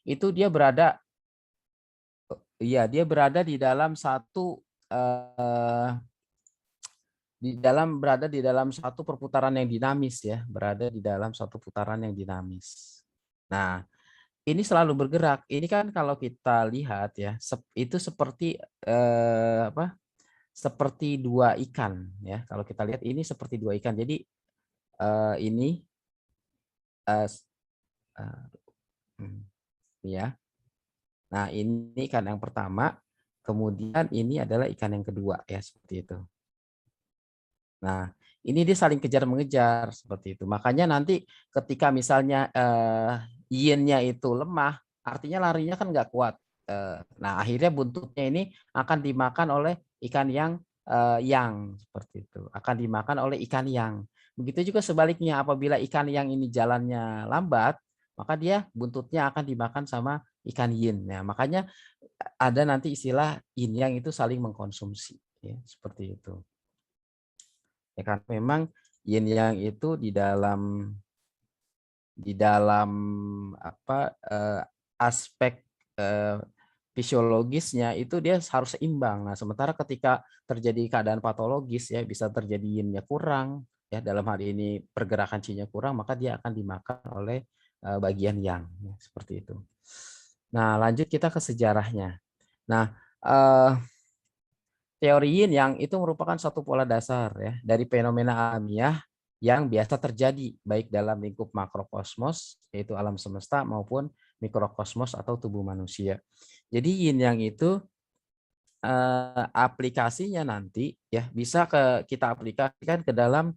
itu dia berada dia berada di dalam satu berada di dalam satu perputaran yang dinamis ya, berada di dalam satu putaran yang dinamis. Nah, ini selalu bergerak. Ini kan kalau kita lihat ya, itu seperti apa? Seperti dua ikan ya. Kalau kita lihat ini seperti dua ikan. Jadi ini eh, ya. Nah, ini ikan yang pertama, kemudian ini adalah ikan yang kedua ya, seperti itu. Nah, ini dia saling kejar-mengejar seperti itu. Makanya nanti ketika misalnya yin-nya itu lemah, artinya larinya kan nggak kuat. Nah, akhirnya buntutnya ini akan dimakan oleh ikan yang seperti itu. Akan dimakan oleh ikan yang. Begitu juga sebaliknya, apabila ikan yang ini jalannya lambat, maka dia buntutnya akan dimakan sama ikan yin. Nah, makanya ada nanti istilah yin yang itu saling mengkonsumsi, ya, seperti itu. Ya kan memang yin yang itu di dalam apa aspek fisiologisnya itu dia harus seimbang. Nah, sementara ketika terjadi keadaan patologis ya bisa terjadi yin-nya kurang ya dalam hal ini pergerakan qi-nya kurang maka dia akan dimakan oleh bagian yang ya, seperti itu. Nah, lanjut kita ke sejarahnya. Nah, teori yin yang itu merupakan suatu pola dasar ya dari fenomena alamiah yang biasa terjadi baik dalam lingkup makrokosmos yaitu alam semesta maupun mikrokosmos atau tubuh manusia. Jadi yin yang itu aplikasinya nanti ya bisa kita aplikasikan ke dalam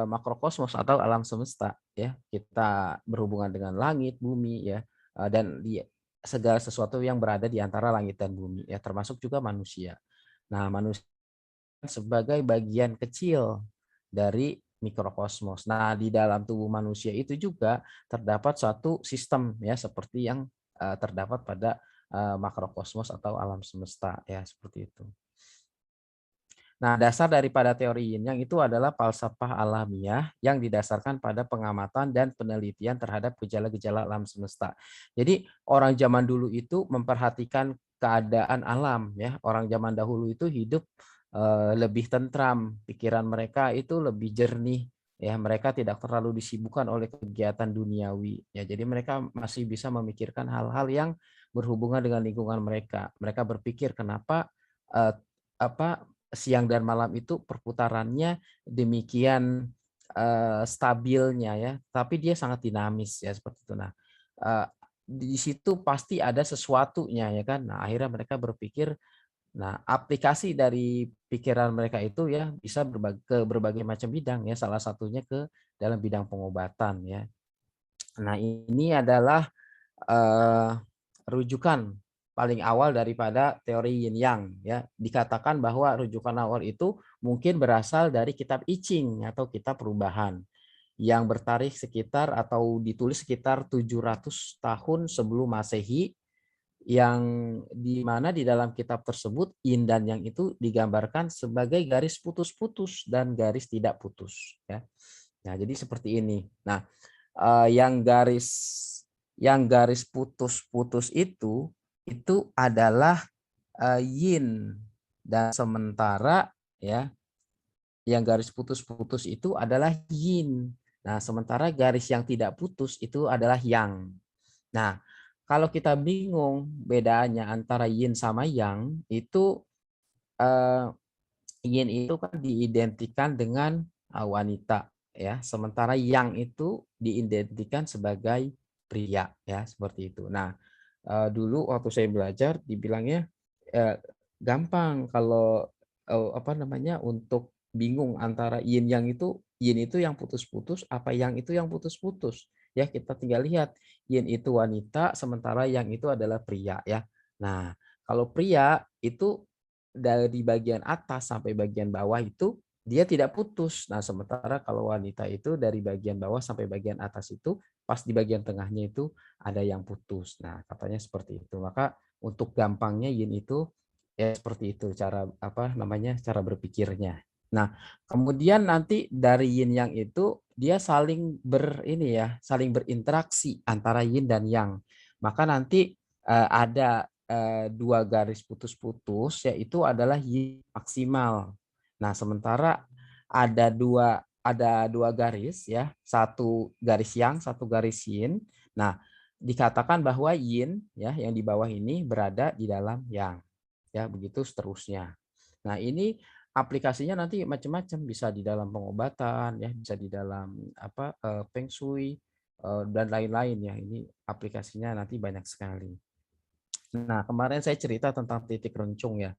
makrokosmos atau alam semesta ya. Kita berhubungan dengan langit, bumi ya dan segala sesuatu yang berada di antara langit dan bumi ya termasuk juga manusia. Nah, manusia sebagai bagian kecil dari mikrokosmos. Nah, di dalam tubuh manusia itu juga terdapat suatu sistem ya seperti yang terdapat pada makrokosmos atau alam semesta ya seperti itu. Nah, dasar daripada teori yin yang itu adalah falsafah alamiah yang didasarkan pada pengamatan dan penelitian terhadap gejala-gejala alam semesta. Jadi orang zaman dulu itu memperhatikan keadaan alam ya. Orang zaman dahulu itu hidup lebih tentram, pikiran mereka itu lebih jernih ya. Mereka tidak terlalu disibukkan oleh kegiatan duniawi ya. Jadi mereka masih bisa memikirkan hal-hal yang berhubungan dengan lingkungan mereka. Mereka berpikir kenapa eh, apa siang dan malam itu perputarannya demikian stabilnya ya, tapi dia sangat dinamis ya seperti itu. Nah, di situ pasti ada sesuatunya ya kan. Nah, akhirnya mereka berpikir, nah aplikasi dari pikiran mereka itu ya bisa ke berbagai macam bidang ya, salah satunya ke dalam bidang pengobatan ya. Nah, ini adalah eh, rujukan paling awal daripada teori yin yang ya. Dikatakan bahwa rujukan awal itu mungkin berasal dari kitab I Ching atau kitab perubahan yang bertarikh sekitar atau ditulis sekitar 700 tahun sebelum Masehi yang di mana di dalam kitab tersebut yin dan yang itu digambarkan sebagai garis putus-putus dan garis tidak putus ya. Nah, jadi seperti ini. Nah, yang garis putus-putus itu adalah yin dan sementara ya yang garis putus-putus itu adalah yin. Nah, sementara garis yang tidak putus itu adalah yang. Nah, kalau kita bingung bedanya antara yin sama yang itu eh, yin itu kan diidentikan dengan wanita ya, sementara yang itu diidentikan sebagai pria ya, seperti itu. Nah, dulu waktu saya belajar dibilangnya eh, gampang kalau apa namanya untuk bingung antara yin itu yang putus-putus apa yang itu yang putus-putus. Ya, kita tinggal lihat yin itu wanita sementara yang itu adalah pria ya. Nah, kalau pria itu dari bagian atas sampai bagian bawah itu dia tidak putus. Nah, sementara kalau wanita itu dari bagian bawah sampai bagian atas itu pas di bagian tengahnya itu ada yang putus. Nah, katanya seperti itu. Maka untuk gampangnya yin itu ya seperti itu cara apa namanya cara berpikirnya. Nah, kemudian nanti dari yin yang itu dia saling saling berinteraksi antara yin dan yang. Maka nanti ada dua garis putus-putus, yaitu adalah yin maksimal. Nah, sementara ada dua garis ya, satu garis yang, satu garis yin. Nah, dikatakan bahwa yin ya yang di bawah ini berada di dalam yang. Ya, begitu seterusnya. Nah, ini aplikasinya nanti macam-macam, bisa di dalam pengobatan ya, bisa di dalam feng shui dan lain-lain ya. Ini aplikasinya nanti banyak sekali. Nah, kemarin saya cerita tentang titik rencung ya.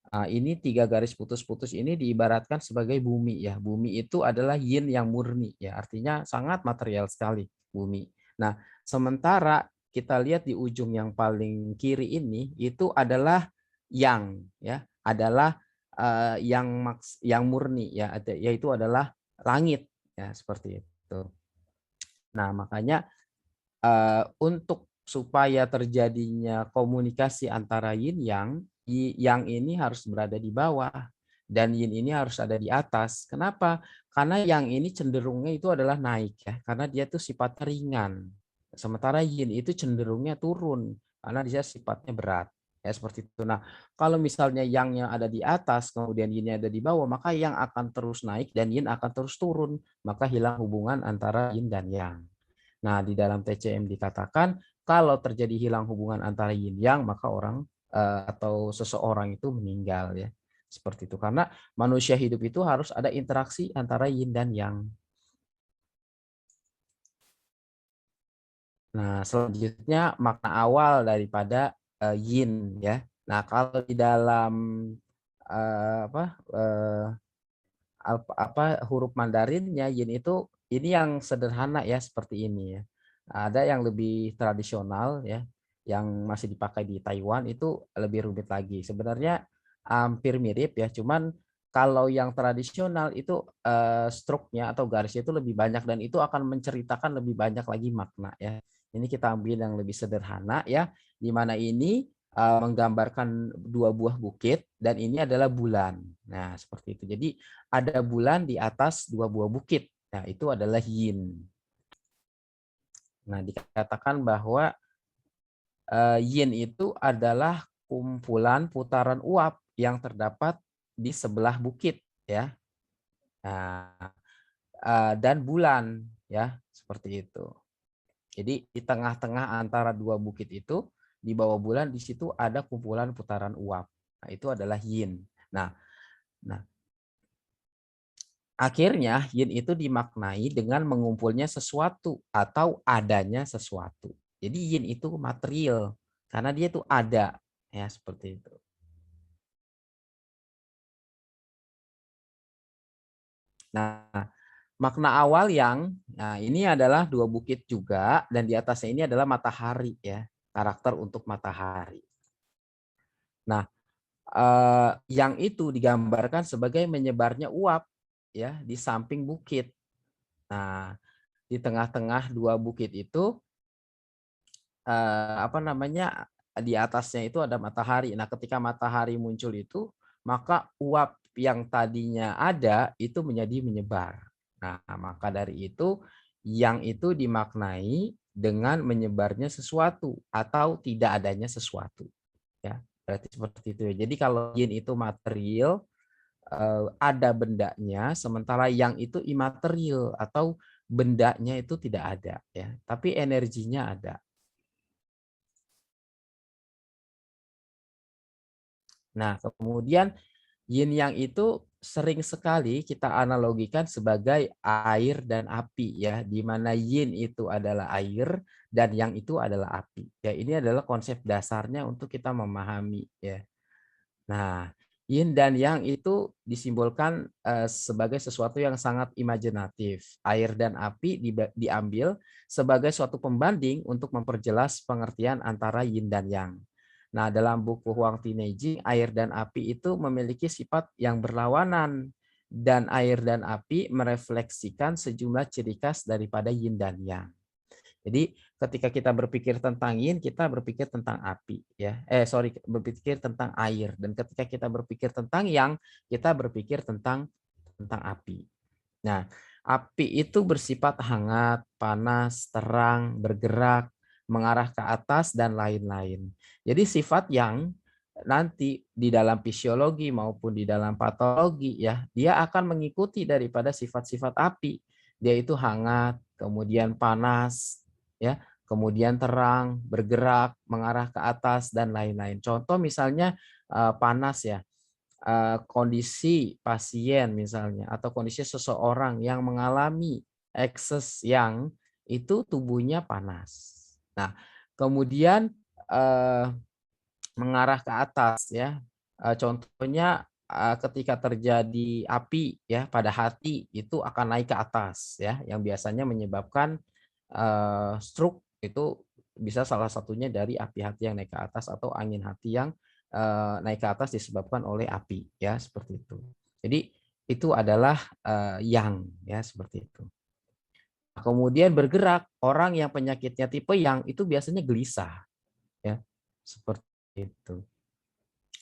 Ini tiga garis putus-putus ini diibaratkan sebagai bumi ya. Bumi itu adalah yin yang murni ya, artinya sangat material sekali bumi. Nah, sementara kita lihat di ujung yang paling kiri ini itu adalah yang ya, adalah yang murni ya, yaitu adalah langit ya, seperti itu. Nah, makanya untuk supaya terjadinya komunikasi antara yin yang ini harus berada di bawah dan yin ini harus ada di atas. Kenapa? Karena yang ini cenderungnya itu adalah naik ya, karena dia tuh sifatnya ringan. Sementara yin itu cenderungnya turun karena dia sifatnya berat. Ya seperti itu. Nah, kalau misalnya yang ada di atas kemudian yin ada di bawah, maka yang akan terus naik dan yin akan terus turun. Maka hilang hubungan antara yin dan yang. Nah, di dalam TCM dikatakan kalau terjadi hilang hubungan antara yin yang, maka orang atau seseorang itu meninggal ya. Seperti itu. Karena manusia hidup itu harus ada interaksi antara yin dan yang. Nah, selanjutnya makna awal daripada yin ya. Nah, kalau di dalam eh, apa eh, huruf Mandarinnya yin itu ini yang sederhana ya, seperti ini ya. Ada yang lebih tradisional ya, yang masih dipakai di Taiwan itu lebih rumit lagi. Sebenarnya hampir mirip ya, cuman kalau yang tradisional itu struknya atau garisnya itu lebih banyak dan itu akan menceritakan lebih banyak lagi makna ya. Ini kita ambil yang lebih sederhana ya, di mana ini menggambarkan dua buah bukit dan ini adalah bulan. Nah, seperti itu. Jadi ada bulan di atas dua buah bukit. Nah, itu adalah yin. Nah, dikatakan bahwa yin itu adalah kumpulan putaran uap yang terdapat di sebelah bukit ya. Nah, dan bulan ya, seperti itu. Jadi di tengah-tengah antara dua bukit itu di bawah bulan di situ ada kumpulan putaran uap. Nah, itu adalah yin. Nah, nah akhirnya yin itu dimaknai dengan mengumpulnya sesuatu atau adanya sesuatu. Jadi yin itu material karena dia itu ada ya, seperti itu. Nah, makna awal yang ini adalah dua bukit juga dan di atasnya ini adalah matahari ya, karakter untuk matahari. Nah, yang itu digambarkan sebagai menyebarnya uap ya di samping bukit. Nah, di tengah-tengah dua bukit itu di atasnya itu ada matahari. Nah, ketika matahari muncul itu, maka uap yang tadinya ada itu menjadi menyebar. Nah, maka dari itu yang itu dimaknai dengan menyebarnya sesuatu atau tidak adanya sesuatu. Ya, berarti seperti itu ya. Jadi kalau yin itu material, ada bendanya, sementara yang itu imaterial atau bendanya itu tidak ada ya, tapi energinya ada. Nah, kemudian yin yang itu sering sekali kita analogikan sebagai air dan api ya, di mana yin itu adalah air dan yang itu adalah api. Ya, ini adalah konsep dasarnya untuk kita memahami ya. Nah, yin dan yang itu disimbolkan sebagai sesuatu yang sangat imajinatif. Air dan api diambil sebagai suatu pembanding untuk memperjelas pengertian antara yin dan yang. Nah, dalam buku Huang Tinei, air dan api itu memiliki sifat yang berlawanan dan air dan api merefleksikan sejumlah ciri khas daripada yin dan yang. Jadi ketika kita berpikir tentang yin, kita berpikir tentang api ya. Berpikir tentang air, dan ketika kita berpikir tentang yang, kita berpikir tentang tentang api. Nah, api itu bersifat hangat, panas, terang, bergerak, mengarah ke atas, dan lain-lain. Jadi sifat yang nanti di dalam fisiologi maupun di dalam patologi ya, dia akan mengikuti daripada sifat-sifat api. Dia itu hangat, kemudian panas, ya, kemudian terang, bergerak, mengarah ke atas, dan lain-lain. Contoh misalnya panas ya, kondisi pasien misalnya atau kondisi seseorang yang mengalami ekses yang itu tubuhnya panas. Nah, kemudian eh, mengarah ke atas ya. Contohnya ketika terjadi api ya pada hati itu akan naik ke atas ya, yang biasanya menyebabkan stroke itu bisa salah satunya dari api hati yang naik ke atas atau angin hati yang naik ke atas disebabkan oleh api ya seperti itu. Jadi itu adalah yang ya seperti itu. Kemudian bergerak, orang yang penyakitnya tipe yang itu biasanya gelisah ya seperti itu.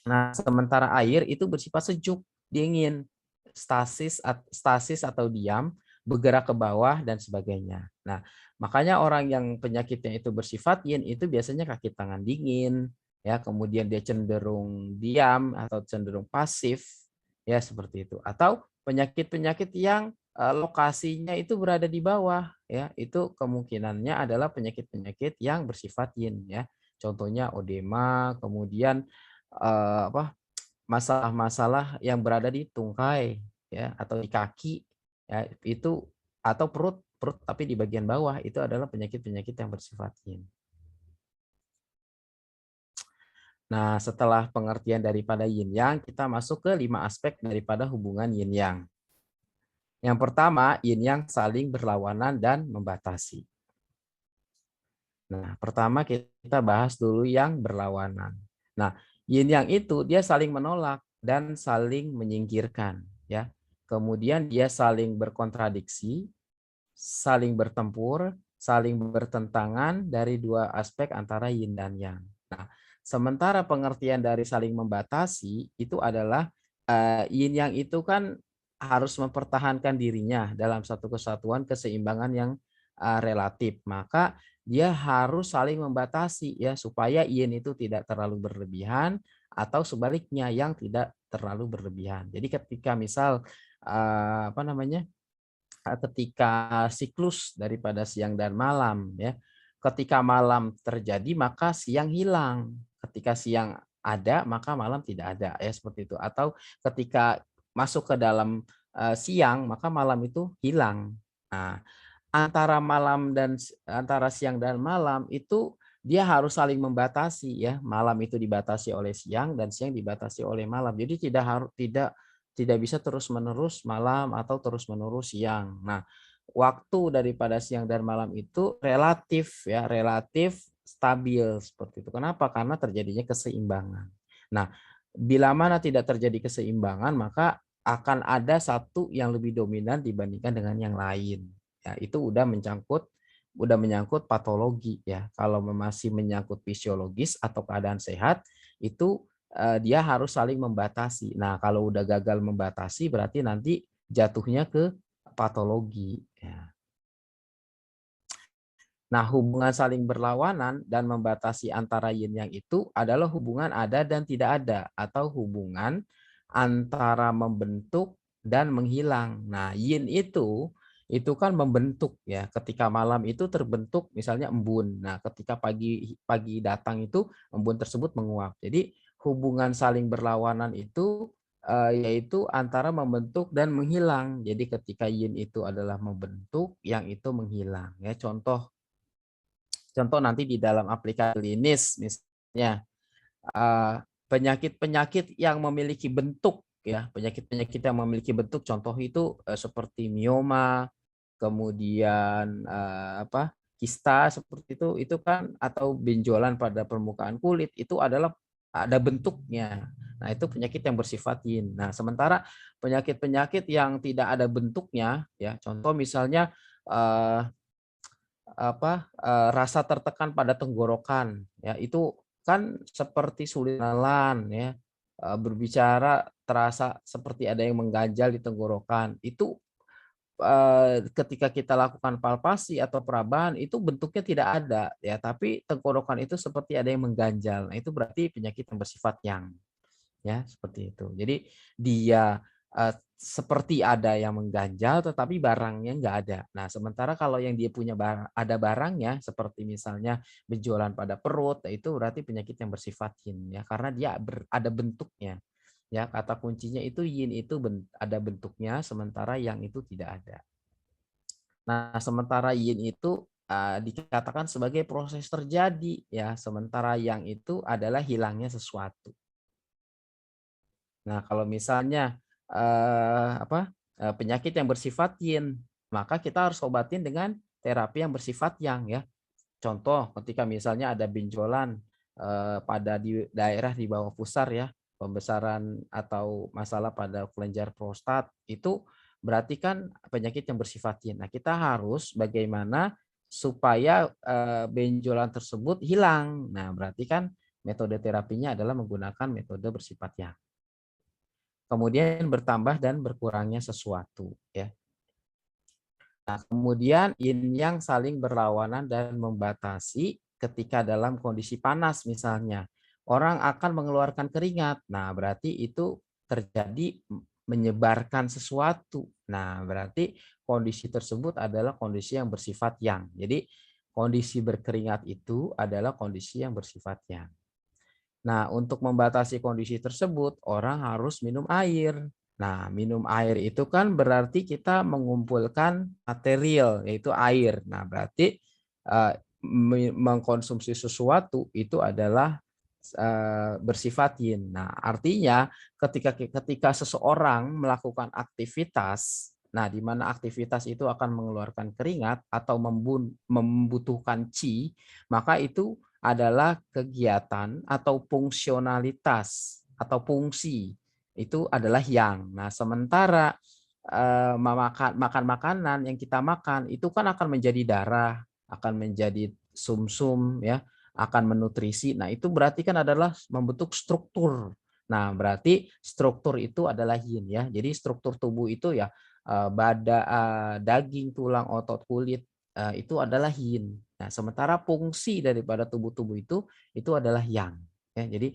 Nah, sementara air itu bersifat sejuk, dingin, stasis atau diam, bergerak ke bawah dan sebagainya. Nah, makanya orang yang penyakitnya itu bersifat yin itu biasanya kaki tangan dingin, ya, kemudian dia cenderung diam atau cenderung pasif, ya seperti itu. Atau penyakit-penyakit yang lokasinya itu berada di bawah, ya, itu kemungkinannya adalah penyakit-penyakit yang bersifat yin, ya. Contohnya odema, kemudian masalah-masalah yang berada di tungkai ya atau di kaki ya itu atau perut perut tapi di bagian bawah itu adalah penyakit-penyakit yang bersifat yin. Nah, setelah pengertian daripada yin yang, kita masuk ke 5 aspek daripada hubungan yin yang. Yang pertama, yin yang saling berlawanan dan membatasi. Nah, pertama kita bahas dulu yang berlawanan. Nah, yin yang itu dia saling menolak dan saling menyingkirkan, ya. Kemudian dia saling berkontradiksi, saling bertempur, saling bertentangan dari dua aspek antara yin dan yang. Nah, sementara pengertian dari saling membatasi itu adalah yin yang itu kan harus mempertahankan dirinya dalam satu kesatuan keseimbangan yang relatif. Maka dia harus saling membatasi ya supaya yin itu tidak terlalu berlebihan atau sebaliknya yang tidak terlalu berlebihan. Jadi ketika misal apa namanya? Ketika siklus daripada siang dan malam ya. Ketika malam terjadi maka siang hilang. Ketika siang ada maka malam tidak ada ya seperti itu. Atau ketika masuk ke dalam siang maka malam itu hilang. Nah, antara siang dan malam itu dia harus saling membatasi ya. Malam itu dibatasi oleh siang dan siang dibatasi oleh malam. Jadi tidak bisa terus-menerus malam atau terus-menerus siang. Nah, waktu daripada siang dan malam itu relatif ya, relatif stabil seperti itu. Kenapa? Karena terjadinya keseimbangan. Nah, bila mana tidak terjadi keseimbangan, maka akan ada satu yang lebih dominan dibandingkan dengan yang lain. Ya, itu udah menyangkut patologi ya. Kalau masih menyangkut fisiologis atau keadaan sehat, itu dia harus saling membatasi. Nah, kalau udah gagal membatasi berarti nanti jatuhnya ke patologi. Ya. Nah, hubungan saling berlawanan dan membatasi antara yin yang itu adalah hubungan ada dan tidak ada atau hubungan antara membentuk dan menghilang. Nah, yin itu kan membentuk ya. Ketika malam itu terbentuk misalnya embun. Nah, ketika pagi pagi datang itu embun tersebut menguap. Jadi hubungan saling berlawanan itu yaitu antara membentuk dan menghilang. Jadi ketika yin itu adalah membentuk, yang itu menghilang ya. Contoh nanti di dalam aplikasi klinis misalnya penyakit-penyakit yang memiliki bentuk ya, penyakit-penyakit yang memiliki bentuk contoh itu seperti mioma, kemudian kista seperti itu kan atau benjolan pada permukaan kulit itu adalah ada bentuknya. Nah, itu penyakit yang bersifat yin. Nah, sementara penyakit-penyakit yang tidak ada bentuknya ya, contoh misalnya eh, rasa tertekan pada tenggorokan ya itu kan seperti sulit nalan ya berbicara terasa seperti ada yang mengganjal di tenggorokan, itu ketika kita lakukan palpasi atau perabahan itu bentuknya tidak ada ya, tapi tenggorokan itu seperti ada yang mengganjal. Nah, itu berarti penyakit yang bersifat yang, ya, seperti itu. Jadi dia seperti ada yang mengganjal tetapi barangnya nggak ada. Nah, sementara kalau yang dia punya ada barangnya seperti misalnya benjolan pada perut, nah itu berarti penyakit yang bersifat yin ya, karena dia ada bentuknya. Ya, kata kuncinya itu yin itu ada bentuknya sementara yang itu tidak ada. Nah, sementara yin itu dikatakan sebagai proses terjadi ya, sementara yang itu adalah hilangnya sesuatu. Nah, kalau misalnya penyakit yang bersifat yin, maka kita harus obatin dengan terapi yang bersifat yang ya. Contoh, ketika misalnya ada benjolan pada di daerah di bawah pusar ya, pembesaran atau masalah pada kelenjar prostat, itu berarti kan penyakit yang bersifat yin. Nah, kita harus bagaimana supaya benjolan tersebut hilang. Nah, berarti kan metode terapinya adalah menggunakan metode bersifat yang. Kemudian bertambah dan berkurangnya sesuatu ya. Nah, kemudian yin yang saling berlawanan dan membatasi ketika dalam kondisi panas misalnya. Orang akan mengeluarkan keringat. Nah, berarti itu terjadi menyebarkan sesuatu. Nah, berarti kondisi tersebut adalah kondisi yang bersifat yang. Jadi, kondisi berkeringat itu adalah kondisi yang bersifat yang. Nah, untuk membatasi kondisi tersebut, orang harus minum air. Nah, minum air itu kan berarti kita mengumpulkan material, yaitu air. Nah, berarti mengkonsumsi sesuatu itu adalah bersifat yin. Nah, artinya ketika seseorang melakukan aktivitas, nah di mana aktivitas itu akan mengeluarkan keringat atau membutuhkan qi, maka itu adalah kegiatan atau fungsionalitas atau fungsi itu adalah yang. Nah, sementara makan makanan yang kita makan itu kan akan menjadi darah, akan menjadi sumsum ya, akan menutrisi. Nah, itu berarti kan adalah membentuk struktur. Nah, berarti struktur itu adalah yin ya. Jadi struktur tubuh itu ya daging, tulang, otot, kulit itu adalah yin. Nah, sementara fungsi daripada tubuh-tubuh itu adalah yang. Ya, jadi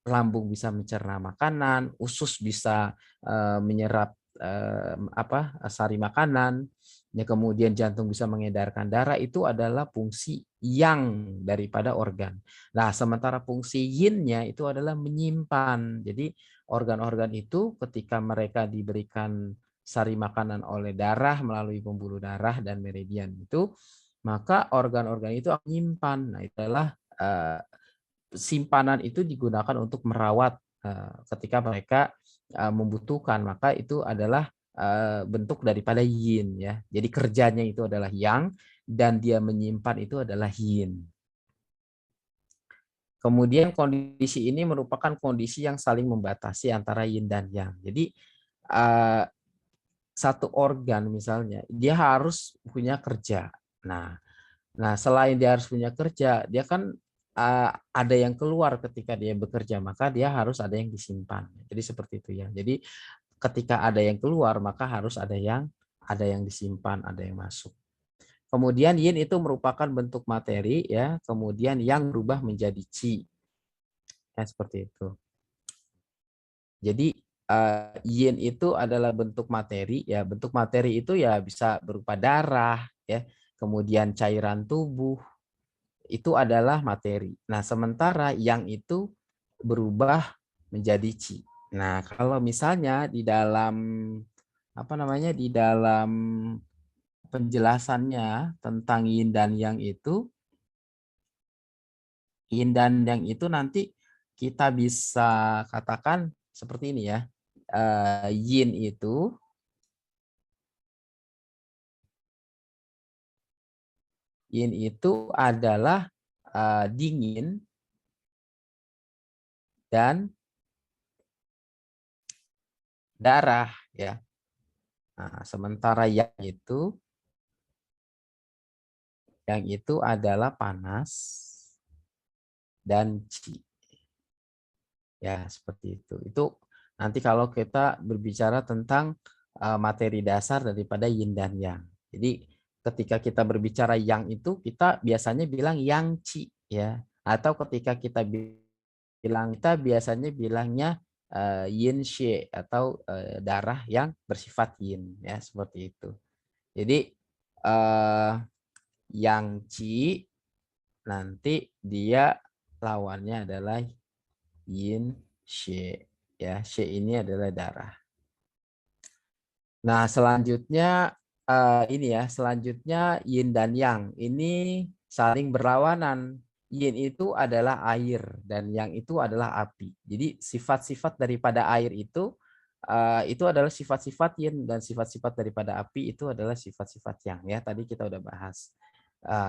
lambung bisa mencerna makanan, usus bisa menyerap sari makanan, ya, kemudian jantung bisa mengedarkan darah, itu adalah fungsi yang daripada organ. Nah, sementara fungsi yin-nya itu adalah menyimpan. Jadi organ-organ itu ketika mereka diberikan sari makanan oleh darah melalui pembuluh darah dan meridian itu, maka organ-organ itu akan menyimpan. Nah, itulah simpanan itu digunakan untuk merawat ketika mereka membutuhkan, maka itu adalah bentuk daripada yin ya. Jadi kerjanya itu adalah yang dan dia menyimpan itu adalah yin. Kemudian kondisi ini merupakan kondisi yang saling membatasi antara yin dan yang. Jadi satu organ misalnya dia harus punya kerja. Nah, selain dia harus punya kerja, dia kan ada yang keluar ketika dia bekerja, maka dia harus ada yang disimpan. Jadi seperti itu ya. Jadi ketika ada yang keluar, maka harus ada yang disimpan, ada yang masuk. Kemudian yin itu merupakan bentuk materi ya, kemudian yang berubah menjadi qi. Ya, seperti itu. Jadi yin itu adalah bentuk materi ya, bentuk materi itu ya bisa berupa darah ya, kemudian cairan tubuh, itu adalah materi. Nah, sementara yang itu berubah menjadi qi. Nah, kalau misalnya di dalam di dalam penjelasannya tentang yin dan yang itu, yin dan yang itu nanti kita bisa katakan seperti ini ya. Yin itu adalah dingin dan darah ya. Nah, sementara yang itu adalah panas dan qi. Ya, seperti itu. Itu Nanti kalau kita berbicara tentang materi dasar daripada yin dan yang. Jadi ketika kita berbicara yang itu kita biasanya bilang yang qi ya. Atau ketika kita bilang kita biasanya bilangnya yin xie atau darah yang bersifat yin ya seperti itu. Jadi eh, yang qi nanti dia lawannya adalah yin xie ya. Xie ini adalah darah. Nah, selanjutnya ini ya, selanjutnya yin dan yang. Ini saling berlawanan. Yin itu adalah air dan yang itu adalah api. Jadi sifat-sifat daripada air itu adalah sifat-sifat yin dan sifat-sifat daripada api itu adalah sifat-sifat yang ya. Tadi kita udah bahas.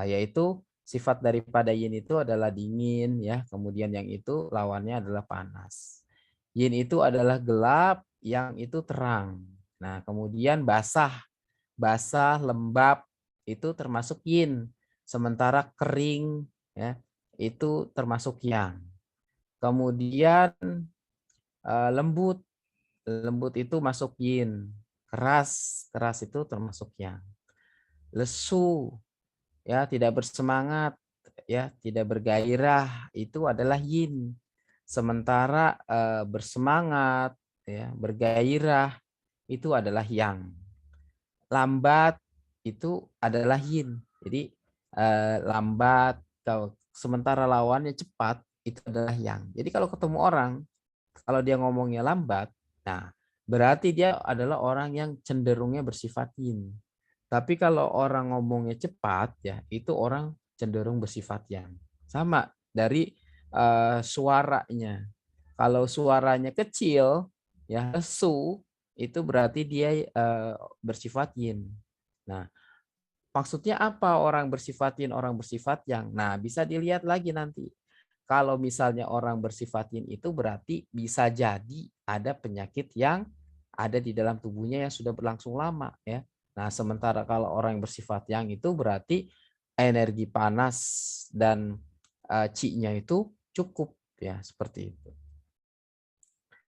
Yaitu sifat daripada yin itu adalah dingin ya, kemudian yang itu lawannya adalah panas. Yin itu adalah gelap, yang itu terang. Nah, kemudian basah, lembab itu termasuk yin. Sementara kering ya, itu termasuk yang. Kemudian lembut, lembut itu masuk yin. Keras, keras itu termasuk yang. Lesu, ya tidak bersemangat, ya tidak bergairah itu adalah yin. Sementara bersemangat, ya bergairah itu adalah yang. Lambat itu adalah yin. Jadi lambat, sementara lawannya cepat itu adalah yang. Jadi kalau ketemu orang, kalau dia ngomongnya lambat, nah berarti dia adalah orang yang cenderungnya bersifat yin. Tapi kalau orang ngomongnya cepat, ya itu orang cenderung bersifat yang. Sama dari suaranya. Kalau suaranya kecil, ya lesu, itu berarti dia bersifat yin. Nah, maksudnya apa orang bersifat yin, orang bersifat yang? Nah, bisa dilihat lagi nanti. Kalau misalnya orang bersifat yin itu berarti bisa jadi ada penyakit yang ada di dalam tubuhnya yang sudah berlangsung lama ya. Nah, sementara kalau orang yang bersifat yang itu berarti energi panas dan qi-nya itu cukup ya, seperti itu.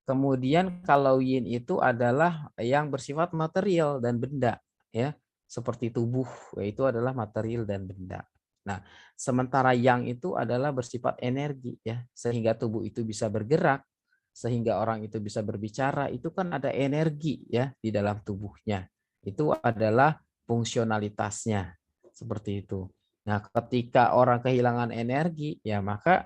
Kemudian kalau yin itu adalah yang bersifat material dan benda ya, seperti tubuh yaitu adalah material dan benda. Nah, sementara yang itu adalah bersifat energi ya, sehingga tubuh itu bisa bergerak, sehingga orang itu bisa berbicara, itu kan ada energi ya di dalam tubuhnya. Itu adalah fungsionalitasnya seperti itu. Nah, ketika orang kehilangan energi ya maka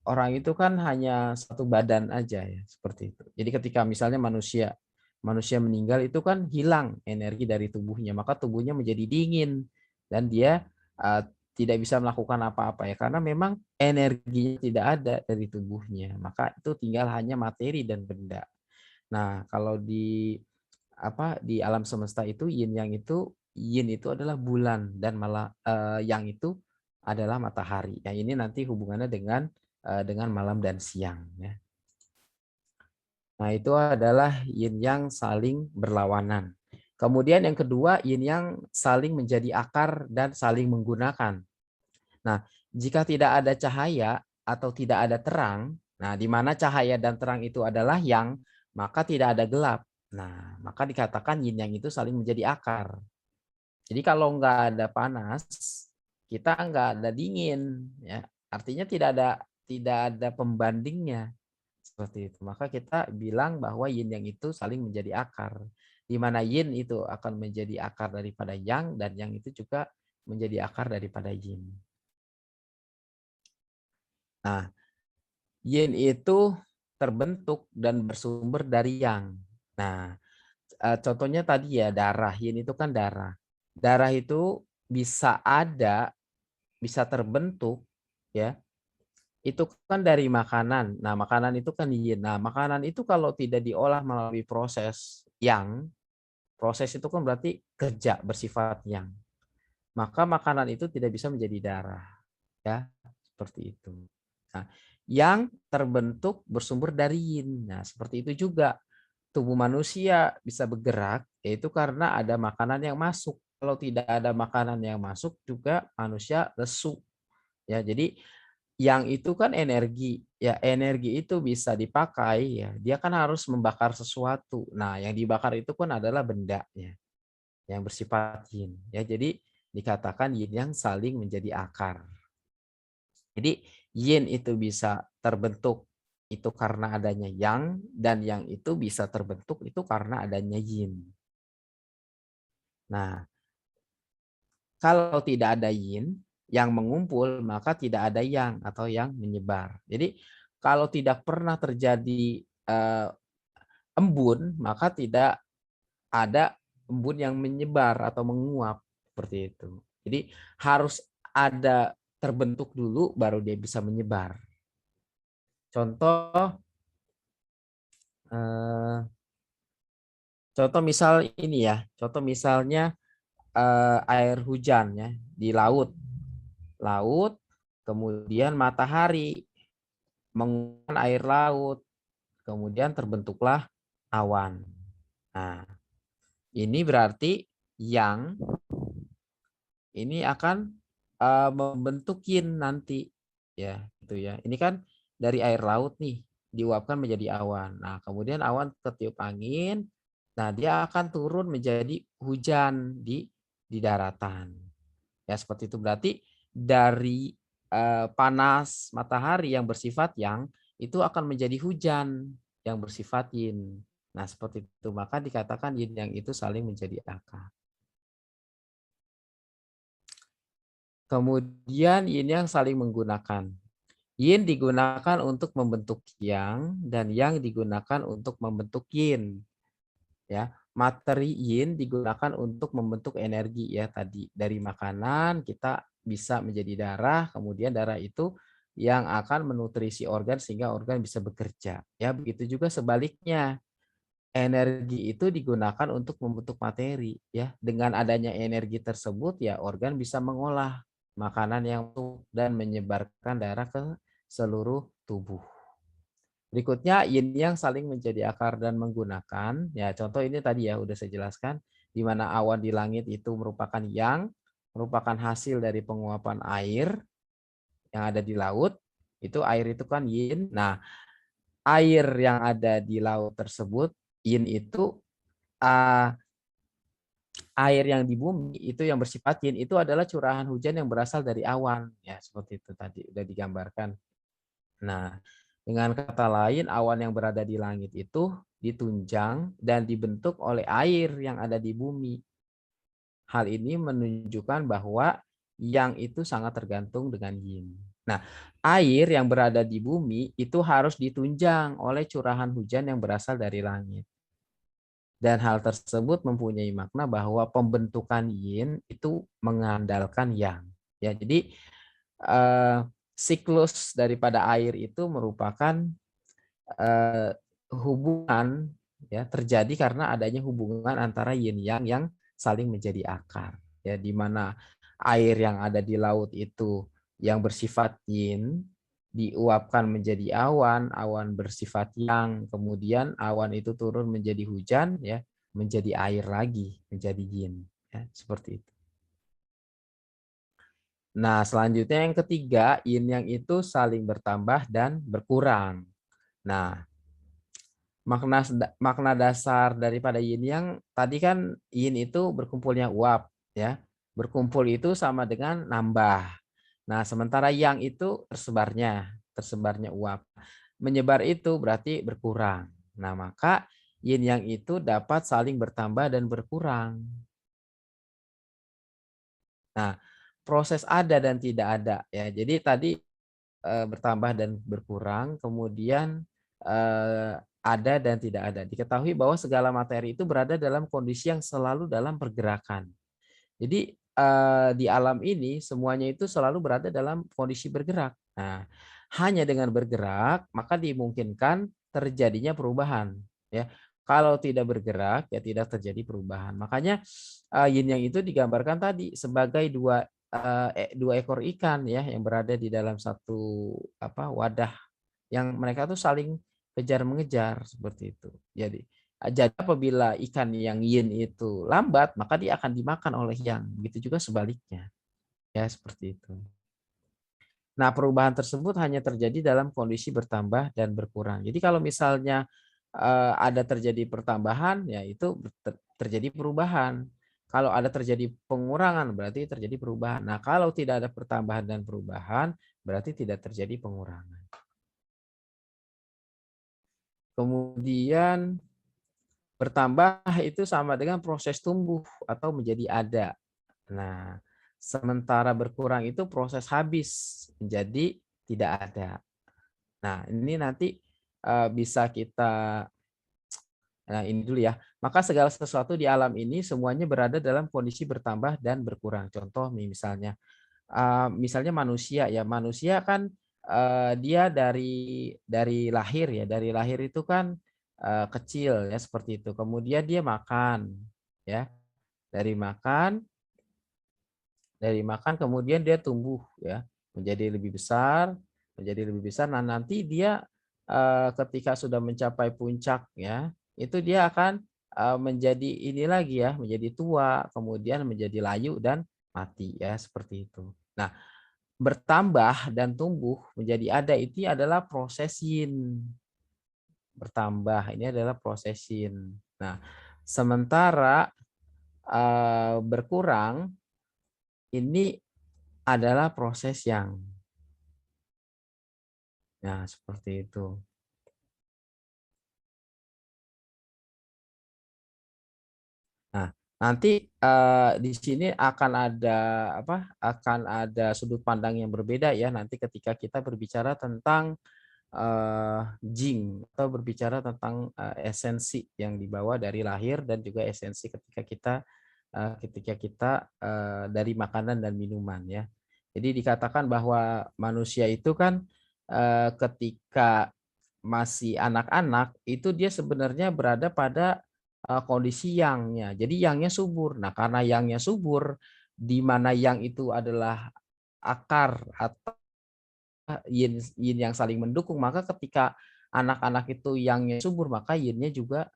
orang itu kan hanya satu badan aja ya, seperti itu. Jadi ketika misalnya manusia manusia meninggal itu kan hilang energi dari tubuhnya, maka tubuhnya menjadi dingin dan dia uh, tidak bisa melakukan apa-apa ya karena memang energinya tidak ada dari tubuhnya. Maka itu tinggal hanya materi dan benda. Nah, kalau di alam semesta itu yin itu adalah bulan dan malah yang itu adalah matahari. Yang ini nanti hubungannya dengan malam dan siang ya. Nah, itu adalah yin yang saling berlawanan. Kemudian yang kedua, yin yang saling menjadi akar dan saling menggunakan. Nah, jika tidak ada cahaya atau tidak ada terang, nah di mana cahaya dan terang itu adalah yang, maka tidak ada gelap. Nah, maka dikatakan yin yang itu saling menjadi akar. Jadi kalau nggak ada panas, kita nggak ada dingin, ya. Artinya tidak ada pembandingnya seperti itu. Maka kita bilang bahwa yin yang itu saling menjadi akar. Di mana yin itu akan menjadi akar daripada yang dan yang itu juga menjadi akar daripada yin. Nah, yin itu terbentuk dan bersumber dari yang. Nah, contohnya tadi ya darah, yin itu kan darah. Darah itu bisa ada, bisa terbentuk ya. Itu kan dari makanan. Nah, makanan itu kan yin. Nah, makanan itu kalau tidak diolah melalui proses itu kan berarti kerja bersifat yang. Maka makanan itu tidak bisa menjadi darah. Ya, seperti itu. Nah, yang terbentuk bersumber dari yin. Nah, seperti itu juga tubuh manusia bisa bergerak yaitu karena ada makanan yang masuk. Kalau tidak ada makanan yang masuk juga manusia lesu. Ya, jadi yang itu kan energi, ya energi itu bisa dipakai ya, dia kan harus membakar sesuatu. Nah, yang dibakar itu pun adalah benda ya, yang bersifat yin. Ya, jadi dikatakan yin yang saling menjadi akar. Jadi yin itu bisa terbentuk itu karena adanya yang, dan yang itu bisa terbentuk itu karena adanya yin. Nah, kalau tidak ada yin yang mengumpul, maka tidak ada yang atau yang menyebar. Jadi kalau tidak pernah terjadi embun, maka tidak ada embun yang menyebar atau menguap seperti itu. Jadi harus ada terbentuk dulu baru dia bisa menyebar. Contoh eh, contoh misal ini ya, contoh misalnya air hujan ya di laut. Laut, kemudian matahari menguapkan air laut, kemudian terbentuklah awan. Nah, ini berarti yang ini akan membentuk yin nanti ya, gitu ya. Ini kan dari air laut nih diuapkan menjadi awan. Nah, kemudian awan ketiup angin, nah dia akan turun menjadi hujan di daratan. Ya, seperti itu berarti dari panas matahari yang bersifat yang itu akan menjadi hujan yang bersifat yin. Nah, seperti itu. Maka dikatakan yin yang itu saling menjadi akar. Kemudian yin yang saling menggunakan. Yin digunakan untuk membentuk yang, dan yang digunakan untuk membentuk yin. Ya, materi yin digunakan untuk membentuk energi ya tadi. Dari makanan kita bisa menjadi darah, kemudian darah itu yang akan menutrisi organ sehingga organ bisa bekerja. Ya, begitu juga sebaliknya. Energi itu digunakan untuk membentuk materi ya. Dengan adanya energi tersebut ya organ bisa mengolah makanan yang utuh dan menyebarkan darah ke seluruh tubuh. Berikutnya yin yang saling menjadi akar dan menggunakan. Ya, contoh ini tadi ya udah saya jelaskan di mana awan di langit itu merupakan yang, merupakan hasil dari penguapan air yang ada di laut. Itu air itu kan yin. Nah, air yang ada di laut tersebut yin itu uh, air yang di bumi itu yang bersifat yin itu adalah curahan hujan yang berasal dari awan. Ya, seperti itu tadi udah digambarkan. Nah, dengan kata lain awan yang berada di langit itu ditunjang dan dibentuk oleh air yang ada di bumi. Hal ini menunjukkan bahwa yang itu sangat tergantung dengan yin. Nah, air yang berada di bumi itu harus ditunjang oleh curahan hujan yang berasal dari langit. Dan hal tersebut mempunyai makna bahwa pembentukan yin itu mengandalkan yang. Ya, jadi siklus daripada air itu merupakan hubungan ya terjadi karena adanya hubungan antara yin yang saling menjadi akar. Ya, di mana air yang ada di laut itu yang bersifat yin diuapkan menjadi awan, awan bersifat yang, kemudian awan itu turun menjadi hujan ya, menjadi air lagi, menjadi yin ya, seperti itu. Nah, selanjutnya yang ketiga, yin yang itu saling bertambah dan berkurang. Nah, makna dasar daripada yin yang tadi kan yin itu berkumpulnya uap ya. Berkumpul itu sama dengan nambah. Nah, sementara yang itu tersebarnya uap. Menyebar itu berarti berkurang. Nah, maka yin yang itu dapat saling bertambah dan berkurang. Nah, proses ada dan tidak ada ya. Jadi tadi bertambah dan berkurang, kemudian ada dan tidak ada. Diketahui bahwa segala materi itu berada dalam kondisi yang selalu dalam pergerakan. Jadi di alam ini semuanya itu selalu berada dalam kondisi bergerak. Nah, hanya dengan bergerak maka dimungkinkan terjadinya perubahan. Ya, kalau tidak bergerak ya tidak terjadi perubahan. Makanya yin yang itu digambarkan tadi sebagai dua ekor ikan ya yang berada di dalam satu wadah yang mereka tuh saling kejar mengejar seperti itu. Jadi apabila ikan yang yin itu lambat, maka dia akan dimakan oleh yang. Begitu juga sebaliknya. Ya, seperti itu. Nah, perubahan tersebut hanya terjadi dalam kondisi bertambah dan berkurang. Jadi kalau misalnya ada terjadi pertambahan, ya itu terjadi perubahan. Kalau ada terjadi pengurangan, berarti terjadi perubahan. Nah, kalau tidak ada pertambahan dan perubahan, berarti tidak terjadi pengurangan. Kemudian bertambah itu sama dengan proses tumbuh atau menjadi ada. Nah, sementara berkurang itu proses habis menjadi tidak ada. Nah, ini nanti bisa kita ini dulu ya. Maka segala sesuatu di alam ini semuanya berada dalam kondisi bertambah dan berkurang. Contoh misalnya misalnya manusia ya. Manusia kan dia dari lahir ya. Dari lahir itu kan kecil ya seperti itu. Kemudian dia makan ya. Dari makan kemudian dia tumbuh ya menjadi lebih besar, nah nanti dia ketika sudah mencapai puncak ya itu dia akan menjadi ini lagi ya, menjadi tua, kemudian menjadi layu dan mati ya seperti itu. Nah, bertambah dan tumbuh menjadi ada itu adalah proses yin. Bertambah ini adalah proses yin. Nah, sementara berkurang ini adalah proses yang. Ya, seperti itu. Nah, nanti di sini akan ada apa? Akan ada sudut pandang yang berbeda ya nanti ketika kita berbicara tentang jing atau berbicara tentang esensi yang dibawa dari lahir dan juga esensi ketika kita dari makanan dan minuman ya. Jadi dikatakan bahwa manusia itu kan ketika masih anak-anak itu dia sebenarnya berada pada kondisi yangnya. Jadi yangnya subur. Nah, karena yangnya subur di mana yang itu adalah akar atau yin yang saling mendukung, maka ketika anak-anak itu yangnya subur, maka yin-nya juga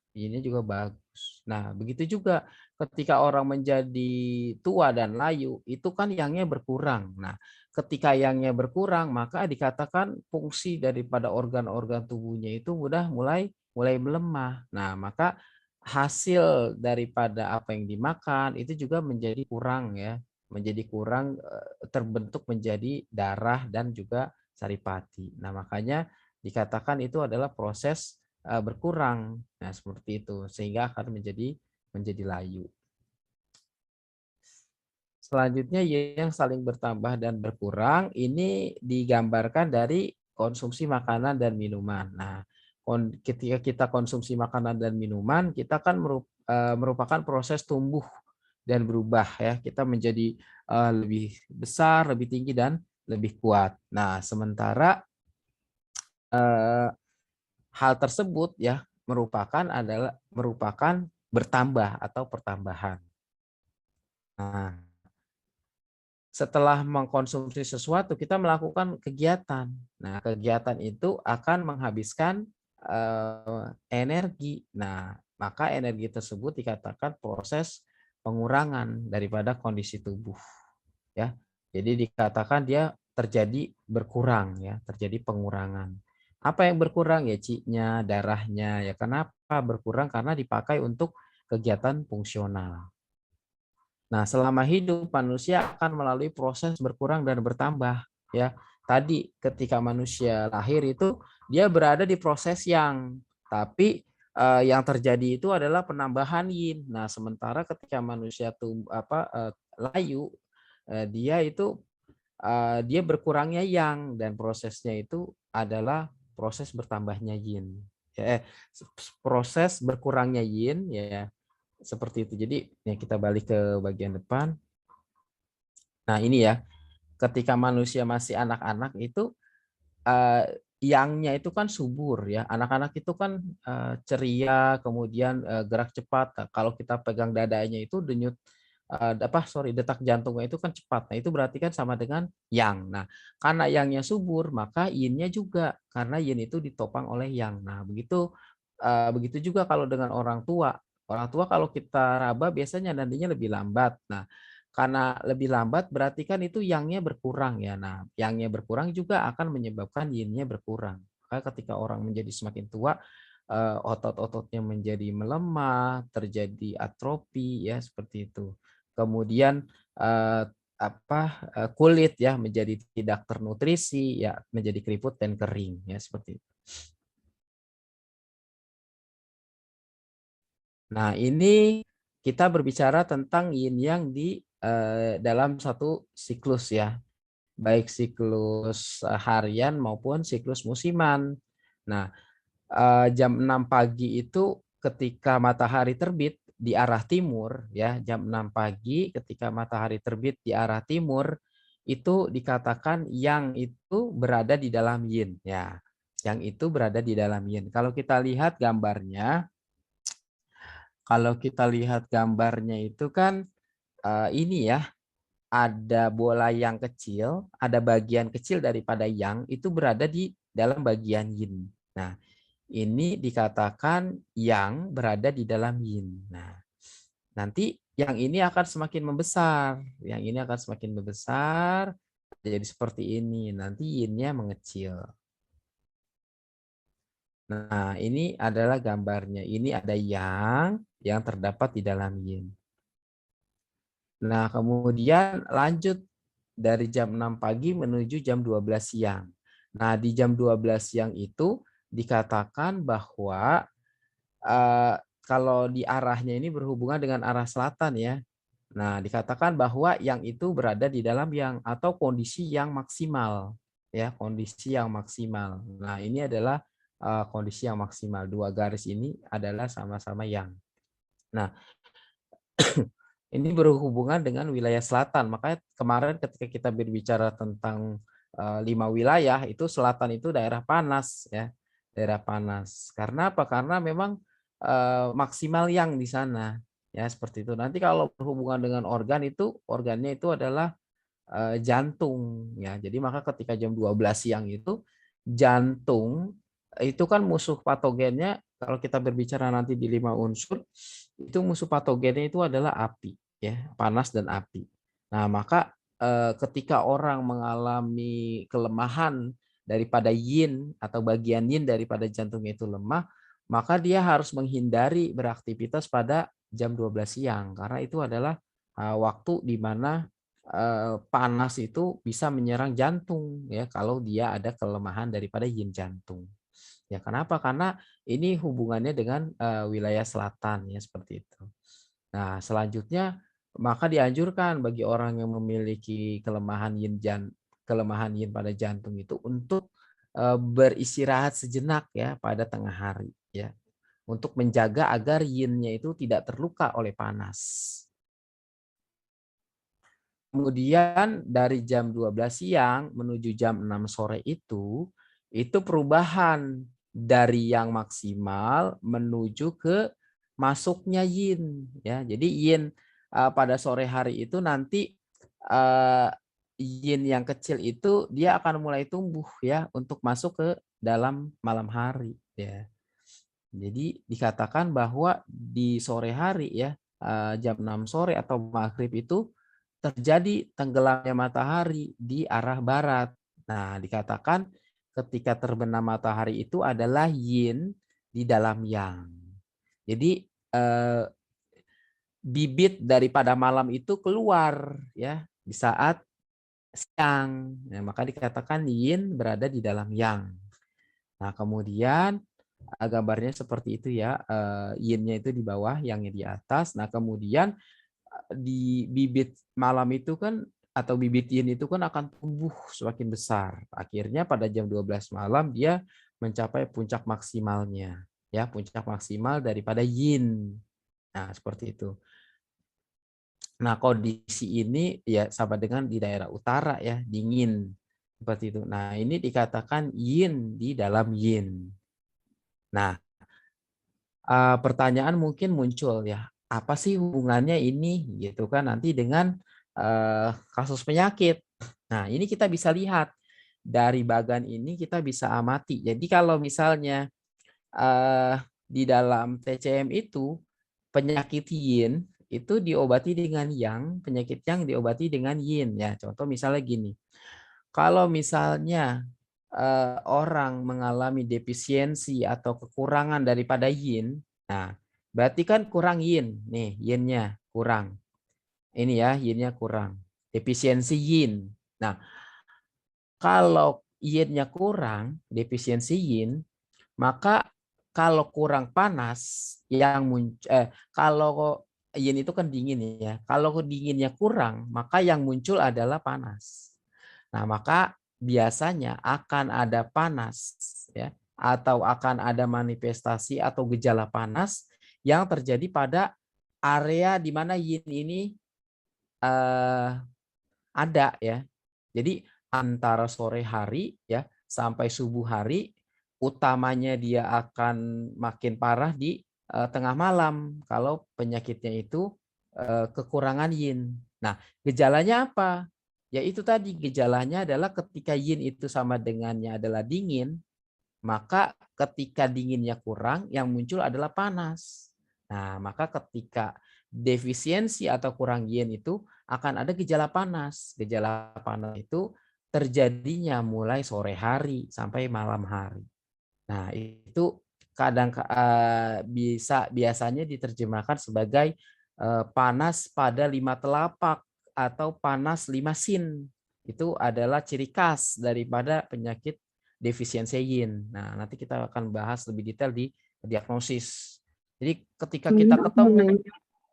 bagus. Nah, begitu juga ketika orang menjadi tua dan layu, itu kan yangnya berkurang. Nah, ketika yangnya berkurang, maka dikatakan fungsi daripada organ-organ tubuhnya itu udah mulai melemah. Nah, maka hasil daripada apa yang dimakan itu juga menjadi kurang ya, menjadi kurang terbentuk menjadi darah dan juga saripati. Nah, makanya dikatakan itu adalah proses berkurang. Nah, seperti itu sehingga akan menjadi layu. Selanjutnya yang saling bertambah dan berkurang ini digambarkan dari konsumsi makanan dan minuman. Nah, ketika kita konsumsi makanan dan minuman, kita kan merupakan proses tumbuh dan berubah ya. Kita menjadi lebih besar, lebih tinggi dan lebih kuat. Nah, sementara hal tersebut ya merupakan bertambah atau pertambahan. Nah, setelah mengkonsumsi sesuatu kita melakukan kegiatan. Nah, kegiatan itu akan menghabiskan energi. Nah, maka energi tersebut dikatakan proses pengurangan daripada kondisi tubuh, ya. Jadi dikatakan dia terjadi berkurang ya, terjadi pengurangan. Apa yang berkurang ya Ci-nya, darahnya ya. Kenapa berkurang? Karena dipakai untuk kegiatan fungsional. Nah, selama hidup manusia akan melalui proses berkurang dan bertambah ya. Tadi ketika manusia lahir itu dia berada di proses yang, tapi yang terjadi itu adalah penambahan yin. Nah, sementara ketika manusia layu dia itu dia berkurangnya yang dan prosesnya itu adalah proses bertambahnya yin. Proses berkurangnya yin ya seperti itu. Jadi ya kita balik ke bagian depan. Nah, ini ya, ketika manusia masih anak-anak itu yangnya itu kan subur ya. Anak-anak itu kan ceria, kemudian gerak cepat. Nah, kalau kita pegang dadanya itu detak jantungnya itu kan cepat. Nah, itu berarti kan sama dengan yang. Nah, karena yangnya subur, maka yin-nya juga karena yin itu ditopang oleh yang. Nah, begitu juga kalau dengan orang tua. Orang tua kalau kita raba biasanya nantinya lebih lambat. Nah, karena lebih lambat berarti kan itu yang-nya berkurang ya. Nah, yang-nya berkurang juga akan menyebabkan yin-nya berkurang. Maka ketika orang menjadi semakin tua, otot-ototnya menjadi melemah, terjadi atrofi ya seperti itu. Kemudian kulit ya menjadi tidak ternutrisi ya, menjadi keriput dan kering ya seperti itu. Nah, ini kita berbicara tentang yin yang di dalam satu siklus ya, baik siklus harian maupun siklus musiman. Nah, jam 6 pagi itu ketika matahari terbit di arah timur ya, jam 6 pagi ketika matahari terbit di arah timur itu dikatakan yang itu berada di dalam yin ya. Yang itu berada di dalam yin. Kalau kita lihat gambarnya itu kan ini ya, ada bola yang kecil, ada bagian kecil daripada yang itu berada di dalam bagian yin. Nah, ini dikatakan yang berada di dalam yin. Nah, nanti yang ini akan semakin membesar. Yang ini akan semakin membesar. Jadi seperti ini. Nanti yin-nya mengecil. Nah, ini adalah gambarnya. Ini ada yang terdapat di dalam yin. Nah, kemudian lanjut dari jam 6 pagi menuju jam 12 siang. Nah, di jam 12 siang itu dikatakan bahwa kalau di arahnya ini berhubungan dengan arah selatan ya. Nah, dikatakan bahwa yang itu berada di dalam yang atau kondisi yang maksimal ya, kondisi yang maksimal. Nah, ini adalah kondisi yang maksimal. Dua garis ini adalah sama-sama yang. Nah, ini berhubungan dengan wilayah selatan. Makanya kemarin ketika kita berbicara tentang 5 wilayah, itu selatan itu daerah panas ya. Daerah panas. Karena apa? Karena memang maksimal yang di sana. Ya, seperti itu. Nanti kalau berhubungan dengan organ itu, organnya itu adalah jantung ya. Jadi maka ketika jam 12 siang itu jantung itu kan musuh patogennya kalau kita berbicara nanti di 5 unsur itu musuh patogennya itu adalah api ya, panas dan api. Nah, maka ketika orang mengalami kelemahan daripada yin atau bagian yin daripada jantungnya itu lemah, maka dia harus menghindari beraktivitas pada jam 12 siang karena itu adalah waktu di mana panas itu bisa menyerang jantung ya kalau dia ada kelemahan daripada yin jantung. Ya kenapa? Karena ini hubungannya dengan wilayah selatan ya seperti itu. Nah, selanjutnya maka dianjurkan bagi orang yang memiliki kelemahan yin pada jantung itu untuk beristirahat sejenak ya pada tengah hari ya untuk menjaga agar yin-nya itu tidak terluka oleh panas. Kemudian dari jam 12 siang menuju jam 6 sore itu perubahan dari yang maksimal menuju ke masuknya yin ya. Jadi yin pada sore hari itu nanti eh, yin yang kecil itu dia akan mulai tumbuh ya untuk masuk ke dalam malam hari ya. Jadi dikatakan bahwa di sore hari ya jam 6 sore atau maghrib itu terjadi tenggelamnya matahari di arah barat. Nah, dikatakan ketika terbenam matahari itu adalah yin di dalam yang. Jadi bibit daripada malam itu keluar ya di saat siang. Nah, maka dikatakan yin berada di dalam yang. Nah, kemudian gambarnya seperti itu ya, yin-nya itu di bawah, yang-nya di atas. Nah, kemudian di bibit malam itu kan atau bibit yin itu kan akan tumbuh semakin besar. Akhirnya pada jam 12 malam dia mencapai puncak maksimalnya. Ya, puncak maksimal daripada yin. Nah, seperti itu. Nah, kondisi ini ya sama dengan di daerah utara ya, dingin. Seperti itu. Nah, ini dikatakan yin di dalam yin. Nah, pertanyaan mungkin muncul ya, apa sih hubungannya ini gitu kan nanti dengan kasus penyakit. Nah, ini kita bisa lihat dari bagan ini kita bisa amati. Jadi kalau misalnya di dalam TCM itu penyakit yin itu diobati dengan yang, penyakit yang diobati dengan yin ya. Contoh misalnya gini. Kalau misalnya orang mengalami defisiensi atau kekurangan daripada yin, nah berarti kan kurang yin nih, yinnya kurang. Ini ya, yinnya kurang. Defisiensi yin. Nah, kalau yinnya kurang, defisiensi yin, maka kalau kurang panas yang kalau yin itu kan dingin ya. Kalau dinginnya kurang, maka yang muncul adalah panas. Nah, maka biasanya akan ada panas ya atau akan ada manifestasi atau gejala panas yang terjadi pada area di mana yin ini eh, ada ya. Jadi antara sore hari ya sampai subuh hari utamanya dia akan makin parah di tengah malam kalau penyakitnya itu kekurangan yin. Nah, gejalanya apa? Ya itu tadi gejalanya adalah ketika yin itu sama dengannya adalah dingin, maka ketika dinginnya kurang yang muncul adalah panas. Nah, maka ketika defisiensi atau kurang yin itu akan ada gejala panas. Gejala panas itu terjadinya mulai sore hari sampai malam hari. Nah, itu kadang biasanya diterjemahkan sebagai panas pada 5 telapak atau panas 5 sin. Itu adalah ciri khas daripada penyakit defisiensi yin. Nah, nanti kita akan bahas lebih detail di diagnosis. Jadi ketika kita ketemu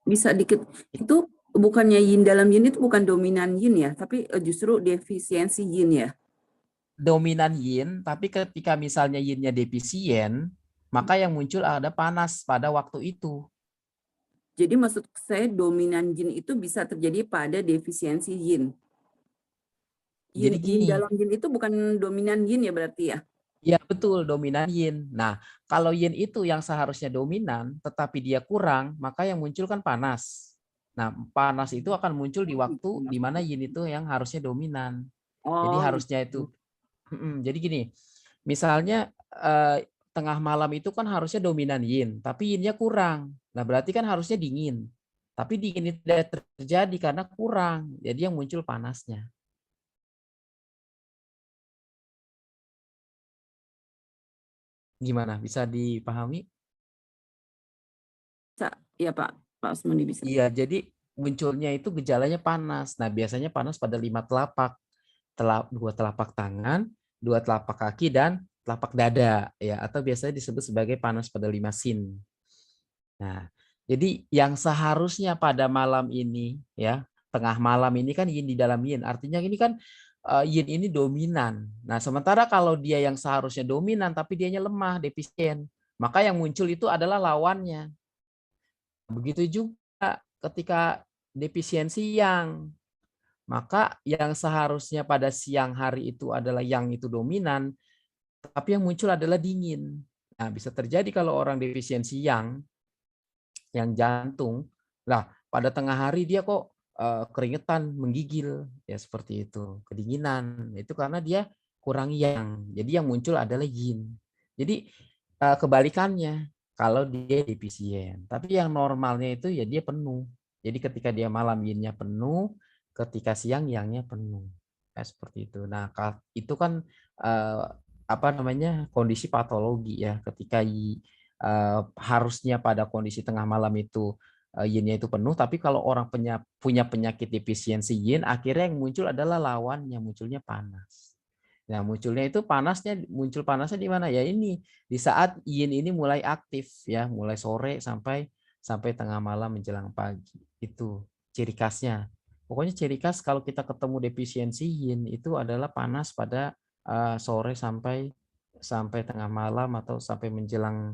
bisa dikit itu bukannya yin dalam yin itu bukan dominan yin ya, tapi justru defisiensi yin ya. dominan yin, tapi ketika misalnya yinnya defisien, maka yang muncul ada panas pada waktu itu. Jadi maksud saya dominan yin itu bisa terjadi pada defisiensi yin. Jadi Yin gini, dalam yin itu bukan dominan yin ya berarti ya? ya betul dominan yin. Nah, kalau yin itu yang seharusnya dominan, tetapi dia kurang, maka yang muncul kan panas. Nah, panas itu akan muncul di waktu di mana yin itu yang harusnya dominan. Jadi Oh, harusnya itu, jadi gini, misalnya tengah malam itu kan harusnya dominan yin, tapi yinnya kurang. Nah, berarti kan harusnya dingin. Tapi dingin itu tidak terjadi karena kurang. Jadi yang muncul panasnya. Gimana? Bisa dipahami? bisa ya Pak Asmuni bisa. Iya, jadi munculnya itu gejalanya panas. Nah, biasanya panas pada 5 telapak, 2 telapak tangan, 2 telapak kaki, dan telapak dada, ya, atau biasanya disebut sebagai panas pada 5 sin. Nah, jadi yang seharusnya pada malam ini, ya, tengah malam ini kan yin di dalam yin, artinya ini kan yin ini dominan. Nah, sementara kalau dia yang seharusnya dominan tapi dianya lemah, defisien, maka yang muncul itu adalah lawannya. Begitu juga ketika defisiensi yang, maka yang seharusnya pada siang hari itu adalah yang itu dominan, tapi yang muncul adalah dingin. Nah, bisa terjadi kalau orang defisiensi yang jantung, lah pada tengah hari dia kok keringetan, menggigil, ya seperti itu, kedinginan. Itu karena dia kurang yang. Jadi yang muncul adalah yin. Jadi kebalikannya, kalau dia defisien. Tapi yang normalnya itu ya dia penuh. Jadi ketika dia malam yinnya penuh, ketika siang yangnya penuh. Ya, seperti itu. Nah, itu kan apa namanya kondisi patologi ya. Ketika harusnya pada kondisi tengah malam itu yinnya itu penuh, tapi kalau orang punya penyakit defisiensi yin, akhirnya yang muncul adalah lawannya, munculnya panas. Nah, munculnya itu muncul panasnya di mana? Ya ini, di saat yin ini mulai aktif ya, mulai sore sampai tengah malam menjelang pagi. Itu ciri khasnya. Pokoknya ciri khas kalau kita ketemu defisiensi yin itu adalah panas pada sore sampai sampai tengah malam atau sampai menjelang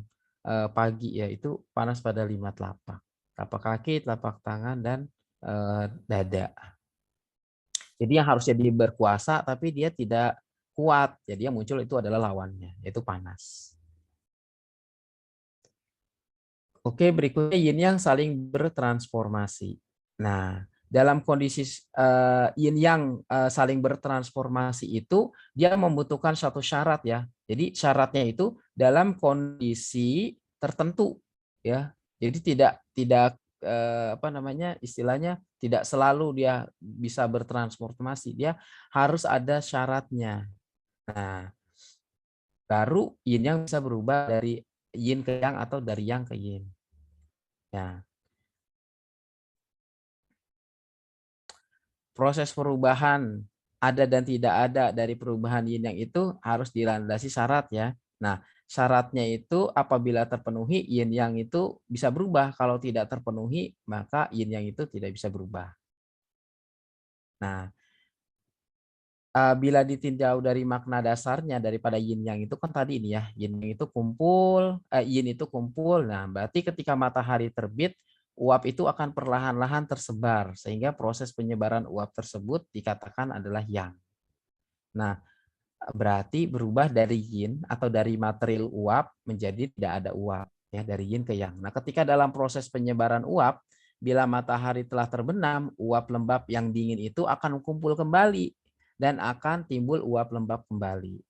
pagi ya, itu panas pada 5 telapak. Telapak kaki, telapak tangan, dan dada. Jadi yang harusnya dia berkuasa tapi dia tidak kuat. Jadi yang muncul itu adalah lawannya, yaitu panas. Oke, berikutnya yin yang saling bertransformasi. Nah, dalam kondisi yin yang saling bertransformasi itu dia membutuhkan satu syarat ya. Jadi syaratnya itu dalam kondisi tertentu ya. Jadi tidak apa namanya, istilahnya tidak selalu dia bisa bertransformasi, dia harus ada syaratnya. Nah, baru yin yang bisa berubah dari yin ke yang atau dari yang ke yin. Ya, proses perubahan ada dan tidak ada dari perubahan yin yang itu harus dilandasi syarat ya. Nah, syaratnya itu apabila terpenuhi yin yang itu bisa berubah, kalau tidak terpenuhi maka yin yang itu tidak bisa berubah. Nah, bila ditinjau dari makna dasarnya daripada yin yang itu kan tadi ini ya, yin yang itu kumpul, yin itu kumpul. Nah, berarti ketika matahari terbit, uap itu akan perlahan-lahan tersebar sehingga proses penyebaran uap tersebut dikatakan adalah yang. Nah, berarti berubah dari yin atau dari material uap menjadi tidak ada uap ya, dari yin ke yang. Nah, ketika dalam proses penyebaran uap, bila matahari telah terbenam, uap lembab yang dingin itu akan kumpul kembali dan akan timbul uap lembab kembali.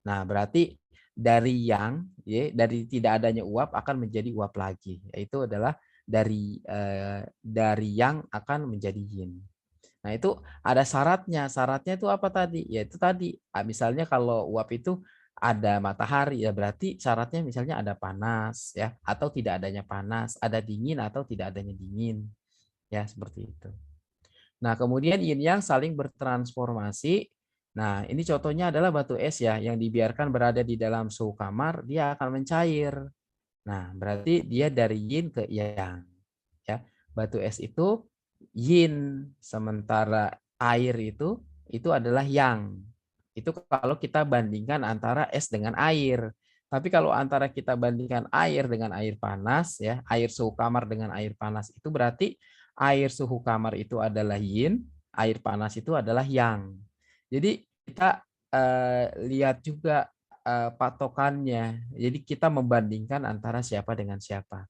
Nah, berarti dari yang ya, dari tidak adanya uap akan menjadi uap lagi, yaitu adalah dari yang akan menjadi yin. Nah, itu ada syaratnya. Syaratnya itu apa tadi? Ya itu tadi, misalnya kalau uap itu ada matahari, ya berarti syaratnya misalnya ada panas ya, atau tidak adanya panas, ada dingin atau tidak adanya dingin. Ya, seperti itu. Nah, kemudian yin yang saling bertransformasi. Nah, ini contohnya adalah batu es ya, yang dibiarkan berada di dalam suhu kamar, dia akan mencair. Nah, berarti dia dari yin ke yang. Ya, batu es itu yin, sementara air itu adalah yang. Itu kalau kita bandingkan antara es dengan air. Tapi kalau antara kita bandingkan air dengan air panas ya, air suhu kamar dengan air panas itu berarti air suhu kamar itu adalah yin, air panas itu adalah yang. Jadi kita lihat juga patokannya. Jadi kita membandingkan antara siapa dengan siapa.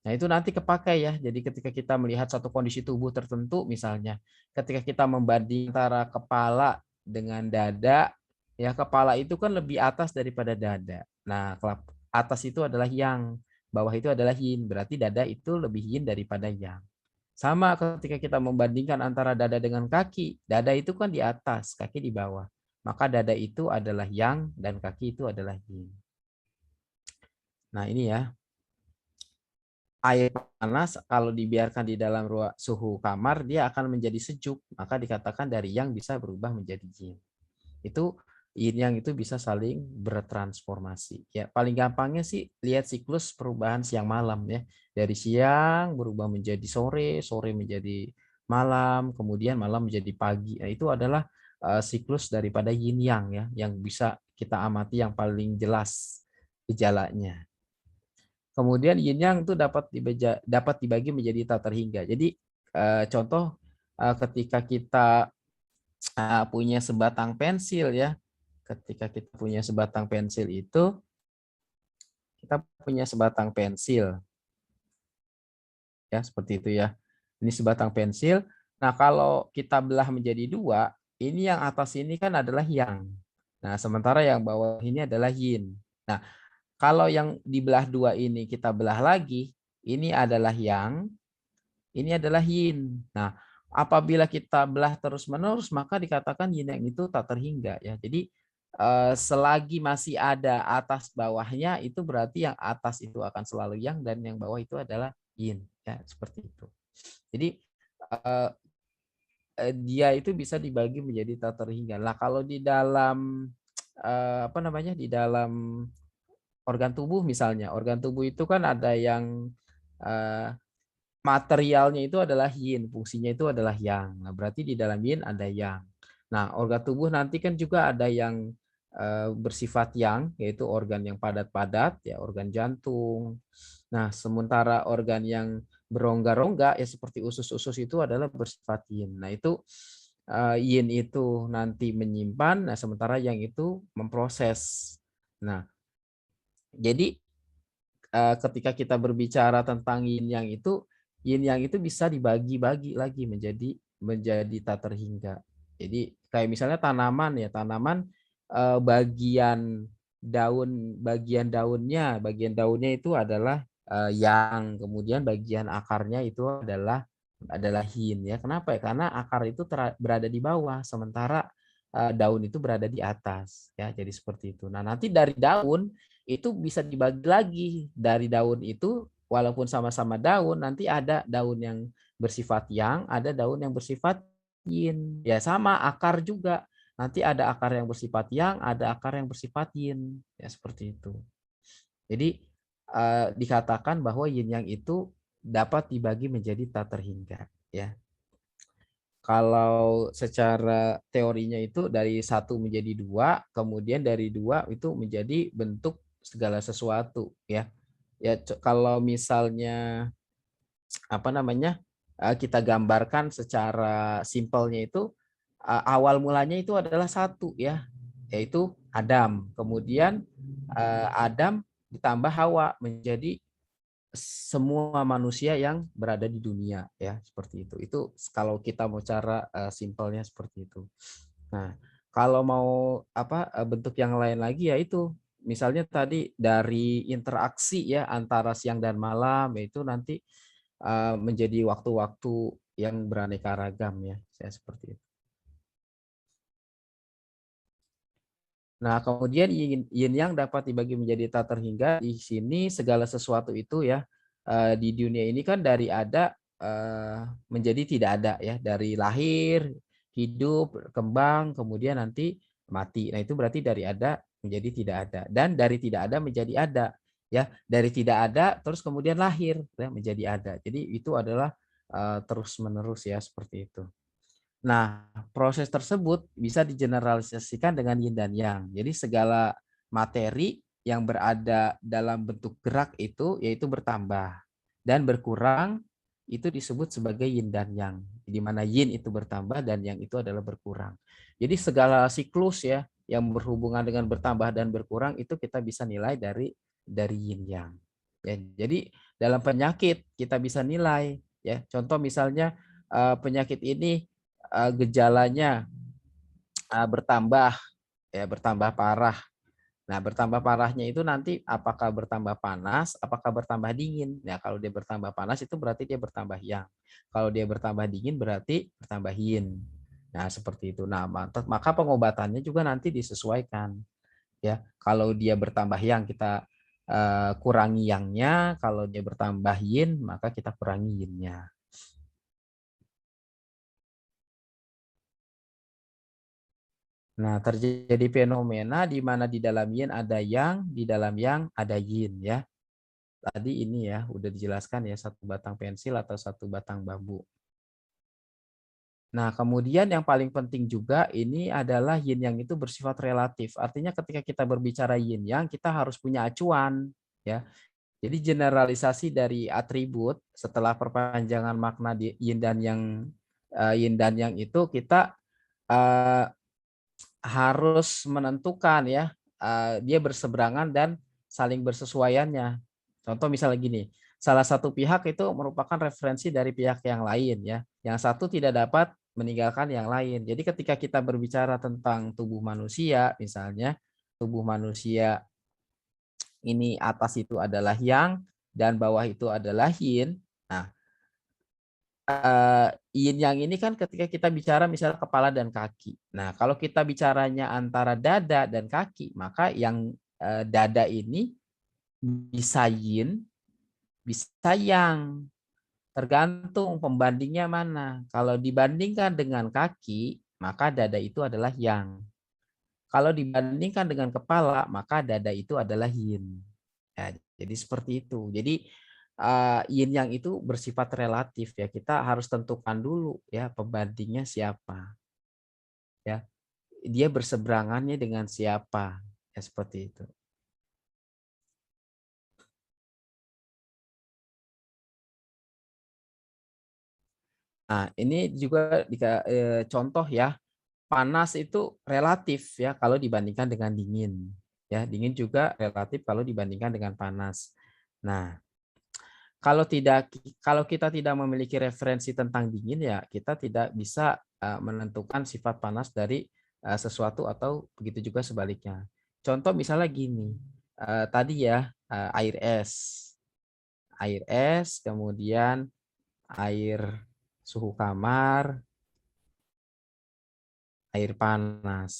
Nah, itu nanti kepakai ya. Jadi ketika kita melihat satu kondisi tubuh tertentu misalnya, ketika kita membanding antara kepala dengan dada, ya kepala itu kan lebih atas daripada dada. Nah, atas itu adalah yang, bawah itu adalah yin. Berarti dada itu lebih yin daripada yang. Sama ketika kita membandingkan antara dada dengan kaki, dada itu kan di atas, kaki di bawah. Maka dada itu adalah yang dan kaki itu adalah yin. Nah, ini ya. Air panas kalau dibiarkan di dalam suhu kamar dia akan menjadi sejuk, maka dikatakan dari yang bisa berubah menjadi yin. Itu yin yang itu bisa saling bertransformasi. Ya, paling gampangnya sih lihat siklus perubahan siang malam ya. Dari siang berubah menjadi sore, sore menjadi malam, kemudian malam menjadi pagi. Nah, itu adalah siklus daripada yin yang ya, yang bisa kita amati yang paling jelas gejalanya. Kemudian yin yang itu dapat dibagi menjadi tak terhingga. Jadi contoh ketika kita punya sebatang pensil ya, ketika kita punya sebatang pensil itu kita punya sebatang pensil ya seperti itu ya. Ini sebatang pensil. Nah, kalau kita belah menjadi dua, ini yang atas ini kan adalah yang. Nah, sementara yang bawah ini adalah yin. Nah, kalau yang dibelah dua ini kita belah lagi, ini adalah yang, ini adalah yin. Nah, apabila kita belah terus-menerus, maka dikatakan yin yang itu tak terhingga ya. Jadi selagi masih ada atas bawahnya, itu berarti yang atas itu akan selalu yang dan yang bawah itu adalah yin ya, seperti itu. Jadi eh, dia itu bisa dibagi menjadi tak terhingga. Nah, kalau di dalam apa namanya? Di dalam organ tubuh misalnya, organ tubuh itu kan ada yang eh, materialnya itu adalah yin, fungsinya itu adalah yang. Nah, berarti di dalam yin ada yang. Nah, organ tubuh nanti kan juga ada yang bersifat yang, yaitu organ yang padat-padat, ya organ jantung. Nah, sementara organ yang berongga-rongga, ya seperti usus-usus itu adalah bersifat yin. Nah, itu yin itu nanti menyimpan, nah sementara yang itu memproses. Nah, jadi ketika kita berbicara tentang yin yang itu bisa dibagi-bagi lagi menjadi tak terhingga. Jadi kayak misalnya tanaman ya, tanaman bagian daunnya itu adalah yang, kemudian bagian akarnya itu adalah yin ya. Kenapa ya? Karena akar itu berada di bawah, sementara daun itu berada di atas ya. Jadi seperti itu. Nah, nanti dari daun itu bisa dibagi lagi. Dari daun itu walaupun sama-sama daun, nanti ada daun yang bersifat yang, ada daun yang bersifat yin. Ya sama akar juga. Nanti ada akar yang bersifat yang, ada akar yang bersifat yin. Ya seperti itu. Jadi dikatakan bahwa yin yang itu dapat dibagi menjadi tak terhingga ya. Kalau secara teorinya itu dari satu menjadi dua, kemudian dari dua itu menjadi bentuk segala sesuatu ya. Ya kalau misalnya apa namanya kita gambarkan secara simpelnya itu awal mulanya itu adalah satu ya, yaitu Adam. Kemudian Adam ditambah Hawa menjadi semua manusia yang berada di dunia ya, seperti itu. Itu kalau kita mau cara simpelnya seperti itu. Nah, kalau mau bentuk yang lain lagi ya itu misalnya tadi dari interaksi ya antara siang dan malam, yaitu nanti menjadi waktu-waktu yang beraneka ragam ya, saya seperti itu. Nah, kemudian yin yang dapat dibagi menjadi tak terhingga, di sini segala sesuatu itu ya di dunia ini kan dari ada menjadi tidak ada ya, dari lahir, hidup, berkembang, kemudian nanti mati. Nah, itu berarti dari ada menjadi tidak ada, dan dari tidak ada menjadi ada ya, dari tidak ada terus kemudian lahir ya menjadi ada. Jadi itu adalah terus menerus ya seperti itu. Nah, proses tersebut bisa digeneralisasikan dengan yin dan yang. Jadi segala materi yang berada dalam bentuk gerak itu yaitu bertambah, dan berkurang itu disebut sebagai yin dan yang. Di mana yin itu bertambah dan yang itu adalah berkurang. Jadi segala siklus ya yang berhubungan dengan bertambah dan berkurang itu kita bisa nilai dari yin yang. Ya, jadi dalam penyakit kita bisa nilai ya. Contoh misalnya penyakit ini gejalanya bertambah ya, bertambah parah. Nah, bertambah parahnya itu nanti apakah bertambah panas, apakah bertambah dingin. Nah, kalau dia bertambah panas itu berarti dia bertambah yang. Kalau dia bertambah dingin berarti bertambah yin. Nah, seperti itu. Nah, maka pengobatannya juga nanti disesuaikan ya. Kalau dia bertambah yang, kita kurangi yangnya, kalau dia bertambah yin maka kita kurangi yinnya. Nah, terjadi fenomena di mana di dalam yin ada yang, di dalam yang ada yin ya. Tadi ini ya udah dijelaskan ya, satu batang pensil atau satu batang bambu. Nah, kemudian yang paling penting juga ini adalah yin yang itu bersifat relatif. Artinya ketika kita berbicara yin yang, kita harus punya acuan ya. Jadi generalisasi dari atribut setelah perpanjangan makna di yin dan yang itu kita eh, harus menentukan ya, dia berseberangan dan saling bersesuaiannya. Contoh misalnya gini, salah satu pihak itu merupakan referensi dari pihak yang lain ya, yang satu tidak dapat meninggalkan yang lain. Jadi ketika kita berbicara tentang tubuh manusia, misalnya tubuh manusia ini atas itu adalah yang dan bawah itu adalah yin. Nah, yin yang ini kan ketika kita bicara misalnya kepala dan kaki. Nah, kalau kita bicaranya antara dada dan kaki, maka yang dada ini bisa yin, bisa yang. Tergantung pembandingnya mana. Kalau dibandingkan dengan kaki, maka dada itu adalah yang. Kalau dibandingkan dengan kepala, maka dada itu adalah yin. Ya, jadi seperti itu. Jadi yin yang itu bersifat relatif ya. Kita harus tentukan dulu ya pembandingnya siapa. Ya, dia berseberangannya dengan siapa. Ya seperti itu. Nah, ini juga contoh ya. Panas itu relatif ya kalau dibandingkan dengan dingin. Ya, dingin juga relatif kalau dibandingkan dengan panas. Nah, kalau kita tidak memiliki referensi tentang dingin ya kita tidak bisa menentukan sifat panas dari sesuatu atau begitu juga sebaliknya. Contoh misalnya gini, tadi ya air es. air es, kemudian air suhu kamar, air panas.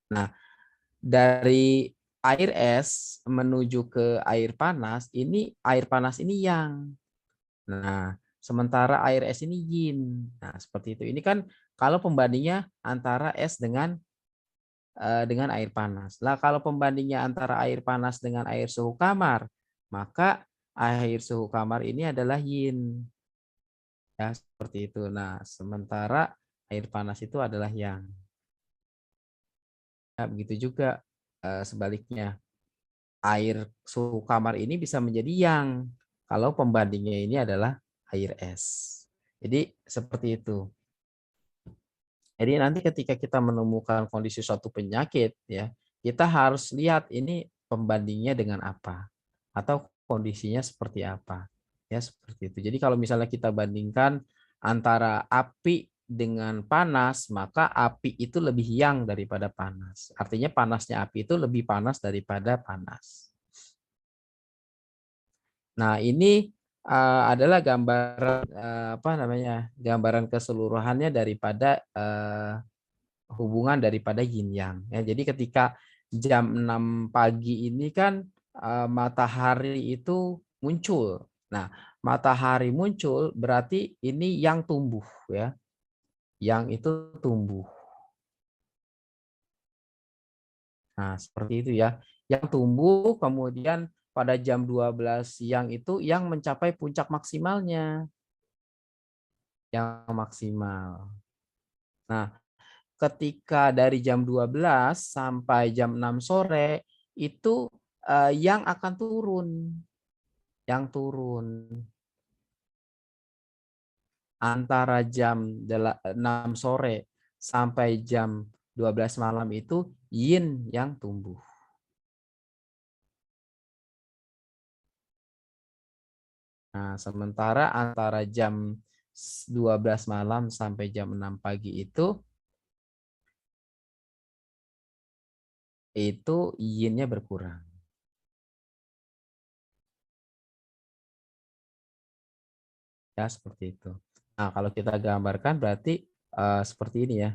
Nah, dari air es menuju ke air panas, ini air panas ini yang. Nah, sementara air es ini yin. Nah, seperti itu. Ini kan kalau pembandingnya antara es dengan air panas. Nah, kalau pembandingnya antara air panas dengan air suhu kamar, maka air suhu kamar ini adalah yin. Ya, seperti itu. Nah, sementara air panas itu adalah yang. Ya, begitu juga sebaliknya. Air suhu kamar ini bisa menjadi yang kalau pembandingnya ini adalah air es. Jadi seperti itu. Jadi nanti ketika kita menemukan kondisi suatu penyakit, ya kita harus lihat ini pembandingnya dengan apa atau kondisinya seperti apa, ya seperti itu. Jadi kalau misalnya kita bandingkan antara api dengan panas, maka api itu lebih yang daripada panas. Artinya panasnya api itu lebih panas daripada panas. Nah, ini adalah gambaran apa namanya? Gambaran keseluruhannya daripada hubungan daripada yin yang. Ya, jadi ketika jam 6 pagi ini kan matahari itu muncul. Nah, matahari muncul berarti ini yang tumbuh ya. Yang itu tumbuh. Nah, seperti itu ya. Yang tumbuh kemudian pada jam 12 siang itu yang mencapai puncak maksimalnya. Yang maksimal. Nah, ketika dari jam 12 sampai jam 6 sore itu yang akan turun, yang turun antara jam 6 sore sampai jam 12 malam itu yin yang tumbuh. Nah, sementara antara jam 12 malam sampai jam 6 pagi itu yinnya berkurang. Ya, seperti itu. Nah, kalau kita gambarkan berarti seperti ini ya.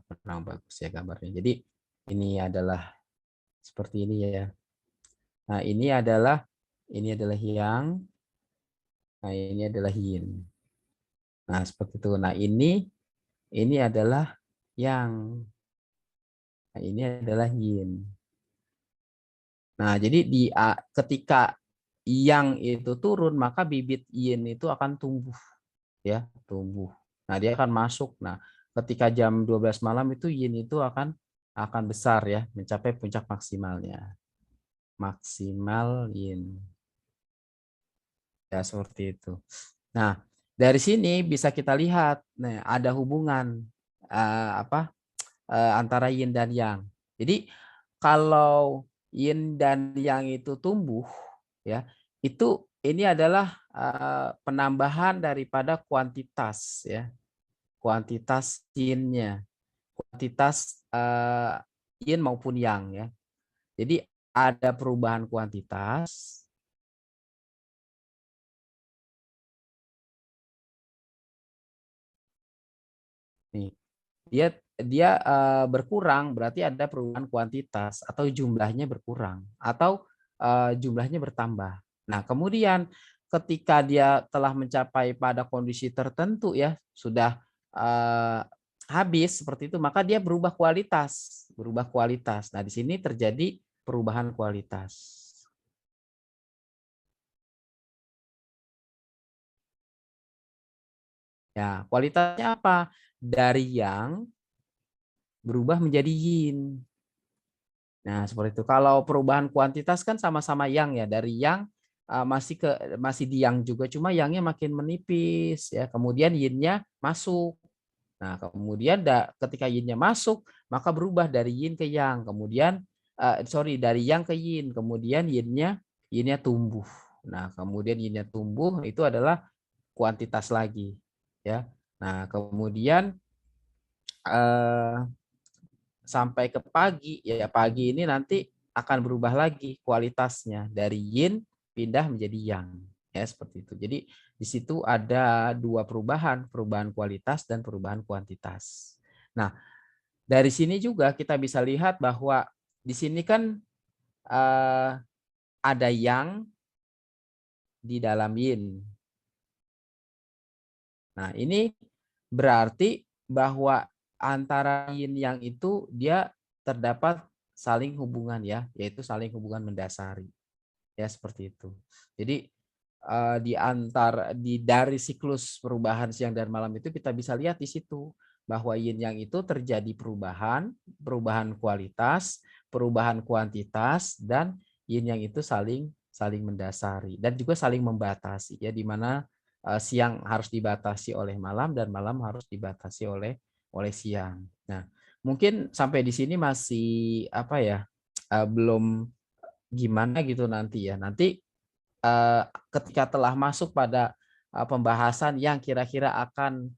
Kurang bagus ya gambarnya. Jadi ini adalah seperti ini ya. Nah, ini adalah yang, nah ini adalah yin. Nah, seperti itu. Nah, ini adalah yang. Nah, ini adalah yin. Nah, jadi ketika yang itu turun, maka bibit yin itu akan tumbuh ya, tumbuh. Nah, dia akan masuk. Nah, ketika jam 12 malam itu yin itu akan besar ya, mencapai puncak maksimalnya. Maksimal yin. Ya, seperti itu. Nah, dari sini bisa kita lihat, nah, ada hubungan antara yin dan yang. Jadi kalau yin dan yang itu tumbuh, ya, itu ini adalah penambahan daripada kuantitas, ya, kuantitas yinnya, kuantitas yin maupun yang, ya. Jadi ada perubahan kuantitas. Nih, dia dia berkurang berarti ada perubahan kuantitas atau jumlahnya berkurang atau jumlahnya bertambah. Nah, kemudian ketika dia telah mencapai pada kondisi tertentu ya, sudah habis seperti itu, maka dia berubah kualitas, berubah kualitas. Nah, di sini terjadi perubahan kualitas. Ya, kualitasnya apa? Dari yang berubah menjadi yin. Nah, seperti itu. Kalau perubahan kuantitas kan sama-sama yang ya, dari yang masih di yang juga, cuma yangnya makin menipis ya. Kemudian yin-nya masuk. Nah, kemudian ketika yin-nya masuk, maka berubah dari yin ke yang. Kemudian dari yang ke yin, kemudian yin-nya tumbuh. Nah, kemudian yin-nya tumbuh itu adalah kuantitas lagi. ya. Nah, kemudian eh, sampai ke pagi, ya pagi ini nanti akan berubah lagi kualitasnya dari yin pindah menjadi yang, ya seperti itu. Jadi di situ ada dua perubahan, perubahan kualitas dan perubahan kuantitas. Nah, dari sini juga kita bisa lihat bahwa di sini kan ada yang di dalam yin. Nah, ini berarti bahwa antara yin yang itu dia terdapat saling hubungan ya, yaitu saling hubungan mendasari. Ya, seperti itu. Jadi dari siklus perubahan siang dan malam itu kita bisa lihat di situ bahwa yin yang itu terjadi perubahan kualitas, perubahan kuantitas, dan yin yang itu saling saling mendasari dan juga saling membatasi ya, di mana siang harus dibatasi oleh malam dan malam harus dibatasi oleh siang. Nah, mungkin sampai di sini masih apa ya, belum gimana gitu nanti ya. Nanti ketika telah masuk pada pembahasan yang kira-kira akan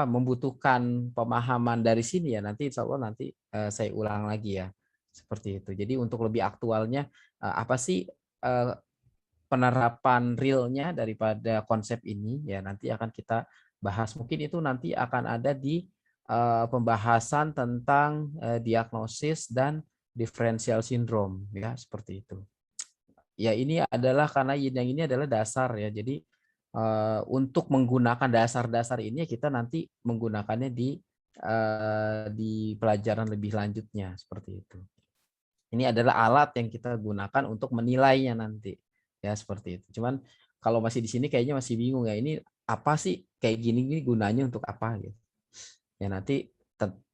membutuhkan pemahaman dari sini ya, nanti insya Allah nanti saya ulang lagi ya, seperti itu. Jadi untuk lebih aktualnya apa sih penerapan realnya daripada konsep ini ya, nanti akan kita bahas. Mungkin itu nanti akan ada di pembahasan tentang diagnosis dan differential syndrome ya, seperti itu. Ya, ini adalah karena yin yang ini adalah dasar ya. Jadi untuk menggunakan dasar-dasar ini kita nanti menggunakannya di pelajaran lebih lanjutnya, seperti itu. Ini adalah alat yang kita gunakan untuk menilainya nanti. Ya, seperti itu. Cuman kalau masih di sini kayaknya masih bingung ya. Ini apa sih kayak gini gunanya untuk apa gitu. Ya, nanti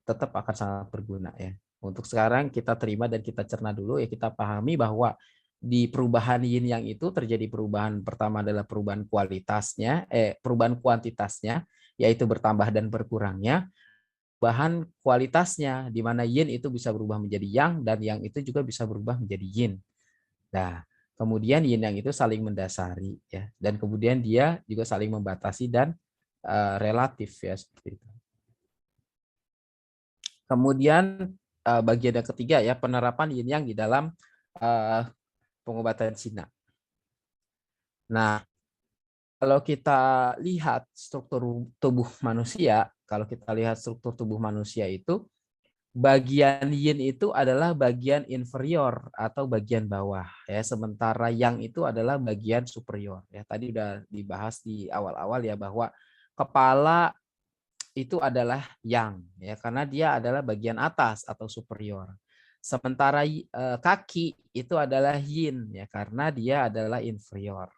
tetap akan sangat berguna ya. Untuk sekarang kita terima dan kita cerna dulu ya, kita pahami bahwa di perubahan yin yang itu terjadi perubahan pertama adalah perubahan perubahan kuantitasnya, yaitu bertambah dan berkurangnya. Perubahan kualitasnya di mana yin itu bisa berubah menjadi yang dan yang itu juga bisa berubah menjadi yin. Nah, kemudian yin yang itu saling mendasari ya, dan kemudian dia juga saling membatasi dan relatif ya, seperti itu. Kemudian bagian yang ketiga ya, penerapan yin yang di dalam pengobatan Cina. Nah, kalau kita lihat struktur tubuh manusia, itu bagian yin itu adalah bagian inferior atau bagian bawah ya, sementara yang itu adalah bagian superior ya. Tadi udah dibahas di awal-awal ya bahwa kepala itu adalah yang ya, karena dia adalah bagian atas atau superior. Sementara kaki itu adalah yin ya, karena dia adalah inferior.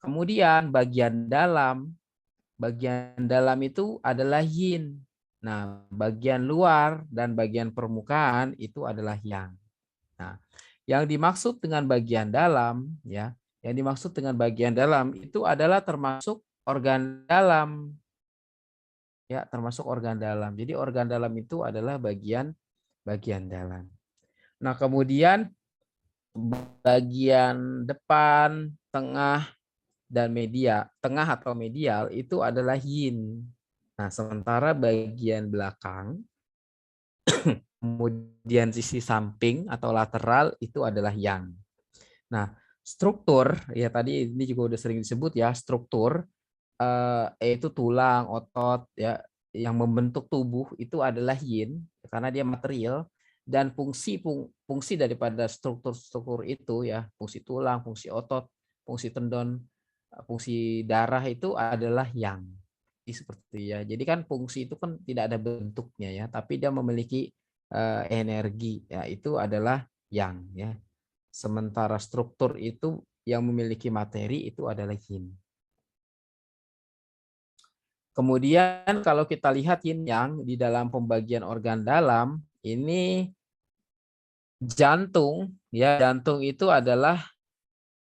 Kemudian bagian dalam itu adalah yin. Nah, bagian luar dan bagian permukaan itu adalah yang. Nah, yang dimaksud dengan bagian dalam ya, yang dimaksud dengan bagian dalam itu adalah termasuk organ dalam ya, termasuk organ dalam. Jadi organ dalam itu adalah bagian dalam. Nah, kemudian bagian depan, tengah, dan tengah atau medial itu adalah yin. Nah, sementara bagian belakang, kemudian sisi samping atau lateral itu adalah yang. Nah, struktur ya tadi ini juga udah sering disebut ya, struktur yaitu tulang, otot ya yang membentuk tubuh itu adalah yin karena dia material, dan fungsi daripada struktur-struktur itu ya, fungsi tulang, fungsi otot, fungsi tendon, fungsi darah itu adalah yang. Seperti ya. Jadi kan fungsi itu kan tidak ada bentuknya ya, tapi dia memiliki energi ya, itu adalah yang ya. Sementara struktur itu yang memiliki materi itu adalah yin. Kemudian kalau kita lihat yin yang di dalam pembagian organ dalam, ini jantung ya, jantung itu adalah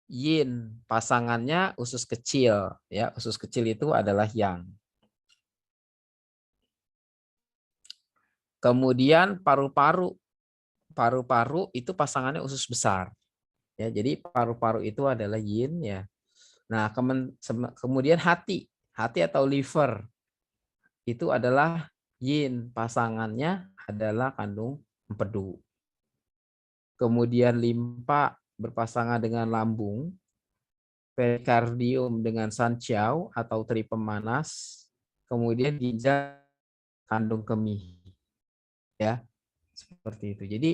yin, pasangannya usus kecil ya, usus kecil itu adalah yang. Kemudian paru-paru itu pasangannya usus besar ya, jadi paru-paru itu adalah yin ya. Nah, kemudian hati hati atau liver itu adalah yin, pasangannya adalah kandung empedu. Kemudian limpa berpasangan dengan lambung, perikardium dengan sanqiao atau teri pemanas, kemudian ginjal kandung kemih, ya seperti itu. Jadi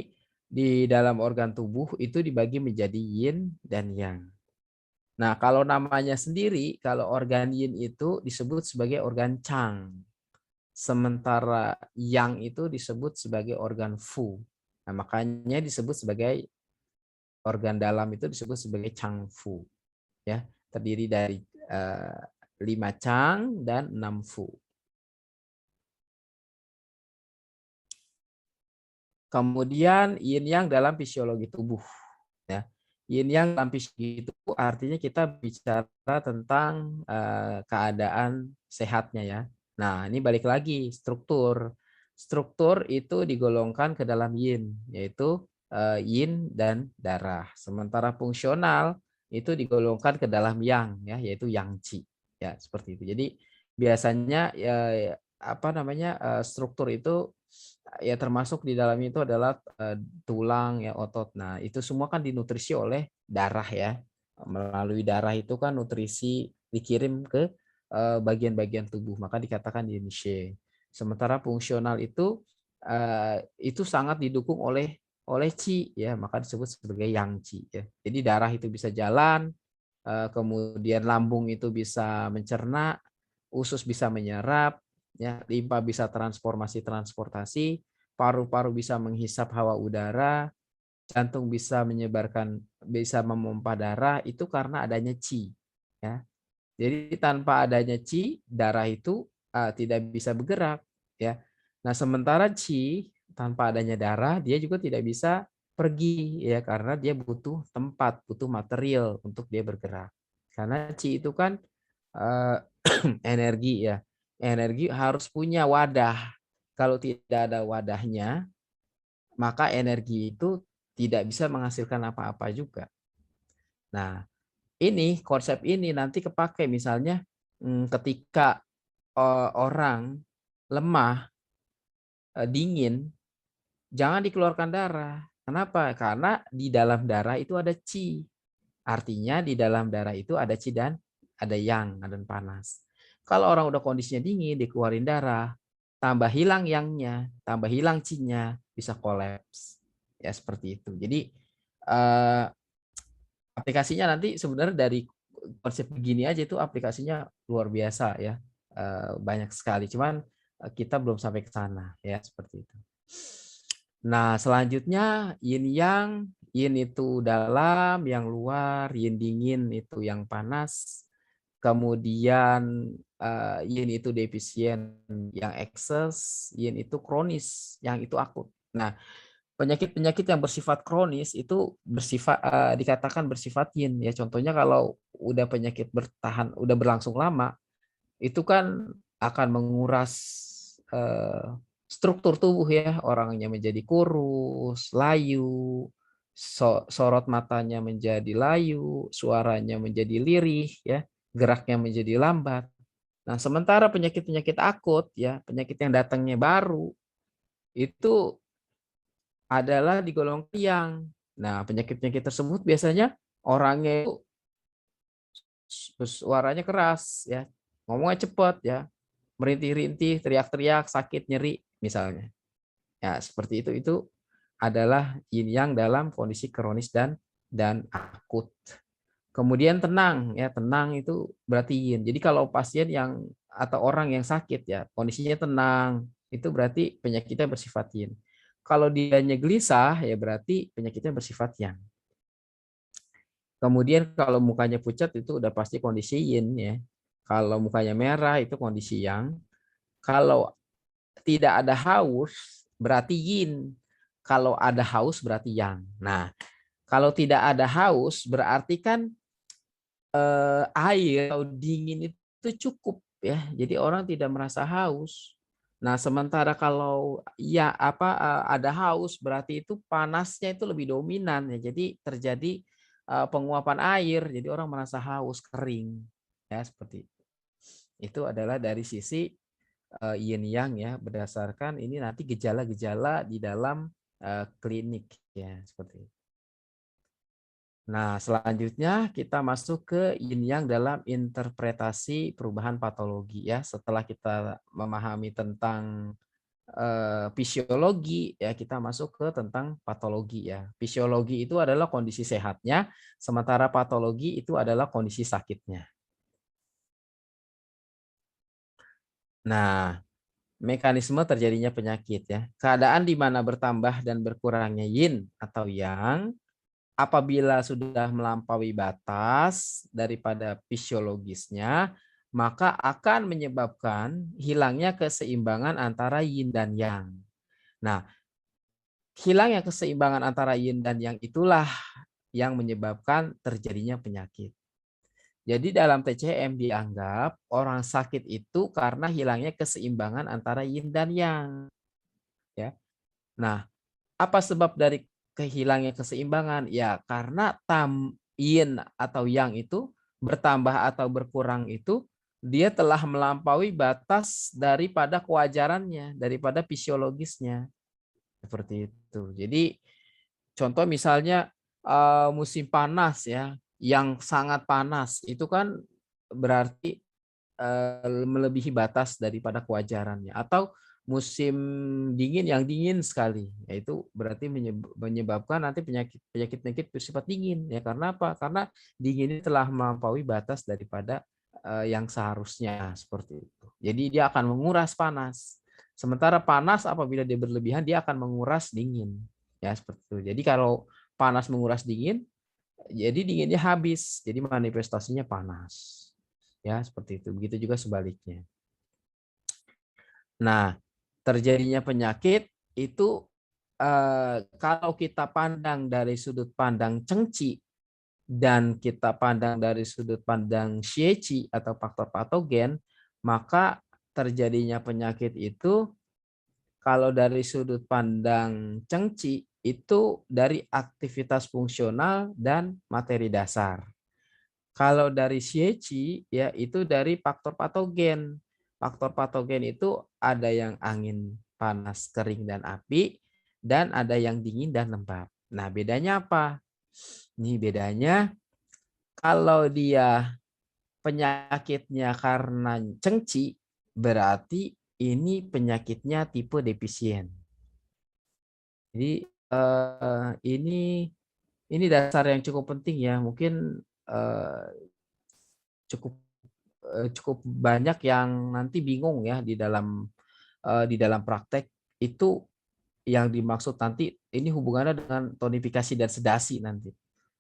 di dalam organ tubuh itu dibagi menjadi yin dan yang. Nah, kalau namanya sendiri, kalau organ yin itu disebut sebagai organ chang. Sementara yang itu disebut sebagai organ fu. Nah, makanya disebut sebagai organ dalam itu disebut sebagai chang fu. Ya, terdiri dari 5 chang dan 6 fu. Kemudian yin yang dalam fisiologi tubuh. Ya. Yin yang dalam fisiologi itu artinya kita bicara tentang keadaan sehatnya ya. Nah, ini balik lagi struktur. Struktur itu digolongkan ke dalam yin, yaitu yin dan darah. Sementara fungsional itu digolongkan ke dalam yang, ya, yaitu yang qi. Ya, seperti itu. Jadi biasanya ya, apa namanya struktur itu ya termasuk di dalam itu adalah tulang ya, otot. Nah, itu semua kan dinutrisi oleh darah ya. Melalui darah itu kan nutrisi dikirim ke bagian-bagian tubuh, maka dikatakan yin she. Sementara fungsional itu sangat didukung oleh qi ya, maka disebut sebagai yang qi ya. Jadi darah itu bisa jalan, kemudian lambung itu bisa mencerna, usus bisa menyerap, ya, limpa bisa transportasi, paru-paru bisa menghisap hawa udara, jantung bisa memompa darah itu karena adanya qi, ya. Jadi tanpa adanya qi, darah itu tidak bisa bergerak, ya. Nah, sementara qi tanpa adanya darah dia juga tidak bisa pergi ya karena dia butuh tempat, butuh material untuk dia bergerak. Karena qi itu kan eh, energi ya. Energi harus punya wadah. Kalau tidak ada wadahnya, maka energi itu tidak bisa menghasilkan apa-apa juga. Nah, ini konsep ini nanti kepakai misalnya ketika orang lemah, dingin, jangan dikeluarkan darah. Kenapa? Karena di dalam darah itu ada qi. Artinya di dalam darah itu ada qi dan ada yang, dan panas. Kalau orang udah kondisinya dingin, dikeluarin darah, tambah hilang yangnya, tambah hilang qi-nya, bisa kolaps. Ya seperti itu. Jadi eh, aplikasinya nanti sebenarnya dari konsep begini aja itu aplikasinya luar biasa ya. Banyak sekali. Cuman kita belum sampai ke sana ya, seperti itu. Nah, selanjutnya yin yang, yin itu dalam, yang luar, yin dingin itu yang panas. Kemudian yin itu defisien, yang ekses, yin itu kronis, yang itu akut. Nah, penyakit-penyakit yang bersifat kronis itu dikatakan bersifat yin ya. Contohnya kalau udah penyakit bertahan, udah berlangsung lama, itu kan akan menguras eh, struktur tubuh ya, orangnya menjadi kurus, layu, sorot matanya menjadi layu, suaranya menjadi lirih ya, geraknya menjadi lambat. Nah, sementara penyakit-penyakit akut ya, penyakit yang datangnya baru itu adalah digolongkan yang. Nah, penyakit-penyakit tersebut biasanya orangnya itu suaranya keras ya, ngomongnya cepat ya, merintih-rintih, teriak-teriak, sakit, nyeri misalnya. Ya, seperti itu adalah yin yang dalam kondisi kronis dan akut. Kemudian tenang ya, tenang itu berarti yin. Jadi kalau pasien yang atau orang yang sakit ya, kondisinya tenang, itu berarti penyakitnya bersifat yin. Kalau dianya gelisah ya berarti penyakitnya bersifat yang. Kemudian kalau mukanya pucat itu udah pasti kondisi yin ya. Kalau mukanya merah itu kondisi yang. Kalau tidak ada haus berarti yin. Kalau ada haus berarti yang. Nah, kalau tidak ada haus berarti kan air atau dingin itu cukup ya. Jadi orang tidak merasa haus. Nah, sementara kalau ya ada haus berarti itu panasnya itu lebih dominan ya. Jadi terjadi penguapan air, jadi orang merasa haus, kering. Ya, seperti itu. Itu adalah dari sisi yin yang ya, berdasarkan ini nanti gejala-gejala di dalam klinik ya, seperti itu. Nah, selanjutnya kita masuk ke yin yang dalam interpretasi perubahan patologi ya. Setelah kita memahami tentang fisiologi ya, kita masuk ke tentang patologi ya. Fisiologi itu adalah kondisi sehatnya, sementara patologi itu adalah kondisi sakitnya. Nah, mekanisme terjadinya penyakit ya. Keadaan di mana bertambah dan berkurangnya yin atau yang apabila sudah melampaui batas daripada fisiologisnya, maka akan menyebabkan hilangnya keseimbangan antara yin dan yang. Nah, hilangnya keseimbangan antara yin dan yang itulah yang menyebabkan terjadinya penyakit. Jadi dalam TCM dianggap orang sakit itu karena hilangnya keseimbangan antara yin dan yang, ya. Nah, apa sebab dari kehilangnya keseimbangan? Ya, karena yin atau yang itu bertambah atau berkurang itu dia telah melampaui batas daripada kewajarannya, daripada fisiologisnya. Seperti itu. Jadi contoh misalnya musim panas ya, yang sangat panas itu kan berarti melebihi batas daripada kewajarannya, atau musim dingin yang dingin sekali, yaitu berarti menyebabkan nanti penyakit-penyakit bersifat dingin ya. Karena apa? Karena dingin ini telah melampaui batas daripada yang seharusnya, seperti itu. Jadi dia akan menguras panas. Sementara panas apabila dia berlebihan dia akan menguras dingin. Ya, seperti itu. Jadi kalau panas menguras dingin, jadi dinginnya habis. Jadi manifestasinya panas. Ya, seperti itu. Begitu juga sebaliknya. Nah, terjadinya penyakit itu kalau kita pandang dari sudut pandang Cengci dan kita pandang dari sudut pandang Xieqi atau faktor patogen, maka terjadinya penyakit itu kalau dari sudut pandang Cengci itu dari aktivitas fungsional dan materi dasar. Kalau dari Xieqi ya itu dari faktor patogen. Faktor patogen itu ada yang angin, panas, kering, dan api, dan ada yang dingin dan lembab. Nah, bedanya apa? Ini bedanya kalau dia penyakitnya karena Cengci, berarti ini penyakitnya tipe defisien. Jadi ini dasar yang cukup penting ya. Mungkin cukup cukup banyak yang nanti bingung ya di dalam praktek itu yang dimaksud nanti ini hubungannya dengan tonifikasi dan sedasi nanti.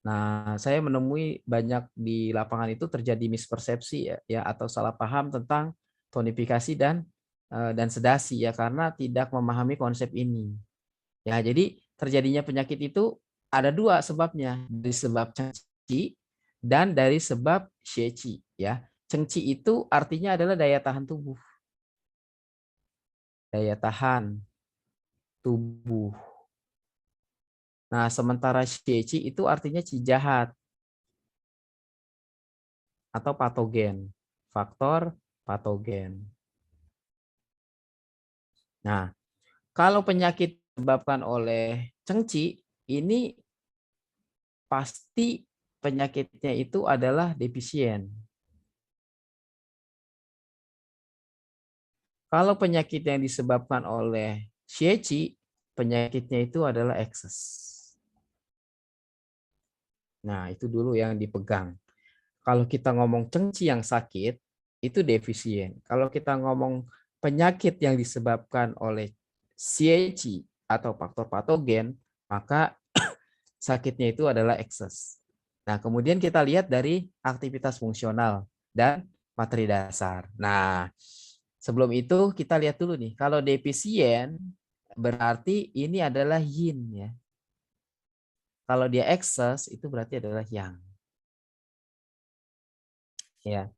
Nah, saya menemui banyak di lapangan itu terjadi mispersepsi ya atau salah paham tentang tonifikasi dan sedasi ya karena tidak memahami konsep ini. Ya, jadi terjadinya penyakit itu ada dua sebabnya, dari sebab Cengci dan dari sebab Xieqi ya. Cengci itu artinya adalah daya tahan tubuh. Daya tahan tubuh. Nah, sementara Xieqi itu artinya ci jahat atau patogen. Faktor patogen. Nah, kalau penyakit disebabkan oleh Cengci, ini pasti penyakitnya itu adalah defisien. Kalau penyakit yang disebabkan oleh Xieqi, penyakitnya itu adalah ekses. Nah, itu dulu yang dipegang. Kalau kita ngomong Cengci yang sakit, itu defisien. Kalau kita ngomong penyakit yang disebabkan oleh Xieqi atau faktor patogen, maka sakitnya itu adalah ekses. Nah, kemudian kita lihat dari aktivitas fungsional dan materi dasar. Nah, sebelum itu kita lihat dulu nih, kalau defisien berarti ini adalah yin ya. Kalau dia ekses itu berarti adalah yang. Ya.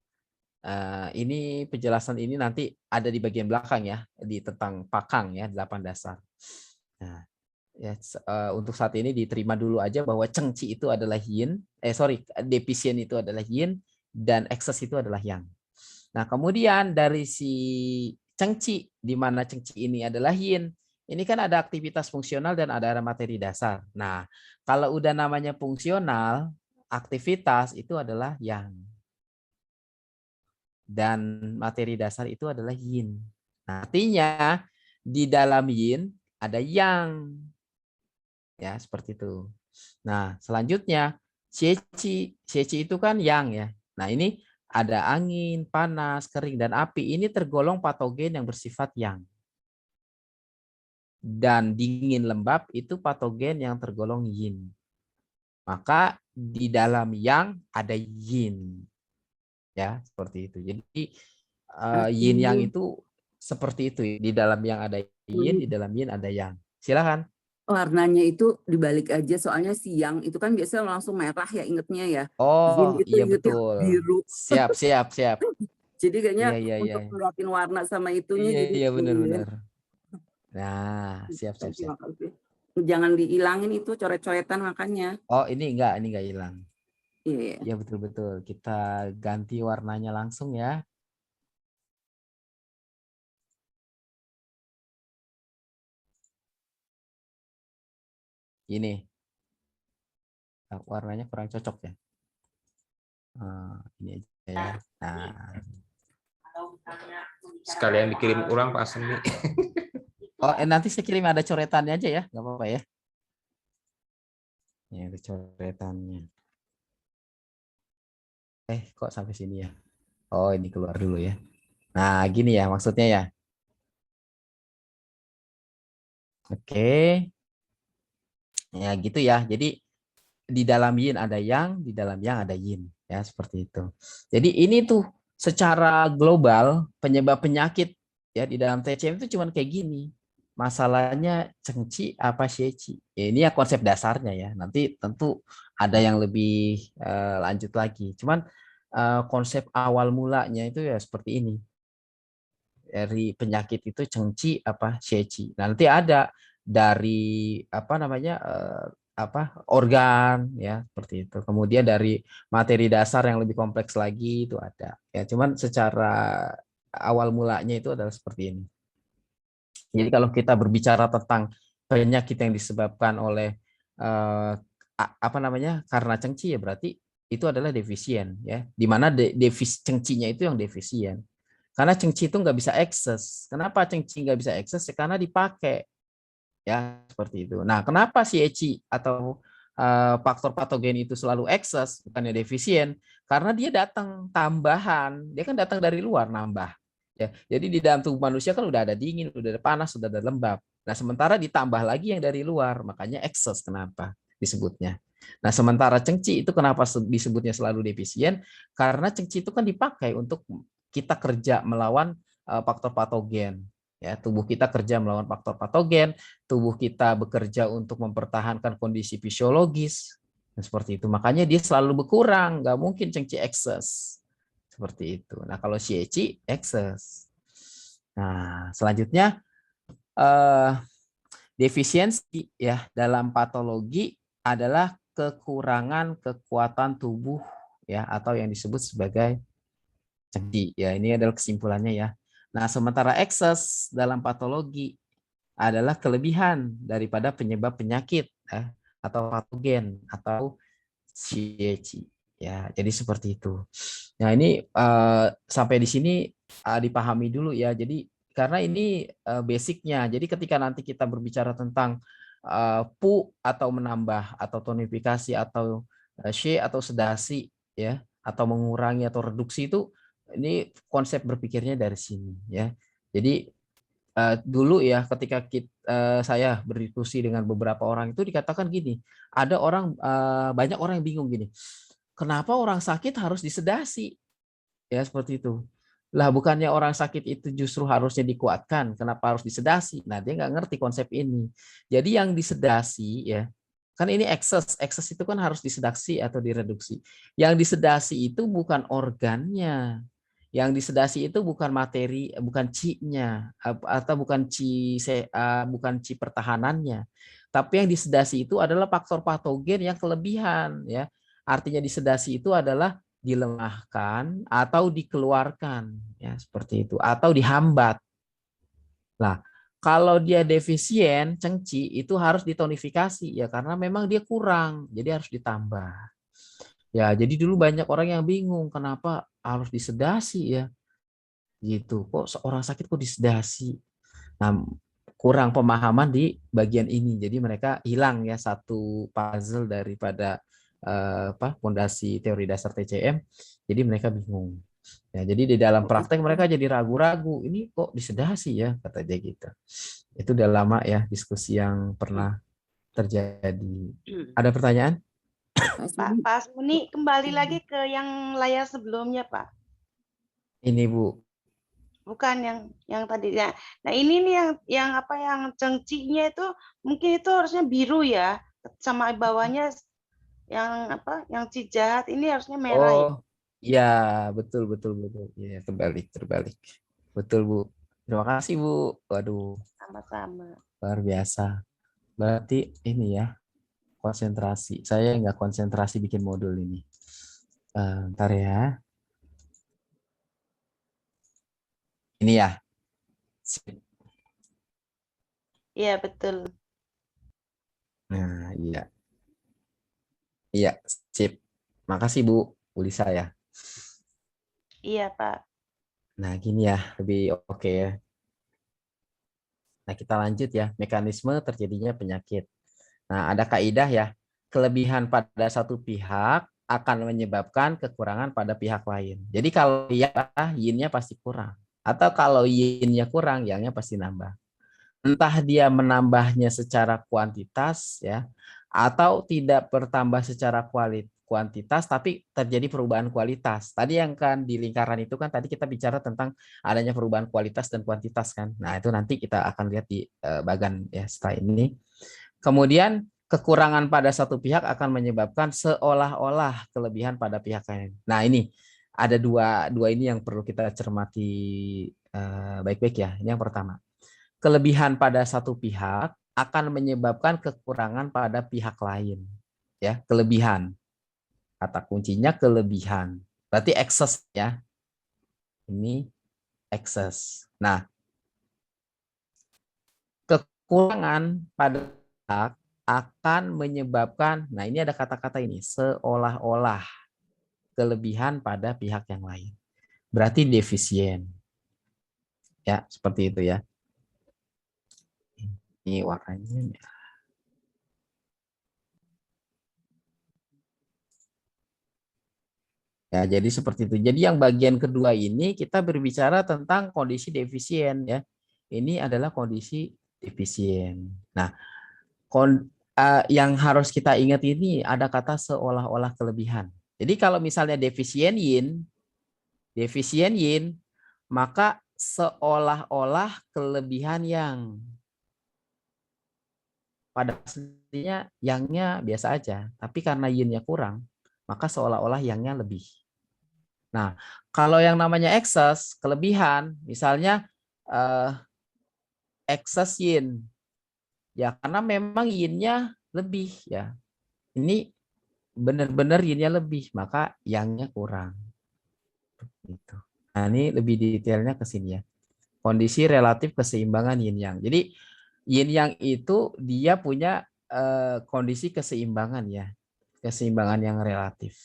Ini penjelasan ini nanti ada di bagian belakang ya, di tentang pakang ya, 8 dasar. Nah, ya, untuk saat ini diterima dulu aja bahwa Cengci itu adalah yin, defisien itu adalah yin dan ekses itu adalah yang. Nah, kemudian dari si cengci, di mana cengci ini adalah yin, ini kan ada aktivitas fungsional dan ada materi dasar. Nah, kalau udah namanya fungsional, aktivitas itu adalah yang. Dan materi dasar itu adalah yin. Nah, artinya di dalam yin ada yang. Ya, seperti itu. Nah, selanjutnya Qi itu kan yang ya. Nah, ini ada angin, panas, kering, dan api. Ini tergolong patogen yang bersifat yang. Dan dingin lembab itu patogen yang tergolong yin. Maka di dalam yang ada yin. Ya, seperti itu. Jadi yin yang Artinya itu seperti itu. Di dalam yang ada yin, di dalam yin ada yang. Silakan. warnanya itu dibalik aja, soalnya siang itu kan biasanya langsung merah ya ingetnya ya. Oh, Yin itu iya ingetnya betul. biru. Siap, siap, siap. Jadi kayaknya Iya, iya, iya. untuk ngeluarin warna sama itunya Iya, jadi iya sulit. benar-benar. Nah, siap, siap, Oke, siap. makasih. Jangan dihilangin itu coret-coretan makanya. Oh, ini enggak hilang. Iya, iya. Ya betul-betul. Kita ganti warnanya langsung ya. Ini warnanya kurang cocok ya. Ini aja ya. Nah, Sekalian dikirim ulang Pak Semi. oh, nanti saya kirim ada coretannya aja ya, nggak apa-apa ya. Ini ada coretannya. Kok sampai sini ya? Oh, ini keluar dulu ya. Nah, gini ya maksudnya ya. Oke. Ya gitu ya. Jadi di dalam yin ada yang, di dalam yang ada yin. Ya, seperti itu. Jadi ini tuh secara global penyebab penyakit ya di dalam TCM itu cuma kayak gini. Masalahnya cengci apa sheci. Ya, ini ya konsep dasarnya ya. Nanti tentu ada yang lebih lanjut lagi. Cuman konsep awal mulanya itu ya seperti ini. Dari penyakit itu cengci apa sheci. Nanti ada dari apa namanya organ ya seperti itu. Kemudian dari materi dasar yang lebih kompleks lagi itu ada. Ya cuman secara awal mulanya itu adalah seperti ini. Jadi kalau kita berbicara tentang penyakit yang disebabkan oleh apa namanya karena cengci ya berarti itu adalah defisien ya. Di mana cengcinya itu yang defisien. Karena cengci itu nggak bisa akses. Kenapa cengci nggak bisa akses? Karena dipakai. Ya, seperti itu. Nah, kenapa si Eci atau faktor patogen itu selalu akses, bukannya defisien? Karena dia datang tambahan. Dia kan datang dari luar, nambah. Ya, jadi di dalam tubuh manusia kan udah ada dingin, udah ada panas, udah ada lembab. Nah, sementara ditambah lagi yang dari luar, makanya akses kenapa disebutnya. Nah, sementara cengci itu kenapa disebutnya selalu defisien? Karena cengci itu kan dipakai untuk kita kerja melawan faktor patogen. Ya, tubuh kita kerja melawan faktor patogen, tubuh kita bekerja untuk mempertahankan kondisi fisiologis. Nah, seperti itu. Makanya dia selalu berkurang, nggak mungkin cengci excess. Seperti itu. Nah, kalau CECI excess. Nah, selanjutnya defisiensi ya dalam patologi adalah kekurangan kekuatan tubuh ya atau yang disebut sebagai cengci. Ya, ini adalah kesimpulannya ya. Nah, sementara excess dalam patologi adalah kelebihan daripada penyebab penyakit atau patogen atau CHI. Ya, jadi seperti itu. Nah, ini sampai di sini dipahami dulu ya. Jadi karena ini basicnya. Jadi ketika nanti kita berbicara tentang PU atau menambah atau tonifikasi atau She atau sedasi ya atau mengurangi atau reduksi itu ini konsep berpikirnya dari sini ya. Jadi dulu ya ketika saya berdiskusi dengan beberapa orang itu dikatakan gini, ada orang banyak orang yang bingung gini, kenapa orang sakit harus disedasi? Ya seperti itu. Lah bukannya orang sakit itu justru harusnya dikuatkan, kenapa harus disedasi? Nah dia nggak ngerti konsep ini. Jadi yang disedasi ya, kan ini ekses itu kan harus disedasi atau direduksi. Yang disedasi itu bukan organnya, yang disedasi itu bukan materi, bukan ci-nya atau bukan ci pertahanannya. Tapi yang disedasi itu adalah faktor patogen yang kelebihan ya. Artinya disedasi itu adalah dilemahkan atau dikeluarkan, ya seperti itu, atau dihambat. Nah, kalau dia defisien cengci itu harus ditonifikasi ya karena memang dia kurang, jadi harus ditambah. Ya, jadi dulu banyak orang yang bingung kenapa harus disedasi ya. Gitu. Kok seorang sakit kok disedasi? Nah, kurang pemahaman di bagian ini. Jadi mereka hilang ya satu puzzle daripada fondasi teori dasar TCM. Jadi mereka bingung. Ya, jadi di dalam praktek mereka jadi ragu-ragu. Ini kok disedasi ya kata dia gitu. Itu udah lama ya diskusi yang pernah terjadi. Ada pertanyaan? Pak Asmuni kembali lagi ke yang layar sebelumnya, Pak. Ini Bu. Bukan yang tadi ya. Nah, ini nih yang apa yang cengcinya itu mungkin itu harusnya biru ya. Sama bawahnya yang apa? Yang cijahat ini harusnya merah ya. Oh, ya betul betul betul. Ya terbalik. Betul Bu. Terima kasih Bu. Waduh, Sama-sama. luar biasa. Berarti ini ya konsentrasi. Saya nggak konsentrasi bikin modul ini. Ntar ya. Ini ya. Sip. Iya, betul. Nah, iya. Iya, sip. Makasih Bu Lisa ya. Iya, Pak. Nah, gini ya, lebih oke ya. Nah, kita lanjut ya. Mekanisme terjadinya penyakit. Nah, ada kaidah ya. Kelebihan pada satu pihak akan menyebabkan kekurangan pada pihak lain. Jadi kalau ya, yin-nya pasti kurang. Atau kalau yin-nya kurang, yang-nya pasti nambah. Entah dia menambahnya secara kuantitas ya, atau tidak bertambah secara kuantitas, tapi terjadi perubahan kualitas. Tadi yang kan di lingkaran itu kan tadi kita bicara tentang adanya perubahan kualitas dan kuantitas kan. Nah itu nanti kita akan lihat di bagan ya setelah ini. Kemudian kekurangan pada satu pihak akan menyebabkan seolah-olah kelebihan pada pihak lain. Nah ini ada dua ini yang perlu kita cermati baik-baik ya. Ini yang pertama. Kelebihan pada satu pihak akan menyebabkan kekurangan pada pihak lain. Ya, kelebihan. Kata kuncinya kelebihan. Berarti excess ya. Ini excess. Nah, kekurangan pada pihak akan menyebabkan, nah ini ada kata-kata ini, seolah-olah kelebihan pada pihak yang lain. Berarti defisien. Ya, seperti itu ya. Ini warnanya. Ya, jadi seperti itu. Jadi yang bagian kedua ini kita berbicara tentang kondisi defisien ya. Ini adalah kondisi defisien. Nah, yang harus kita ingat ini ada kata seolah-olah kelebihan. Jadi kalau misalnya defisien yin, maka seolah-olah kelebihan yang pada aslinya yangnya biasa aja, tapi karena yin-nya kurang, maka seolah-olah yangnya lebih. Nah, kalau yang namanya excess, kelebihan, misalnya excess yin, ya karena memang yin-nya lebih ya. Ini benar-benar yin-nya lebih, maka yang-nya kurang. Gitu. Nah, ini lebih detailnya ke sini ya. Kondisi relatif keseimbangan yin-yang. Jadi yin-yang itu dia punya kondisi keseimbangan ya, keseimbangan yang relatif.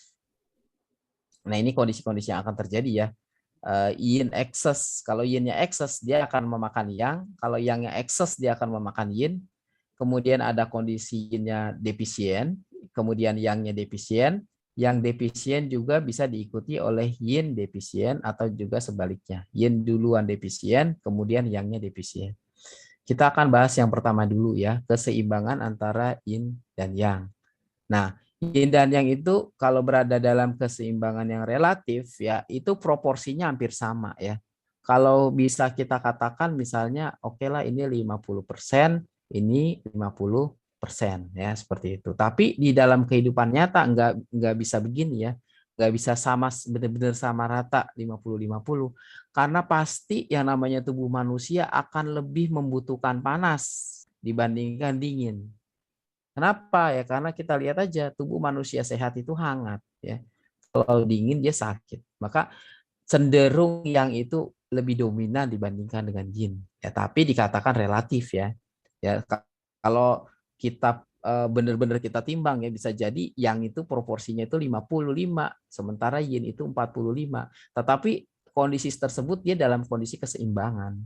Nah, ini kondisi-kondisi yang akan terjadi ya. Yin excess, kalau yin-nya excess dia akan memakan yang, kalau yang-nya excess dia akan memakan yin. Kemudian ada kondisi yin-nya defisien, kemudian yang-nya defisien. Yang defisien juga bisa diikuti oleh yin defisien atau juga sebaliknya. Yin duluan defisien, kemudian yang-nya defisien. Kita akan bahas yang pertama dulu ya, keseimbangan antara yin dan yang. Nah, yin dan yang itu kalau berada dalam keseimbangan yang relatif ya itu proporsinya hampir sama ya. Kalau bisa kita katakan misalnya oke lah ini 50%, ini 50% ya seperti itu. Tapi di dalam kehidupan nyata nggak bisa begini ya. Nggak bisa sama benar-benar sama rata 50-50 karena pasti yang namanya tubuh manusia akan lebih membutuhkan panas dibandingkan dingin. Kenapa ya? Karena kita lihat aja tubuh manusia sehat itu hangat ya. kalau dingin dia sakit. Maka cenderung yang itu lebih dominan dibandingkan dengan yin. Ya, tapi dikatakan relatif ya. Ya, kalau kita benar-benar kita timbang ya, bisa jadi yang itu proporsinya itu 55, sementara yin itu 45. Tetapi kondisi tersebut dia dalam kondisi keseimbangan.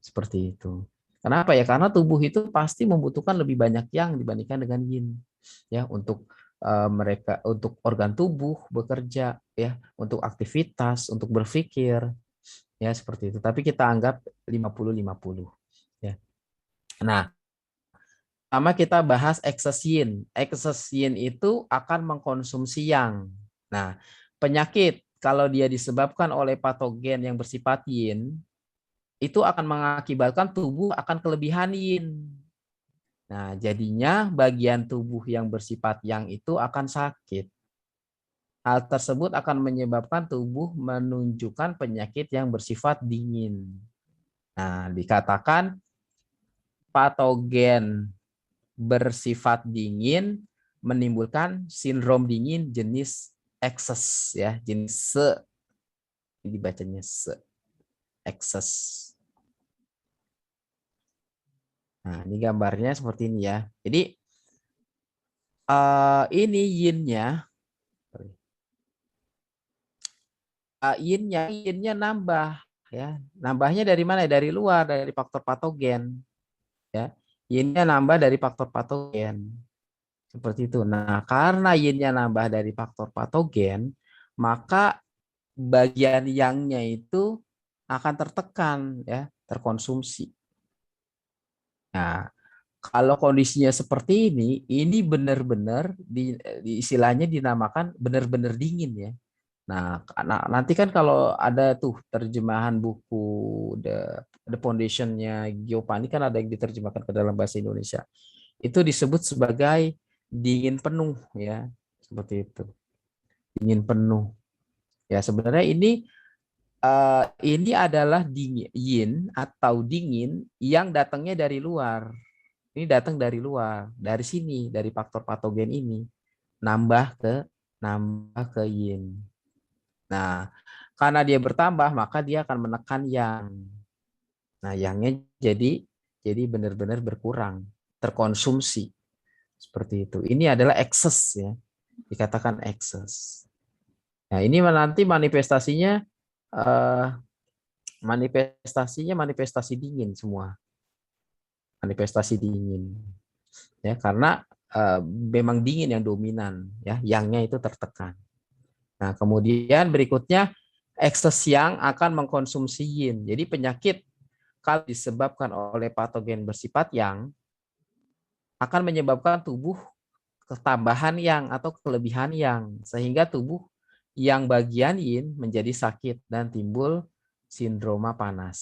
Seperti itu. Kenapa ya? Karena tubuh itu pasti membutuhkan lebih banyak yang dibandingkan dengan yin. Ya, untuk mereka, untuk organ tubuh bekerja ya, untuk aktivitas, untuk berpikir ya, seperti itu. Tapi kita anggap 50-50 ya. Nah, pertama kita bahas excess yin. Excess yin itu akan mengkonsumsi yang. Nah, penyakit kalau dia disebabkan oleh patogen yang bersifat yin, itu akan mengakibatkan tubuh akan kelebihan yin. Nah, jadinya bagian tubuh yang bersifat yang itu akan sakit. Hal tersebut akan menyebabkan tubuh menunjukkan penyakit yang bersifat dingin. Nah, dikatakan patogen bersifat dingin menimbulkan sindrom dingin jenis excess ya, jenis se. Ini dibacanya se, excess. Nah, ini gambarnya seperti ini ya. Jadi ini yin-nya, yin-nya nambah ya. Nambahnya dari mana? Dari luar, dari faktor patogen ya. Yin-nya nambah dari faktor patogen. Seperti itu. Nah, karena yin-nya nambah dari faktor patogen, maka bagian yang-nya itu akan tertekan ya, terkonsumsi. Nah, kalau kondisinya seperti ini benar-benar di istilahnya dinamakan benar-benar dingin ya. Nah, nanti kan kalau ada tuh terjemahan buku The Foundation-nya Giovanni kan ada yang diterjemahkan ke dalam bahasa Indonesia. Itu disebut sebagai dingin penuh ya, seperti itu. Dingin penuh. Ya, sebenarnya ini adalah dingin yin atau dingin yang datangnya dari luar. Ini datang dari luar, dari sini, dari faktor patogen ini nambah ke yin. Nah, karena dia bertambah maka dia akan menekan yang. Nah, yangnya jadi benar-benar berkurang, terkonsumsi. Seperti itu. Ini adalah excess ya. Dikatakan excess. Nah, ini nanti manifestasinya manifestasi dingin semua. Manifestasi dingin. Ya, karena memang dingin yang dominan ya, yangnya itu tertekan. Nah, kemudian berikutnya excess yang akan mengkonsumsi yin. Jadi penyakit kalau disebabkan oleh patogen bersifat yang akan menyebabkan tubuh ketambahan yang atau kelebihan yang, sehingga tubuh yang bagian yin menjadi sakit dan timbul sindroma panas.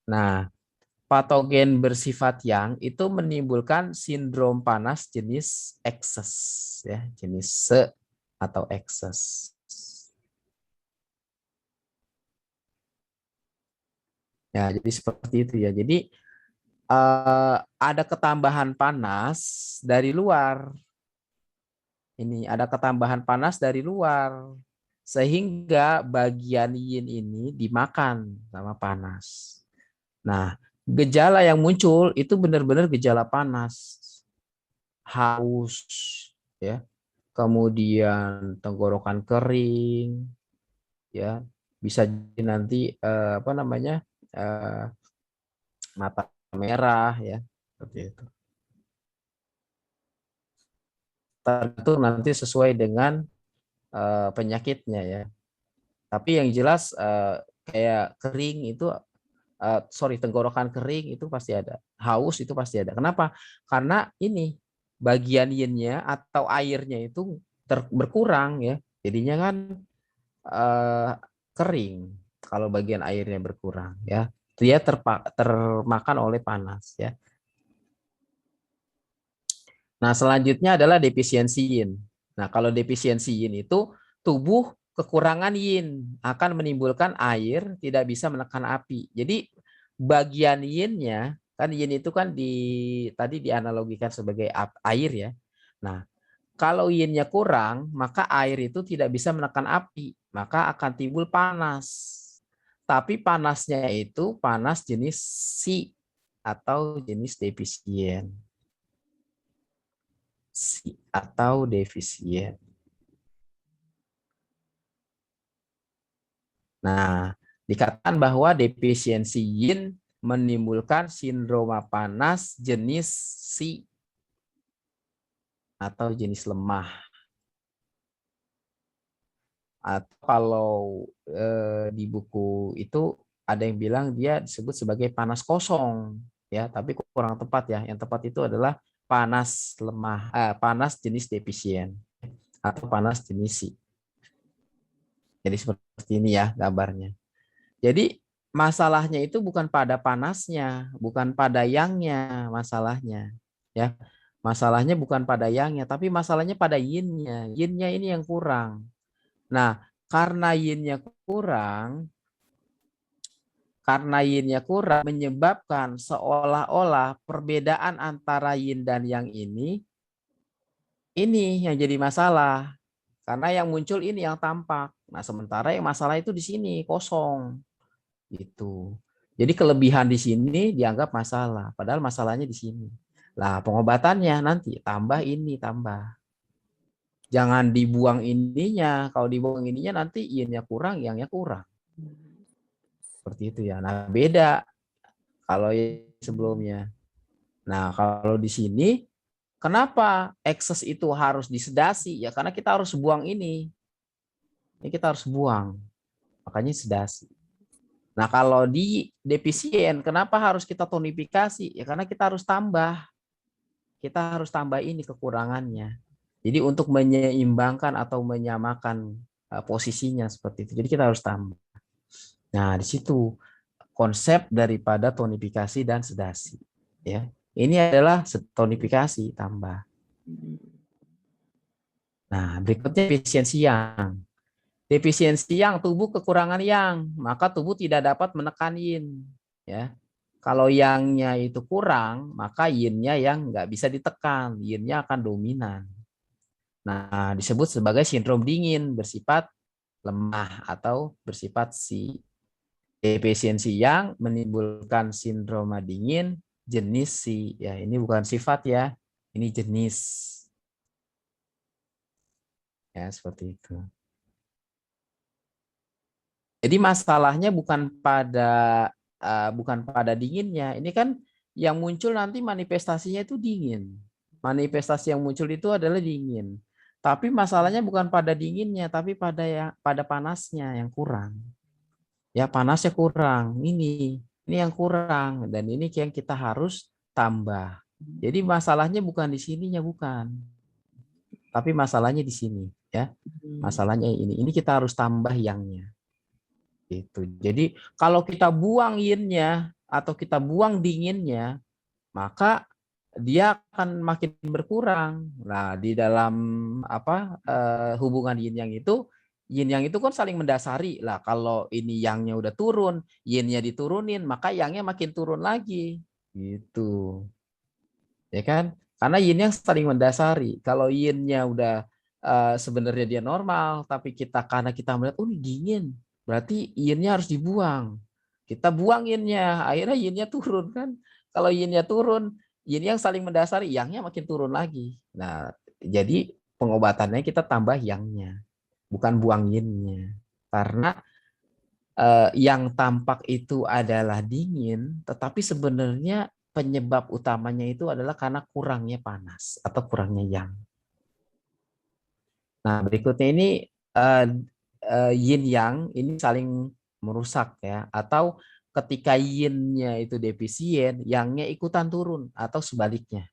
Nah, patogen bersifat yang itu menimbulkan sindrom panas jenis excess ya, jenis se atau excess. Ya, jadi seperti itu ya. Jadi ada ketambahan panas dari luar. Ini ada ketambahan panas dari luar sehingga bagian yin ini dimakan sama panas. Nah, gejala yang muncul itu benar-benar gejala panas, haus, ya, kemudian tenggorokan kering, ya, bisa nanti mata merah, ya, seperti itu. Tergantung nanti sesuai dengan penyakitnya ya. Tapi yang jelas kayak kering itu, tenggorokan kering itu pasti ada, haus itu pasti ada. Kenapa? Karena ini bagian yin-nya atau airnya itu berkurang ya, jadinya kan kering kalau bagian airnya berkurang ya, dia termakan oleh panas ya. Nah, selanjutnya adalah defisiensi yin. Nah, kalau defisiensi yin itu tubuh kekurangan yin akan menimbulkan air tidak bisa menekan api. Jadi bagian yin-nya kan yin itu kan tadi dianalogikan sebagai air ya. Nah, Kalau yin-nya kurang, maka air itu tidak bisa menekan api, maka akan timbul panas. Tapi panasnya itu panas jenis Si atau jenis defisien. Si atau defisien. Nah, dikatakan bahwa defisiensi yin menimbulkan sindroma panas jenis Si atau jenis lemah. Atau kalau di buku itu ada yang bilang dia disebut sebagai panas kosong, ya, tapi kurang tepat ya. Yang tepat itu adalah panas lemah, panas jenis defisien atau panas jenis Si. Jadi seperti ini ya gambarnya. Jadi masalahnya itu bukan pada panasnya, bukan pada yangnya masalahnya, ya. Masalahnya bukan pada yangnya, tapi masalahnya pada yinnya. Yinnya ini yang kurang. Nah, karena yinnya kurang menyebabkan seolah-olah perbedaan antara yin dan yang ini yang jadi masalah. Karena yang muncul ini yang tampak. Nah, sementara yang masalah itu di sini kosong. Gitu. Jadi kelebihan di sini dianggap masalah, padahal masalahnya di sini. Nah, pengobatannya nanti tambah ini, tambah. Jangan dibuang ininya. Kalau dibuang ininya nanti yin-nya kurang, yang-nya kurang. Seperti itu ya. Nah, beda kalau yang sebelumnya. Nah, kalau di sini kenapa ekses itu harus disedasi? Ya karena kita harus buang ini. Ini kita harus buang. Makanya sedasi. Nah, kalau di defisien, kenapa harus kita tonifikasi? Ya karena kita harus tambah. Kita harus tambah ini kekurangannya. Jadi untuk menyeimbangkan atau menyamakan posisinya seperti itu. Jadi kita harus tambah. Nah, di situ konsep daripada tonifikasi dan sedasi. Ya, ini adalah tonifikasi tambah. Nah, berikutnya efisiensi yang. Defisiensi yang, tubuh kekurangan yang, maka tubuh tidak dapat menekan yin. Ya, kalau yangnya itu kurang, maka yinnya yang nggak bisa ditekan, yinnya akan dominan. Nah, disebut sebagai sindrom dingin bersifat lemah atau bersifat Si. Defisiensi yang menimbulkan sindroma dingin jenis Si. Ya, ini bukan sifat ya, ini jenis. Ya, seperti itu. Jadi masalahnya bukan pada dinginnya. Ini kan yang muncul nanti manifestasinya itu dingin. Manifestasi yang muncul itu adalah dingin. Tapi masalahnya bukan pada dinginnya, tapi pada panasnya yang kurang. Ya, panasnya kurang. Ini yang kurang dan ini yang kita harus tambah. Jadi masalahnya bukan di sininya, bukan. Tapi masalahnya di sini, ya. Masalahnya ini. Ini kita harus tambah yangnya. Itu. Jadi kalau kita buang yin-nya atau kita buang dinginnya, maka dia akan makin berkurang. Nah, di dalam hubungan yin yang itu kan saling mendasari. Lah kalau ini yangnya udah turun, yin-nya diturunin, maka yangnya makin turun lagi. Gitu. Ya kan? Karena yin yang saling mendasari. Kalau yin-nya udah sebenarnya dia normal, tapi karena kita melihat ini dingin, berarti yin-nya harus dibuang. Kita buang yin-nya, akhirnya yin-nya turun kan. Kalau yin-nya turun, yin yang saling mendasari, yang-nya makin turun lagi. Nah, jadi pengobatannya kita tambah yang-nya, bukan buang yin-nya. Karena yang tampak itu adalah dingin, tetapi sebenarnya penyebab utamanya itu adalah karena kurangnya panas atau kurangnya yang. Nah, berikutnya ini yin yang ini saling merusak ya, atau ketika yin-nya itu defisien, yang-nya ikutan turun atau sebaliknya.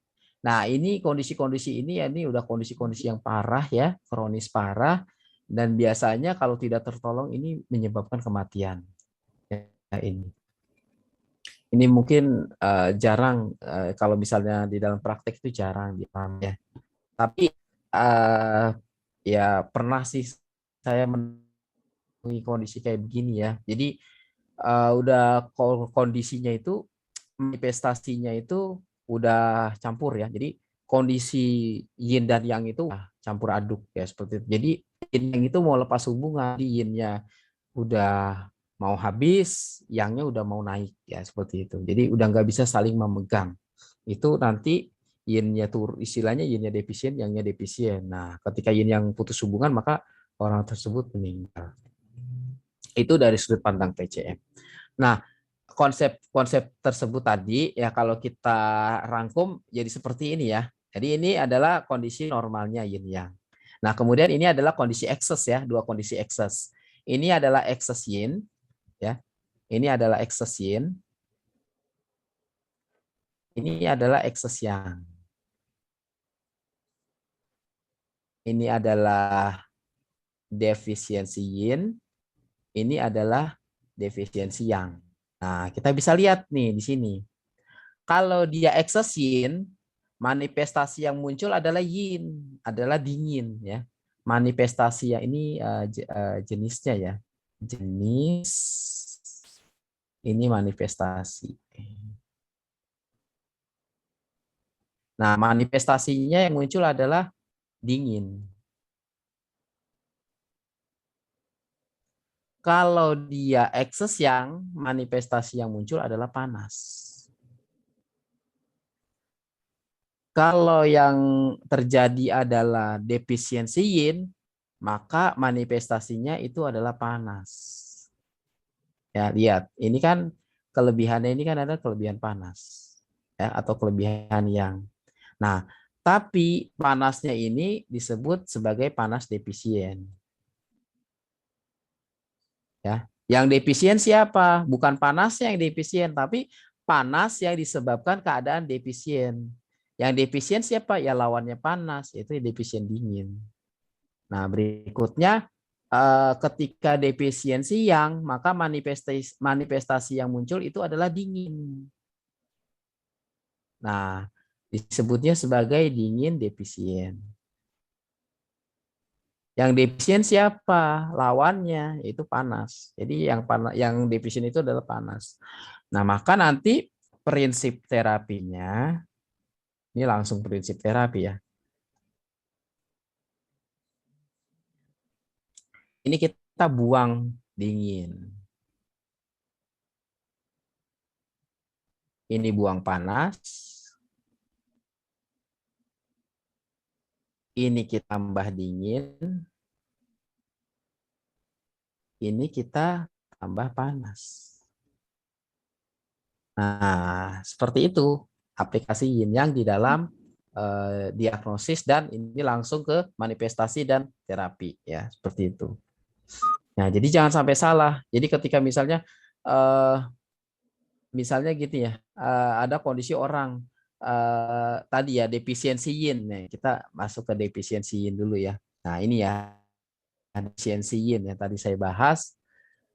Nah, ini kondisi-kondisi ini ya, ini udah kondisi-kondisi yang parah ya, kronis parah, dan biasanya kalau tidak tertolong ini menyebabkan kematian. Ya, ini mungkin jarang kalau misalnya di dalam praktek itu jarang ya. Tapi ya pernah sih saya menemui kondisi kayak begini ya. Jadi udah kondisinya itu manifestasinya itu udah campur ya. Jadi kondisi yin dan yang itu campur aduk ya seperti itu. Jadi yin yang itu mau lepas hubungan, yin-nya udah mau habis, yang-nya udah mau naik ya seperti itu. Jadi udah nggak bisa saling memegang. Itu nanti yin-nya istilahnya yin-nya defisien, yang-nya defisien. Nah, ketika yin yang putus hubungan maka orang tersebut meninggal. Itu dari sudut pandang TCM. Nah, konsep tersebut tadi ya kalau kita rangkum jadi seperti ini ya. Jadi ini adalah kondisi normalnya yin yang. Nah, kemudian ini adalah kondisi ekses ya, dua kondisi ekses. Ini adalah ekses yin ya. Ini adalah ekses yin. Ini adalah ekses yang. Ini adalah defisiensi yin. Ini adalah defisiensi yang. Nah, kita bisa lihat nih di sini. Kalau dia ekses yin, manifestasi yang muncul adalah yin, adalah dingin ya. Manifestasi yang ini jenisnya ya. Jenis ini manifestasi. Nah, manifestasinya yang muncul adalah dingin. Kalau dia ekses yang, manifestasi yang muncul adalah panas. Kalau yang terjadi adalah defisiensi yin, maka manifestasinya itu adalah panas. Ya, lihat, ini kan kelebihannya ini kan ada kelebihan panas ya atau kelebihan yang. Nah, tapi panasnya ini disebut sebagai panas defisien. Ya, yang defisien siapa? Bukan panasnya yang defisien, tapi panas yang disebabkan keadaan defisien. Yang defisien siapa? Ya lawannya panas, yaitu defisien dingin. Nah, berikutnya ketika defisiensi yang, maka manifestasi yang muncul itu adalah dingin. Nah, disebutnya sebagai dingin defisien. Yang defisien siapa? Lawannya, yaitu panas. Jadi yang defisien itu adalah panas. Nah, maka nanti prinsip terapinya, ini langsung prinsip terapi ya. Ini kita buang dingin. Ini buang panas. Ini kita tambah dingin. Ini kita tambah panas. Nah, seperti itu aplikasi yin yang di dalam diagnosis dan ini langsung ke manifestasi dan terapi ya, seperti itu. Nah, jadi jangan sampai salah. Jadi ketika misalnya gitu ya, ada kondisi orang tadi ya defisiensi yin. Nih, kita masuk ke defisiensi yin dulu ya. Nah, ini ya defisiensi yin yang tadi saya bahas.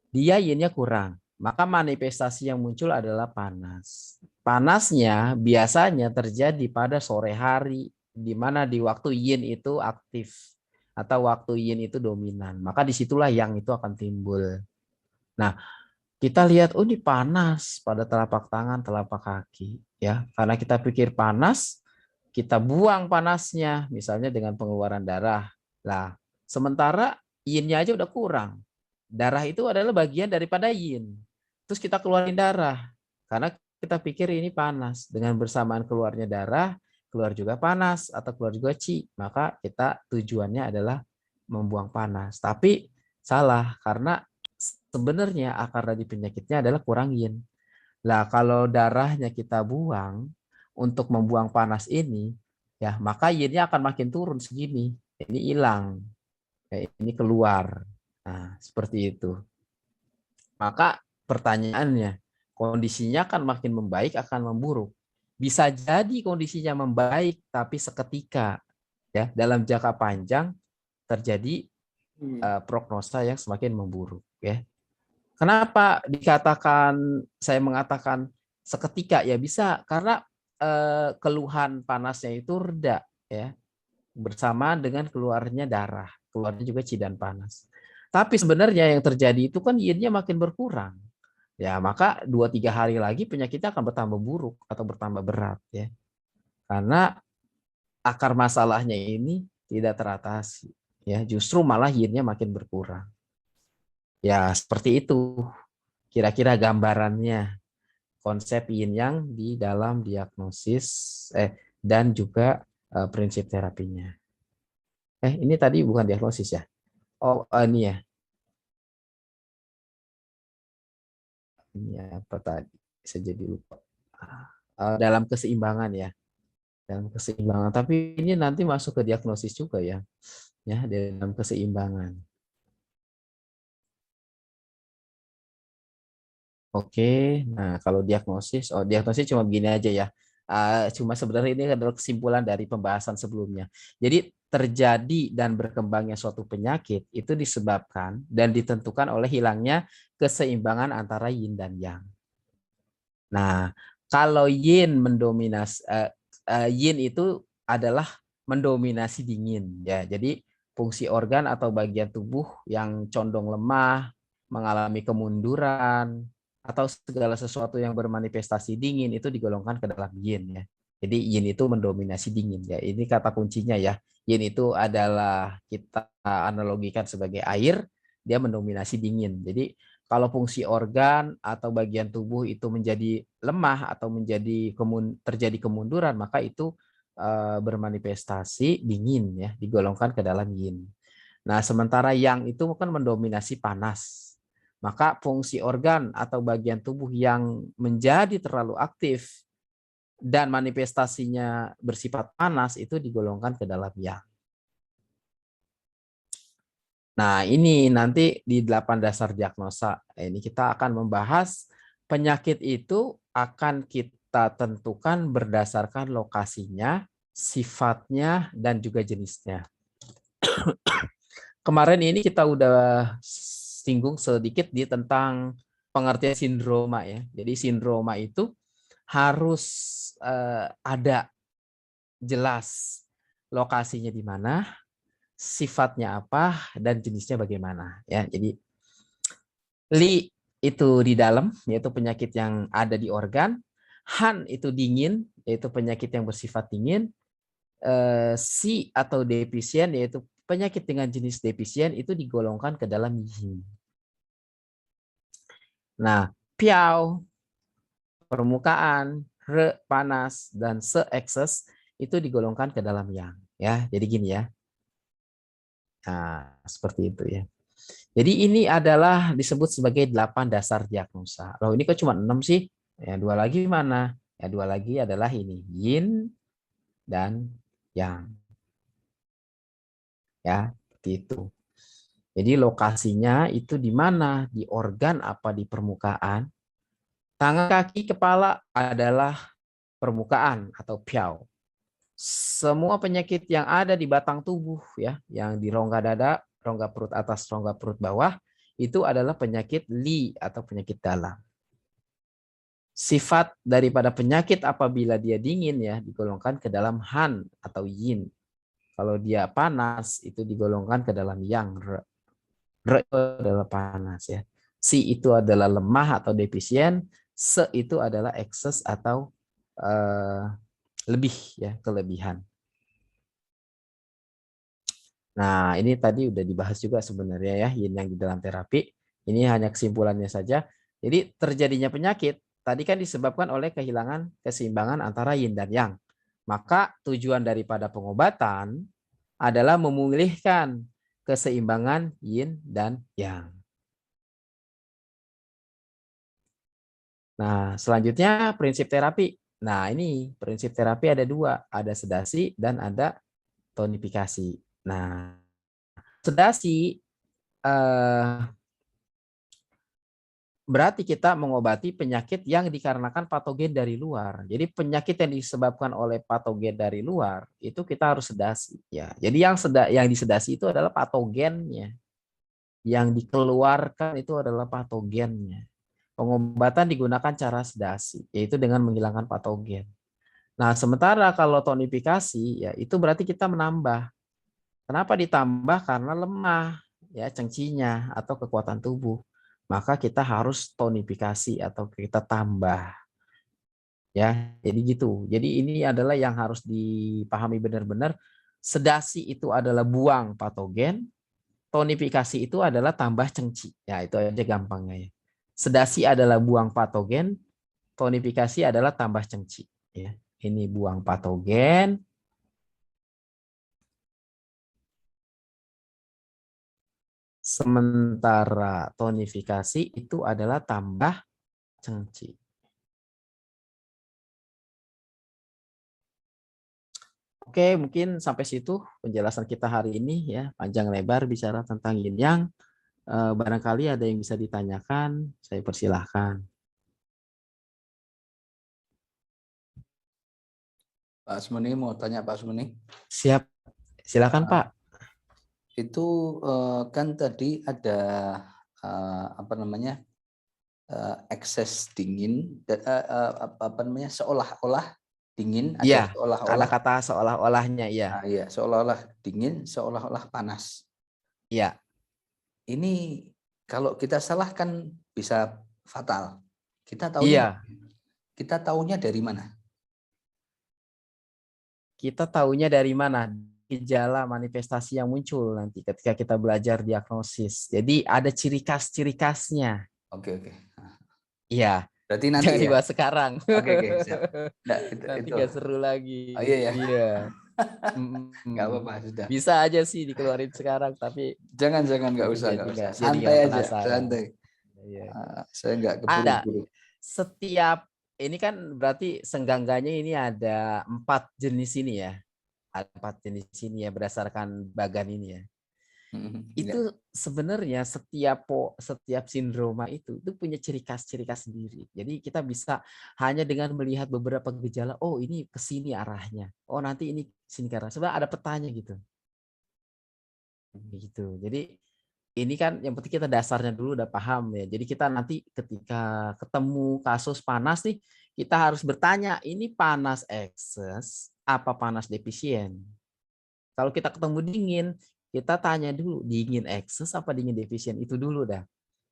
Dia yinnya kurang, maka manifestasi yang muncul adalah panas. Panasnya biasanya terjadi pada sore hari, di mana di waktu yin itu aktif atau waktu yin itu dominan. Maka disitulah yang itu akan timbul. Nah, kita lihat, oh ini panas pada telapak tangan, telapak kaki, ya. Karena kita pikir panas, kita buang panasnya, misalnya dengan pengeluaran darah. Nah, sementara yin-nya aja udah kurang. Darah itu adalah bagian daripada yin. Terus kita keluarin darah, karena kita pikir ini panas. Dengan bersamaan keluarnya darah, keluar juga panas atau keluar juga qi. Maka kita tujuannya adalah membuang panas. Tapi salah, karena sebenarnya akar dari penyakitnya adalah kurang yin. Lah kalau darahnya kita buang untuk membuang panas ini, ya maka yinnya akan makin turun segini. Ini hilang, ini keluar. Nah, seperti itu. Maka pertanyaannya, kondisinya akan makin membaik, akan memburuk. Bisa jadi kondisinya membaik, tapi seketika, ya dalam jangka panjang terjadi prognosa yang semakin memburuk, ya. Kenapa saya mengatakan seketika? Ya bisa karena keluhan panasnya itu reda ya bersamaan dengan keluarnya darah, keluarnya juga qi dan panas. Tapi sebenarnya yang terjadi itu kan yin-nya makin berkurang. Ya, maka 2-3 hari lagi penyakitnya akan bertambah buruk atau bertambah berat ya. Karena akar masalahnya ini tidak teratasi. Ya, justru malah yin-nya makin berkurang. Ya, seperti itu kira-kira gambarannya konsep yin yang di dalam diagnosis dan juga prinsip terapinya. Ini tadi bukan diagnosis ya. Oh, ini ya. Ini apa tadi? Saya jadi lupa. Dalam keseimbangan ya. Dalam keseimbangan. Tapi ini nanti masuk ke diagnosis juga ya. Ya, dalam keseimbangan. Oke, nah kalau diagnosis, diagnosis cuma begini aja ya. Cuma sebenarnya ini adalah kesimpulan dari pembahasan sebelumnya. Jadi terjadi dan berkembangnya suatu penyakit itu disebabkan dan ditentukan oleh hilangnya keseimbangan antara yin dan yang. Nah, kalau yin mendominasi, yin itu adalah mendominasi dingin ya. Jadi fungsi organ atau bagian tubuh yang condong lemah, mengalami kemunduran, atau segala sesuatu yang bermanifestasi dingin itu digolongkan ke dalam yin ya. Jadi yin itu mendominasi dingin ya. Ini kata kuncinya ya. Yin itu adalah kita analogikan sebagai air, dia mendominasi dingin. Jadi kalau fungsi organ atau bagian tubuh itu menjadi lemah atau terjadi kemunduran, maka itu bermanifestasi dingin ya, digolongkan ke dalam yin. Nah, sementara yang itu kan mendominasi panas. Maka fungsi organ atau bagian tubuh yang menjadi terlalu aktif dan manifestasinya bersifat panas itu digolongkan ke dalam yang. Nah, ini nanti di 8 dasar diagnosa. Ini kita akan membahas penyakit itu akan kita tentukan berdasarkan lokasinya, sifatnya, dan juga jenisnya. Kemarin ini kita udah singgung sedikit tentang pengertian sindroma ya. Jadi sindroma itu harus ada jelas lokasinya di mana, sifatnya apa, dan jenisnya bagaimana ya. Jadi Li itu di dalam, yaitu penyakit yang ada di organ. Han itu dingin, yaitu penyakit yang bersifat dingin. Si atau defisien, yaitu penyakit dengan jenis defisien, itu digolongkan ke dalam yin. Nah, piao, permukaan, re, panas, dan se, ekses, itu digolongkan ke dalam yang. Ya, jadi gini ya. Nah, seperti itu ya. Jadi ini adalah disebut sebagai 8 dasar diagnosa. Loh, ini kok cuma 6 sih? Ya, 2 lagi mana? Ya, 2 lagi adalah ini, yin dan yang. Ya, seperti itu. Jadi lokasinya itu di mana? Di organ apa di permukaan? Tangan, kaki, kepala adalah permukaan atau piao. Semua penyakit yang ada di batang tubuh ya, yang di rongga dada, rongga perut atas, rongga perut bawah, itu adalah penyakit li atau penyakit dalam. Sifat daripada penyakit apabila dia dingin ya digolongkan ke dalam han atau yin. Kalau dia panas itu digolongkan ke dalam yang. Re itu adalah panas ya. Si itu adalah lemah atau defisien. Se itu adalah ekses atau lebih ya, kelebihan. Nah, ini tadi udah dibahas juga sebenarnya ya, yin yang di dalam terapi. Ini hanya kesimpulannya saja. Jadi terjadinya penyakit tadi kan disebabkan oleh kehilangan keseimbangan antara yin dan yang. Maka tujuan daripada pengobatan adalah memulihkan keseimbangan yin dan yang. Nah, selanjutnya prinsip terapi. Nah, ini prinsip terapi ada 2, ada sedasi dan ada tonifikasi. Nah, sedasi berarti kita mengobati penyakit yang dikarenakan patogen dari luar. Jadi penyakit yang disebabkan oleh patogen dari luar itu kita harus sedasi ya. Jadi yang disedasi itu adalah patogennya. Yang dikeluarkan itu adalah patogennya. Pengobatan digunakan cara sedasi, yaitu dengan menghilangkan patogen. Nah, sementara kalau tonifikasi ya itu berarti kita menambah. Kenapa ditambah? Karena lemah ya cengcinya atau kekuatan tubuh. Maka kita harus tonifikasi atau kita tambah. Ya, jadi gitu. Jadi ini adalah yang harus dipahami benar-benar sedasi itu adalah buang patogen, tonifikasi itu adalah tambah cengci. Ya, itu aja gampangnya ya. Sedasi adalah buang patogen, tonifikasi adalah tambah cengci. Ya, ini buang patogen, sementara tonifikasi itu adalah tambah cengci. Oke, mungkin sampai situ penjelasan kita hari ini ya, panjang lebar bicara tentang yin yang. Barangkali ada yang bisa ditanyakan, saya persilahkan. Pak Asmuni mau tanya Pak Asmuni. Siap, silakan Pak. Itu kan tadi ada apa namanya ekses dingin, apa namanya seolah-olah dingin, ada Iya, seolah-olah. kata-kata seolah-olahnya ya. Nah, iya, seolah-olah dingin, seolah-olah panas. Iya. Ini kalau kita salah kan bisa fatal. Kita Iya. tahunya dari mana? Kita tahunya dari mana? Gejala manifestasi yang muncul nanti ketika kita belajar diagnosis. Jadi ada ciri khasnya. Oke. Iya. Berarti nanti Jangan ya. dibahas sekarang. Oke, siap. Nah, Nanti itu. gak seru lagi. Oh iya ya. Iya. Nggak apa-apa sudah. Bisa aja sih dikeluarin sekarang, tapi Jangan nggak usah. Santai aja, santai. Iya. Saya nggak Ada keburu-buru. setiap ini kan berarti senggangganya ini ada 4 jenis ini ya. Ada 4 jenis ini ya berdasarkan bagan ini ya. Itu sebenarnya setiap sindroma itu punya ciri khas sendiri. Jadi kita bisa hanya dengan melihat beberapa gejala, oh ini ke sini arahnya. Oh nanti ini sini arah. Sebenarnya ada petanya gitu. Gitu. Jadi ini kan yang penting kita dasarnya dulu udah paham ya. Jadi kita nanti ketika ketemu kasus panas nih, kita harus bertanya, ini panas ekses apa panas defisien? Kalau kita ketemu dingin, kita tanya dulu, dingin ekses apa dingin defisien? Itu dulu dah.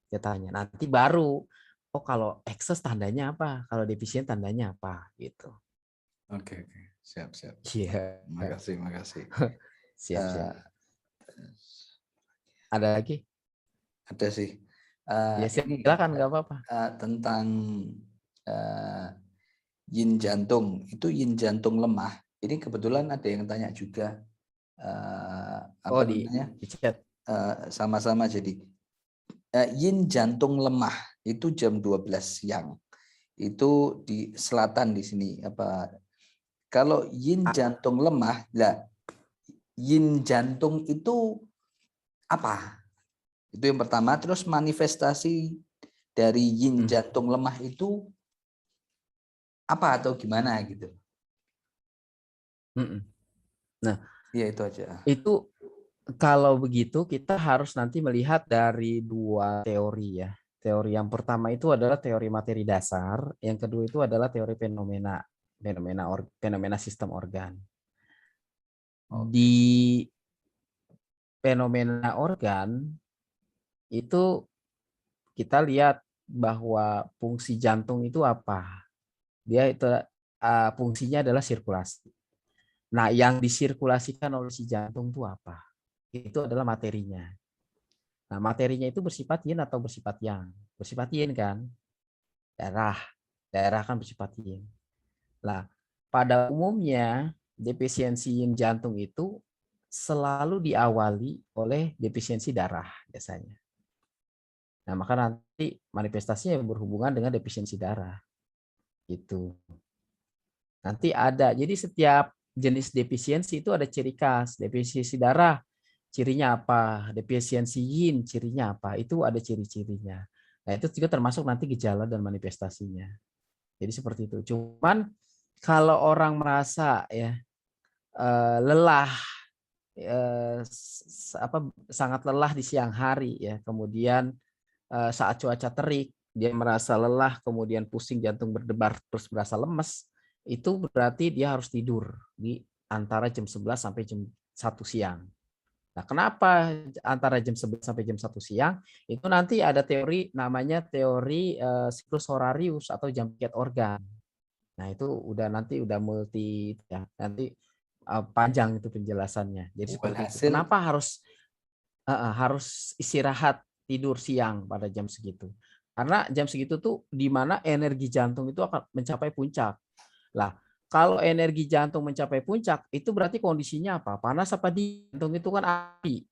Kita tanya. Nanti baru, oh kalau ekses tandanya apa? Kalau defisien tandanya apa? Gitu. Oke. Siap. Iya. Makasih. Siap. Ada lagi? Ada sih. Ya silakan, nggak apa-apa. Tentang yin jantung, itu yin jantung lemah. Ini kebetulan ada yang tanya juga. Apa namanya? Di chat. Sama-sama jadi. Yin jantung lemah itu jam 12 siang. Itu di selatan di sini. Kalau yin jantung lemah, yin jantung itu apa? Itu yang pertama. Terus manifestasi dari yin jantung lemah itu apa atau gimana gitu? Nah, ya itu aja. Itu kalau begitu kita harus nanti melihat dari 2 teori ya. Teori yang pertama itu adalah teori materi dasar, yang kedua itu adalah teori fenomena sistem organ. Di fenomena organ itu kita lihat bahwa fungsi jantung itu apa? Dia itu fungsinya adalah sirkulasi. Nah, yang disirkulasikan oleh si jantung itu apa? Itu adalah materinya. Nah, materinya itu bersifat yin atau bersifat yang? Bersifat yin kan? Darah kan bersifat yin. Nah, pada umumnya defisiensi yin jantung itu selalu diawali oleh defisiensi darah biasanya. Nah, maka nanti manifestasinya berhubungan dengan defisiensi darah. Gitu. Nanti ada. Jadi setiap jenis defisiensi itu ada ciri khas. Defisiensi darah cirinya apa? Defisiensi yin cirinya apa? Itu ada ciri-cirinya. Nah, itu juga termasuk nanti gejala dan manifestasinya. Jadi seperti itu. Cuman kalau orang merasa ya lelah, sangat lelah di siang hari ya, kemudian saat cuaca terik dia merasa lelah, kemudian pusing, jantung berdebar, terus berasa lemes, itu berarti dia harus tidur di antara jam 11 sampai jam 1 siang. Nah, kenapa antara jam 11 sampai jam 1 siang? Itu nanti ada teori namanya teori siklus horarius atau jam piket organ. Nah, itu udah multi ya. Nanti panjang itu penjelasannya. Jadi seperti itu. Walhasil Kenapa harus istirahat tidur siang pada jam segitu? Karena jam segitu tuh di mana energi jantung itu akan mencapai puncak. Lah, kalau energi jantung mencapai puncak, itu berarti kondisinya apa? Panas apa dingin? Jantung itu kan api,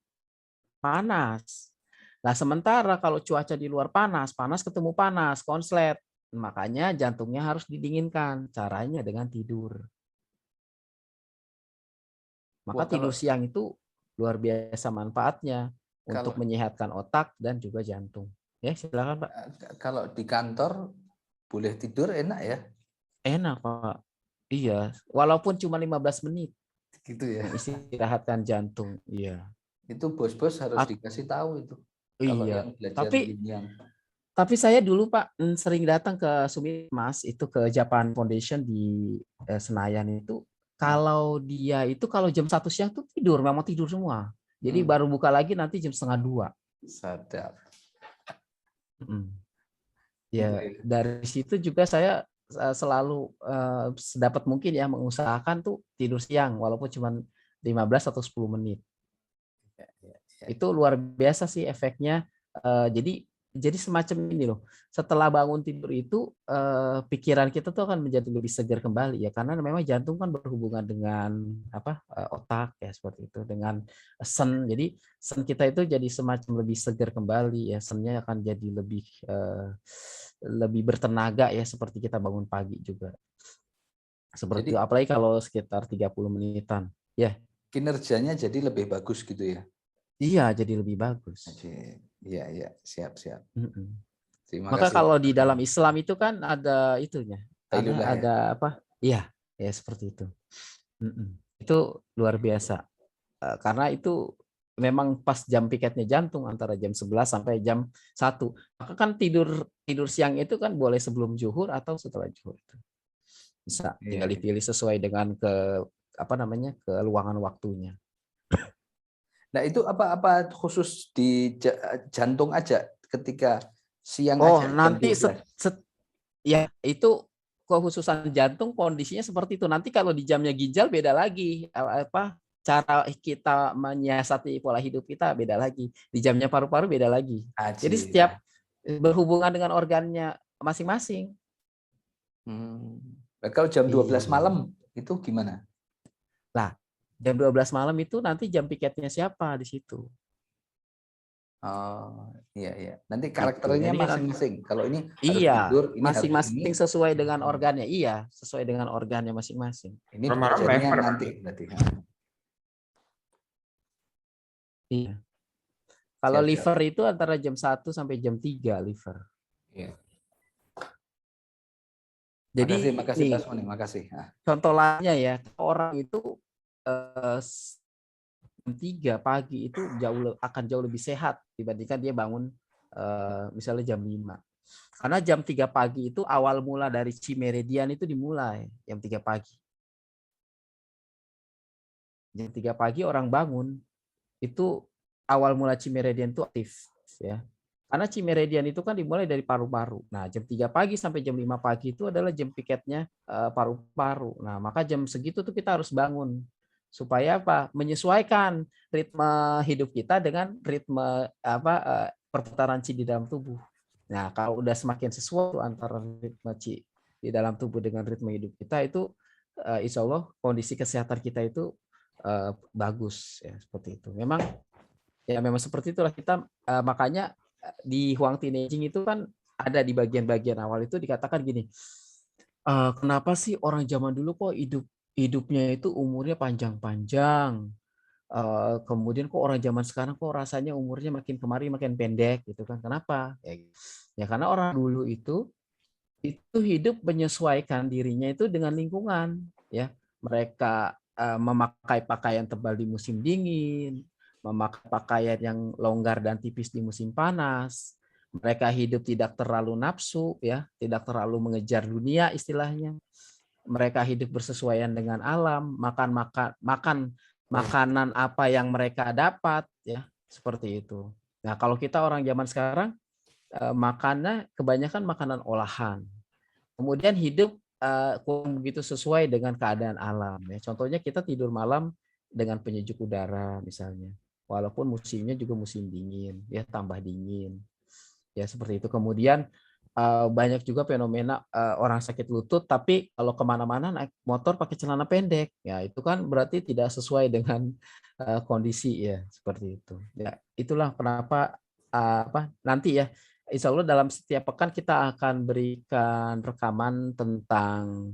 panas. Nah, sementara kalau cuaca di luar panas, panas ketemu panas, konslet. Makanya jantungnya harus didinginkan. Caranya dengan tidur. Maka Wah, tidur siang itu luar biasa manfaatnya untuk kalau menyehatkan otak dan juga jantung. Ya, silakan Pak. kalau di kantor boleh tidur enak ya, Enak Pak. Iya, walaupun cuma 15 menit gitu ya. istirahatkan jantung. Iya. Itu bos-bos harus At- dikasih tahu itu. Kalau iya. yang belajar Tapi yin yang saya dulu Pak sering datang ke Sumitmas itu ke Japan Foundation di Senayan itu. Kalau dia itu kalau jam 1 siang tuh tidur, memang tidur semua. Jadi baru buka lagi nanti jam 1:30. sadar. Ya, dari situ juga saya selalu sedapat mungkin ya mengusahakan tuh tidur siang walaupun cuma 15 atau 10 menit. Itu luar biasa sih efeknya. Jadi semacam ini loh. Setelah bangun tidur itu pikiran kita tuh akan menjadi lebih segar kembali ya, karena memang jantung kan berhubungan dengan otak ya, seperti itu, dengan sen. Jadi sen kita itu jadi semacam lebih segar kembali ya, sennya akan jadi lebih bertenaga ya, seperti kita bangun pagi juga. Seperti Jadi itu, apalagi kalau sekitar 30 menitan. Ya. kinerjanya jadi lebih bagus gitu ya. Iya, jadi lebih bagus. Iya, siap. Terima Maka kasih. kalau di dalam Islam itu kan ada itunya, Hailulah ya. ada apa? Iya, ya seperti itu. Itu luar biasa. Karena itu memang pas jam piketnya jantung antara jam 11 sampai jam 1. Maka kan tidur siang itu kan boleh sebelum zuhur atau setelah zuhur itu. Bisa tinggal Iya. dipilih sesuai dengan keluangan waktunya. Nah, itu apa khusus di jantung aja ketika siang Oh, aja jam nanti 12? ya itu kekhususan jantung kondisinya seperti itu. Nanti kalau di jamnya ginjal beda lagi, cara kita menyiasati pola hidup kita beda lagi. Di jamnya paru-paru beda lagi. Jadi Ajib. setiap berhubungan dengan organnya masing-masing. Nah, kalau jam 12 Iya. malam itu gimana? Lah, jam 12 malam itu nanti jam piketnya siapa di situ. Oh, iya. Nanti Gitu. karakternya Jadi masing-masing. Kalau ini harus iya, tidur, ini harus masing-masing ini. sesuai dengan organnya. Iya, sesuai dengan organnya masing-masing. Ini Malam belajarnya lever. nanti berarti. Iya. Kalau Siap. liver itu antara jam 1 sampai jam 3 liver. Iya. Jadi Makasih nih, Pak Sony, makasih. contoh lainnya ya, orang itu jam 3 pagi itu akan jauh lebih sehat dibandingkan dia bangun misalnya jam 5. Karena jam 3 pagi itu awal mula dari chi meridian itu dimulai jam 3 pagi. Jam 3 pagi orang bangun itu awal mula chi meridian itu aktif ya. Karena chi meridian itu kan dimulai dari paru-paru. Nah, jam 3 pagi sampai jam 5 pagi itu adalah jam piketnya paru-paru. Nah, maka jam segitu tuh kita harus bangun. Supaya apa? Menyesuaikan ritme hidup kita dengan ritme perputaran chi di dalam tubuh. Nah, kalau udah semakin sesuai antara ritme chi di dalam tubuh dengan ritme hidup kita itu insya Allah kondisi kesehatan kita itu bagus ya, seperti itu. Memang seperti itulah kita makanya di Huang Tinejing itu kan ada di bagian-bagian awal itu dikatakan gini, kenapa sih orang zaman dulu kok hidupnya itu umurnya panjang-panjang, kemudian kok orang zaman sekarang kok rasanya umurnya makin kemari makin pendek gitu kan, kenapa? Ya karena orang dulu itu hidup menyesuaikan dirinya itu dengan lingkungan ya, mereka memakai pakaian tebal di musim dingin, memakai pakaian yang longgar dan tipis di musim panas. Mereka hidup tidak terlalu nafsu ya, tidak terlalu mengejar dunia istilahnya. Mereka hidup bersesuaian dengan alam, makan makanan apa yang mereka dapat ya, seperti itu. Nah, kalau kita orang zaman sekarang makannya kebanyakan makanan olahan. Kemudian hidup kurang begitu sesuai dengan keadaan alam ya. Contohnya kita tidur malam dengan penyejuk udara misalnya. Walaupun musimnya juga musim dingin, ya tambah dingin. Ya seperti itu. Kemudian banyak juga fenomena orang sakit lutut, tapi kalau kemana-mana naik motor pakai celana pendek, ya itu kan berarti tidak sesuai dengan kondisi ya seperti itu. Ya itulah kenapa nanti ya, Insya Allah dalam setiap pekan kita akan berikan rekaman tentang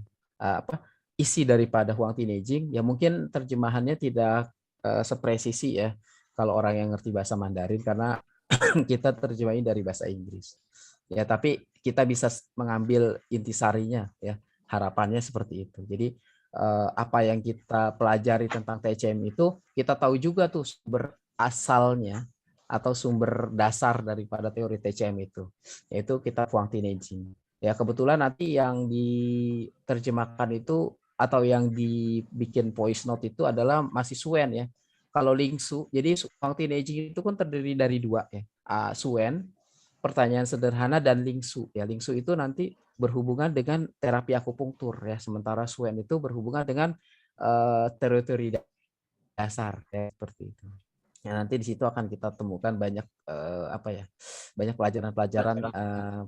isi daripada Huang Tineging. Ya mungkin terjemahannya tidak sepresisi ya kalau orang yang ngerti bahasa Mandarin karena kita terjemahin dari bahasa Inggris. Ya, tapi kita bisa mengambil intisarinya ya. Harapannya seperti itu. Jadi apa yang kita pelajari tentang TCM itu kita tahu juga tuh sumber asalnya atau sumber dasar daripada teori TCM itu, yaitu kitab Huang Tineging. Ya, kebetulan nanti yang diterjemahkan itu atau yang dibikin voice note itu adalah masih Suen ya. Kalau Lingsu, jadi Huang Tineging itu kan terdiri dari dua ya. Suen, pertanyaan sederhana, dan Lingsu. Ya, Lingsu itu nanti berhubungan dengan terapi akupunktur ya. Sementara Suen itu berhubungan dengan teori-teori dasar ya, seperti itu. Ya, nanti di situ akan kita temukan banyak banyak pelajaran-pelajaran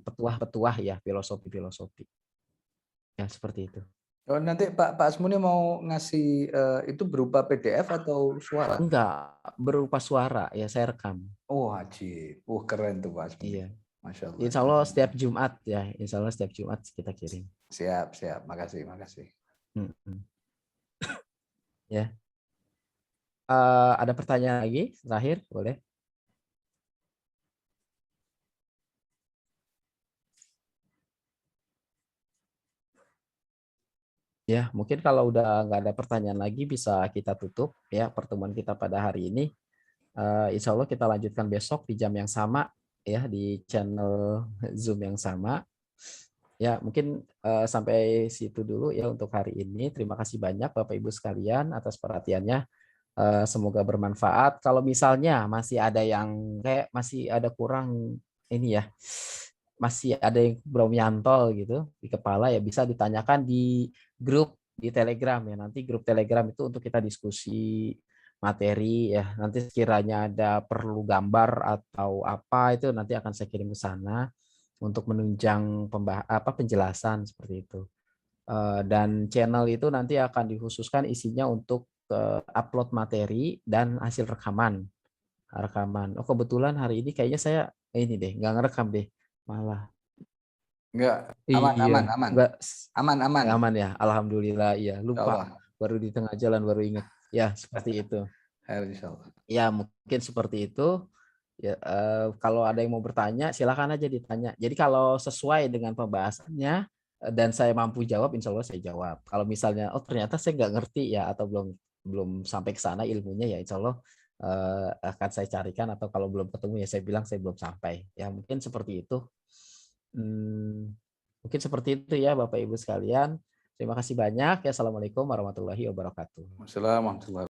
petuah-petuah ya, filosofi-filosofi. Ya, seperti itu. Oh, nanti Pak Asmuni mau ngasih itu berupa PDF atau suara? Enggak, berupa suara ya, saya rekam. Oh, ajib. Keren tuh Pak Asmuni. Iya. Masya Allah. Insya Allah setiap Jumat ya, Insya Allah setiap Jumat kita kirim. Siap. Makasih. Ya. Ada pertanyaan lagi terakhir, boleh? Ya, mungkin kalau udah nggak ada pertanyaan lagi bisa kita tutup ya pertemuan kita pada hari ini. Insya Allah kita lanjutkan besok di jam yang sama ya, di channel Zoom yang sama. Ya, mungkin sampai situ dulu ya untuk hari ini. Terima kasih banyak Bapak Ibu sekalian atas perhatiannya. Semoga bermanfaat. Kalau misalnya masih ada yang kayak masih ada kurang ini ya, masih ada yang belum nyantol gitu di kepala, ya bisa ditanyakan di grup di Telegram ya. Nanti grup Telegram itu untuk kita diskusi materi ya. Nanti sekiranya ada perlu gambar atau apa itu nanti akan saya kirim ke sana untuk menunjang penjelasan seperti itu. Dan channel itu nanti akan dikhususkan isinya untuk upload materi dan hasil rekaman. Oh, kebetulan hari ini kayaknya saya ini deh nggak ngerekam deh malah. Enggak, Iya, aman. nggak Aman. ya. Alhamdulillah, iya. Lupa, Allah. baru di tengah jalan baru ingat. Ya seperti itu. Insyaallah. Ya mungkin seperti itu. Ya, kalau ada yang mau bertanya silakan aja ditanya. Jadi kalau sesuai dengan pembahasannya dan saya mampu jawab, insya Allah saya jawab. Kalau misalnya ternyata saya nggak ngerti ya atau belum sampai ke sana ilmunya, ya insya Allah akan saya carikan, atau kalau belum ketemu ya saya bilang saya belum sampai. Ya mungkin seperti itu. Mungkin seperti itu ya Bapak Ibu sekalian. Terima kasih banyak. Ya, Assalamualaikum warahmatullahi wabarakatuh. Wassalamualaikum warahmatullahi wabarakatuh.